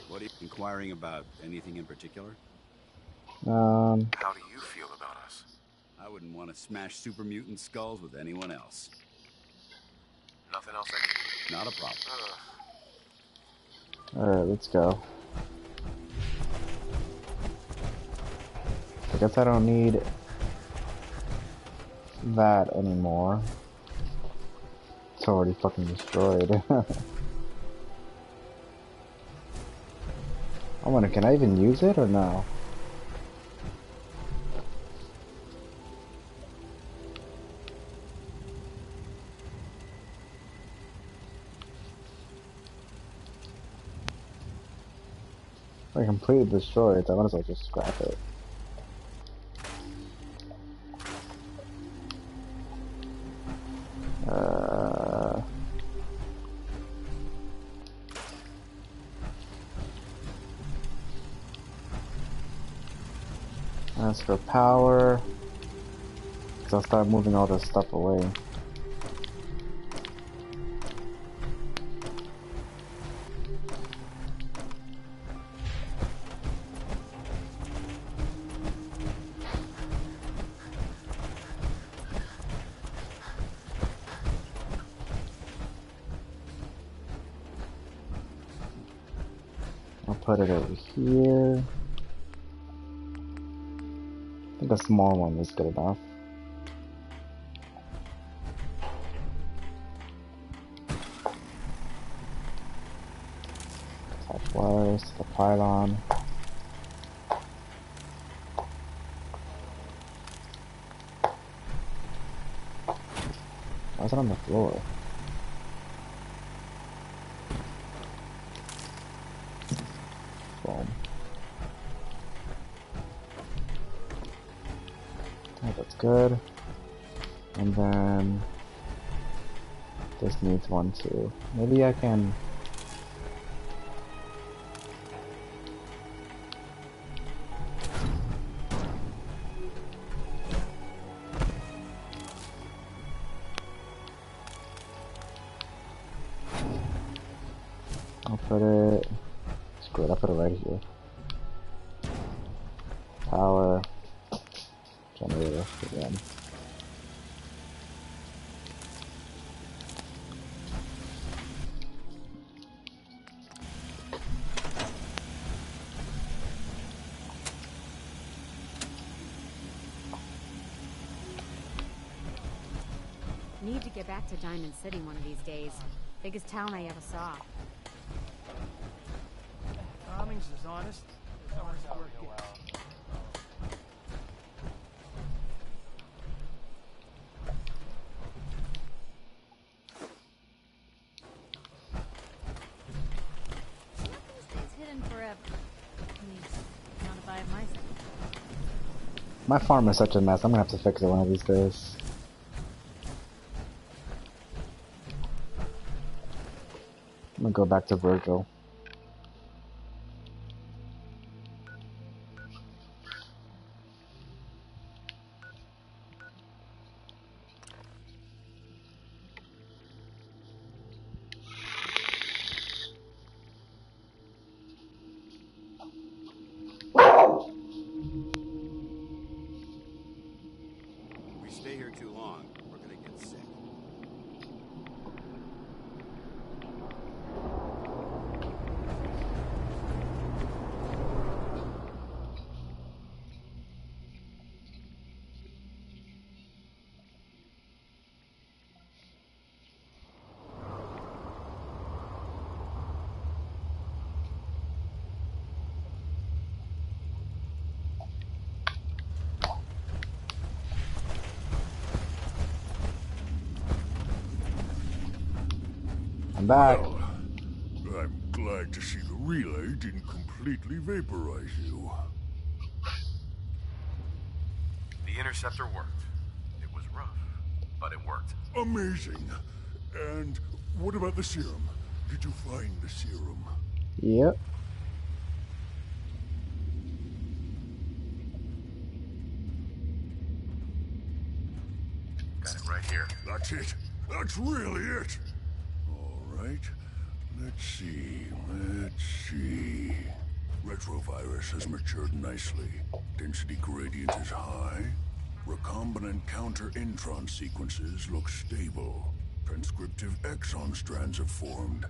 What are you inquiring about? Anything in particular? How do you feel about us? I wouldn't want to smash super mutant skulls with anyone else. Nothing else I need. Not a problem. Alright, let's go. I guess I don't need that anymore. It's already fucking destroyed. I wonder, can I even use it or no? I completely destroyed, so I might as well just scrap it. As for power, because I'll start moving all this stuff away. I'll put it over here. I think a small one is good enough. Attach wires to the pylon. Why is it on the floor? Boom. Oh, that's good. And then this needs one too. Maybe I can. I'll put it. Screw it, I'll put it right here. Power. Generator again. Need to get back to Diamond City one of these days. Biggest town I ever saw. Cummings is honest. Honest work. Nothing stays hidden forever. Please, not if I have my say. My farm is such a mess. I'm gonna have to fix it one of these days. I'm gonna go back to Virgil. We stay here too long, we're gonna get sick. I'm back. Well, I'm glad to see the relay didn't completely vaporize you. interceptor worked. It was rough, but it worked. Amazing. And what about the serum? Did you find the serum? Yep. Got it right here. That's it. That's really it. All right. Let's see. Retrovirus has matured nicely. Density gradient is high. Recombinant counter-intron sequences look stable. Transcriptive exon strands have formed.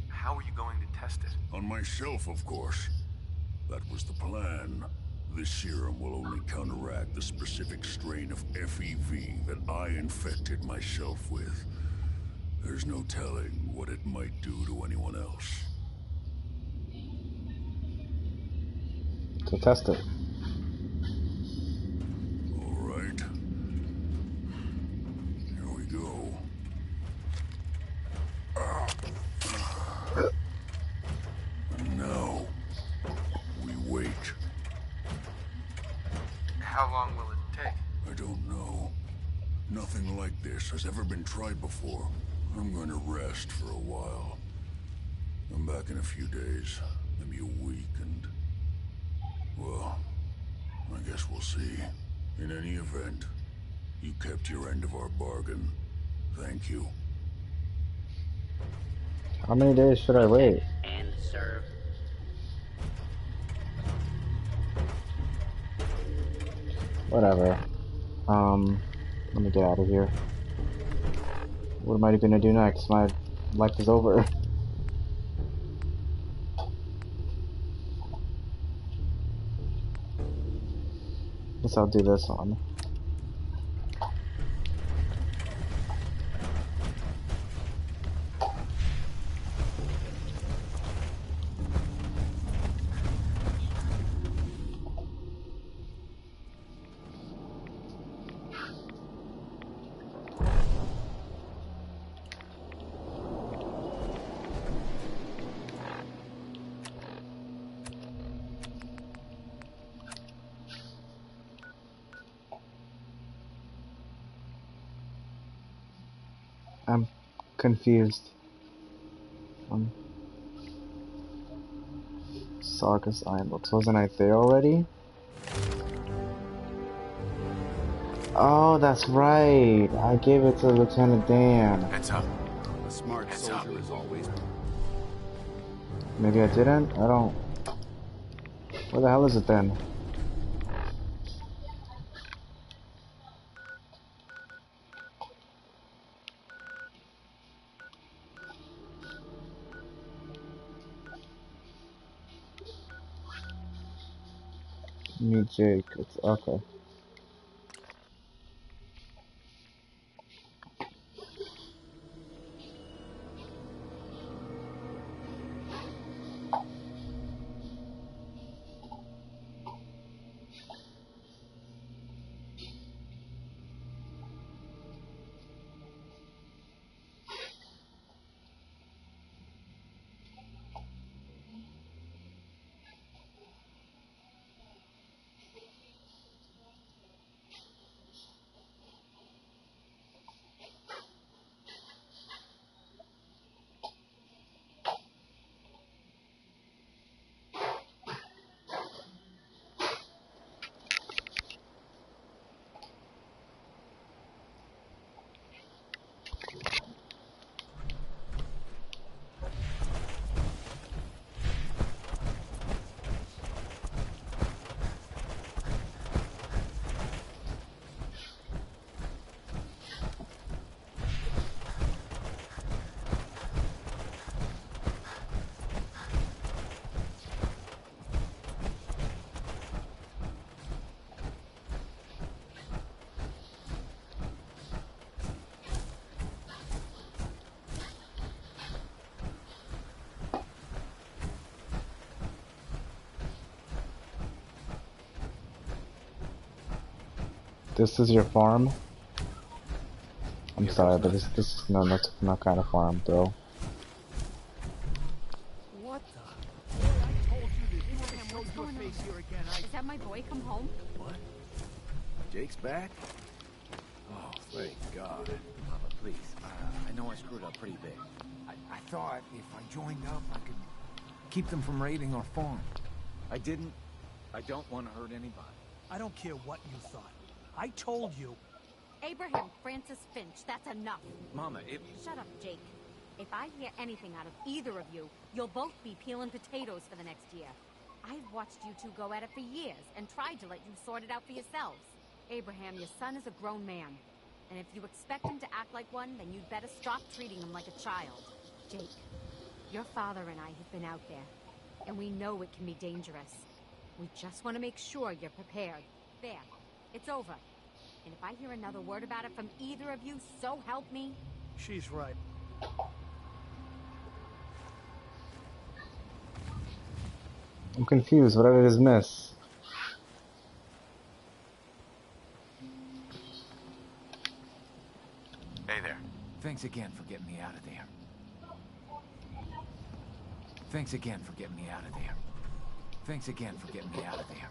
How are you going to test it? On myself, of course. That was the plan. This serum will only counteract the specific strain of FEV that I infected myself with. There's no telling what it might do to anyone else. So test it. All right. Here we go. And now, we wait. How long will it take? I don't know. Nothing like this has ever been tried before. I'm going to rest for a while. I'm back in a few days, maybe a week, and... well, I guess we'll see. In any event, you kept your end of our bargain. Thank you. How many days should I wait? And serve. Whatever. Let me get out of here. What am I gonna do next? My life is over. Guess I'll do this one. I'm confused. Sarkis Iron Books. Wasn't I there already? Oh, that's right. I gave it to Lieutenant Dan. Heads up. A smart soldier is always. Maybe I didn't? I don't... Where the hell is it then? Meet Jake. It's okay. This is your farm? I'm sorry, but this is not kind of farm, though. What the? I told you face here again, Is that my boy come home? What? Jake's back? Oh, thank God. Papa, please. I know I screwed up pretty big. I thought if I joined up, I could keep them from raiding our farm. I didn't. I don't want to hurt anybody. I don't care what you thought. I told you. Abraham Francis Finch, that's enough. Mama, Shut up, Jake. If I hear anything out of either of you, you'll both be peeling potatoes for the next year. I've watched you two go at it for years and tried to let you sort it out for yourselves. Abraham, your son is a grown man. And if you expect him to act like one, then you'd better stop treating him like a child. Jake, your father and I have been out there, and we know it can be dangerous. We just want to make sure you're prepared. There, it's over. And if I hear another word about it from either of you, so help me. She's right. I'm confused. What did I just miss? Hey there. Thanks again for getting me out of there. Thanks again for getting me out of there. Thanks again for getting me out of there.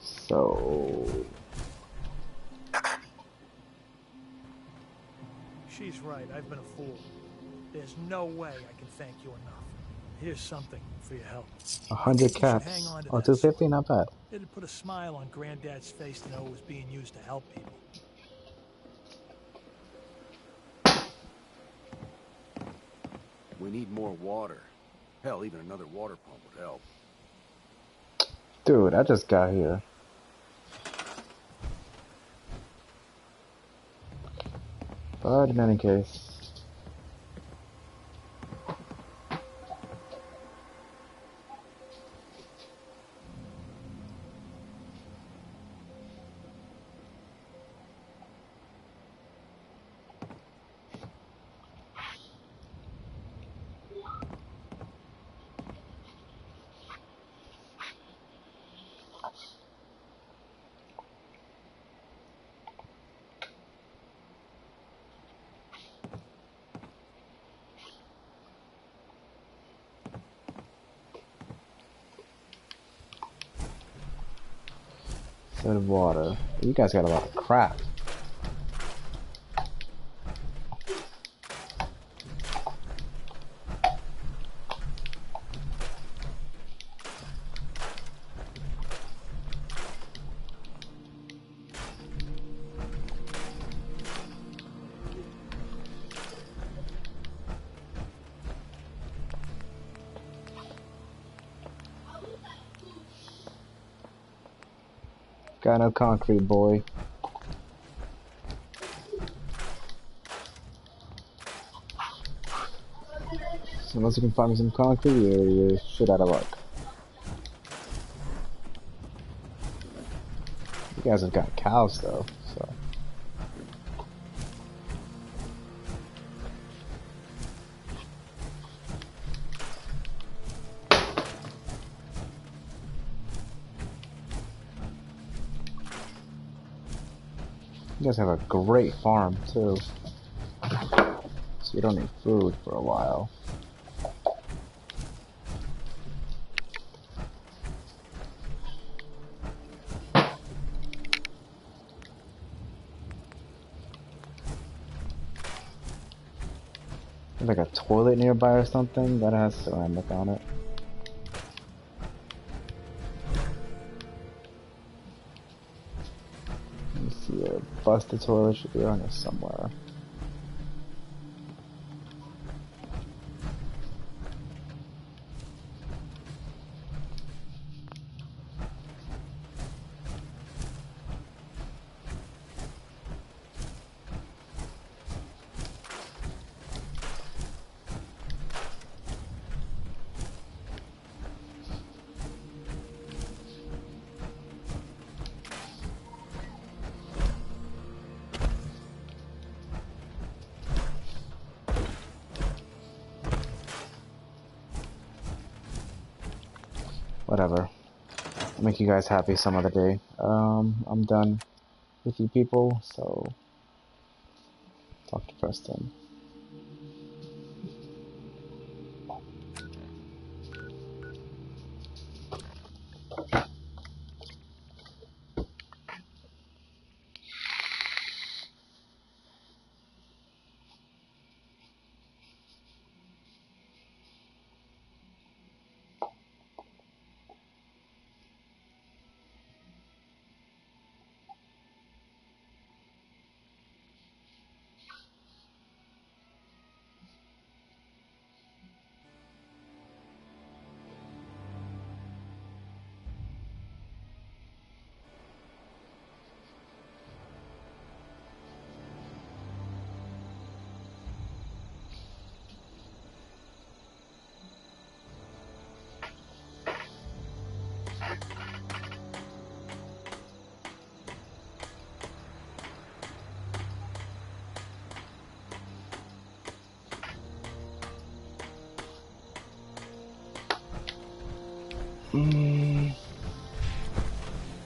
So... She's right. I've been a fool. There's no way I can thank you enough. Here's something for your help. 100 caps. Oh, 250? Not bad. It'd put a smile on Granddad's face to know it was being used to help people. We need more water. Hell, even another water pump would help. Dude, I just got here. But in any case... Instead of water. You guys got a lot of crap. Got no concrete, boy. So unless you can find me some concrete, you're shit out of luck. You guys have got cows though, so. You guys have a great farm too, so you don't need food for a while. There's like a toilet nearby or something that has ceramic on it. Let me see, a busted toilet should be around here somewhere. Whatever. I'll make you guys happy some other day. I'm done with you people, so talk to Preston.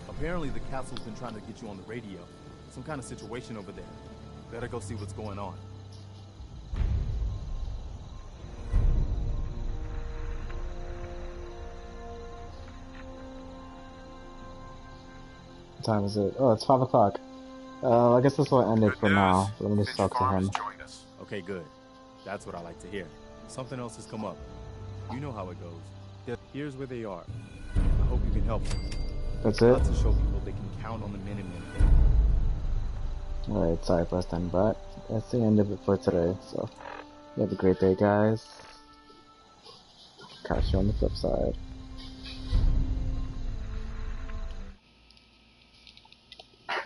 Apparently the castle's been trying to get you on the radio. Some kind of situation over there. Better go see what's going on. What time is it? Oh, it's 5 o'clock. I guess this will end it for now. Let me just talk to him. Okay, good. That's what I like to hear. Something else has come up. You know how it goes. Here's where they are. I hope you can help them. That's it? Lots to show people they can count on the Minutemen. Alright, sorry for then, but that's the end of it for today. So, you have a great day, guys. Catch you on the flip side.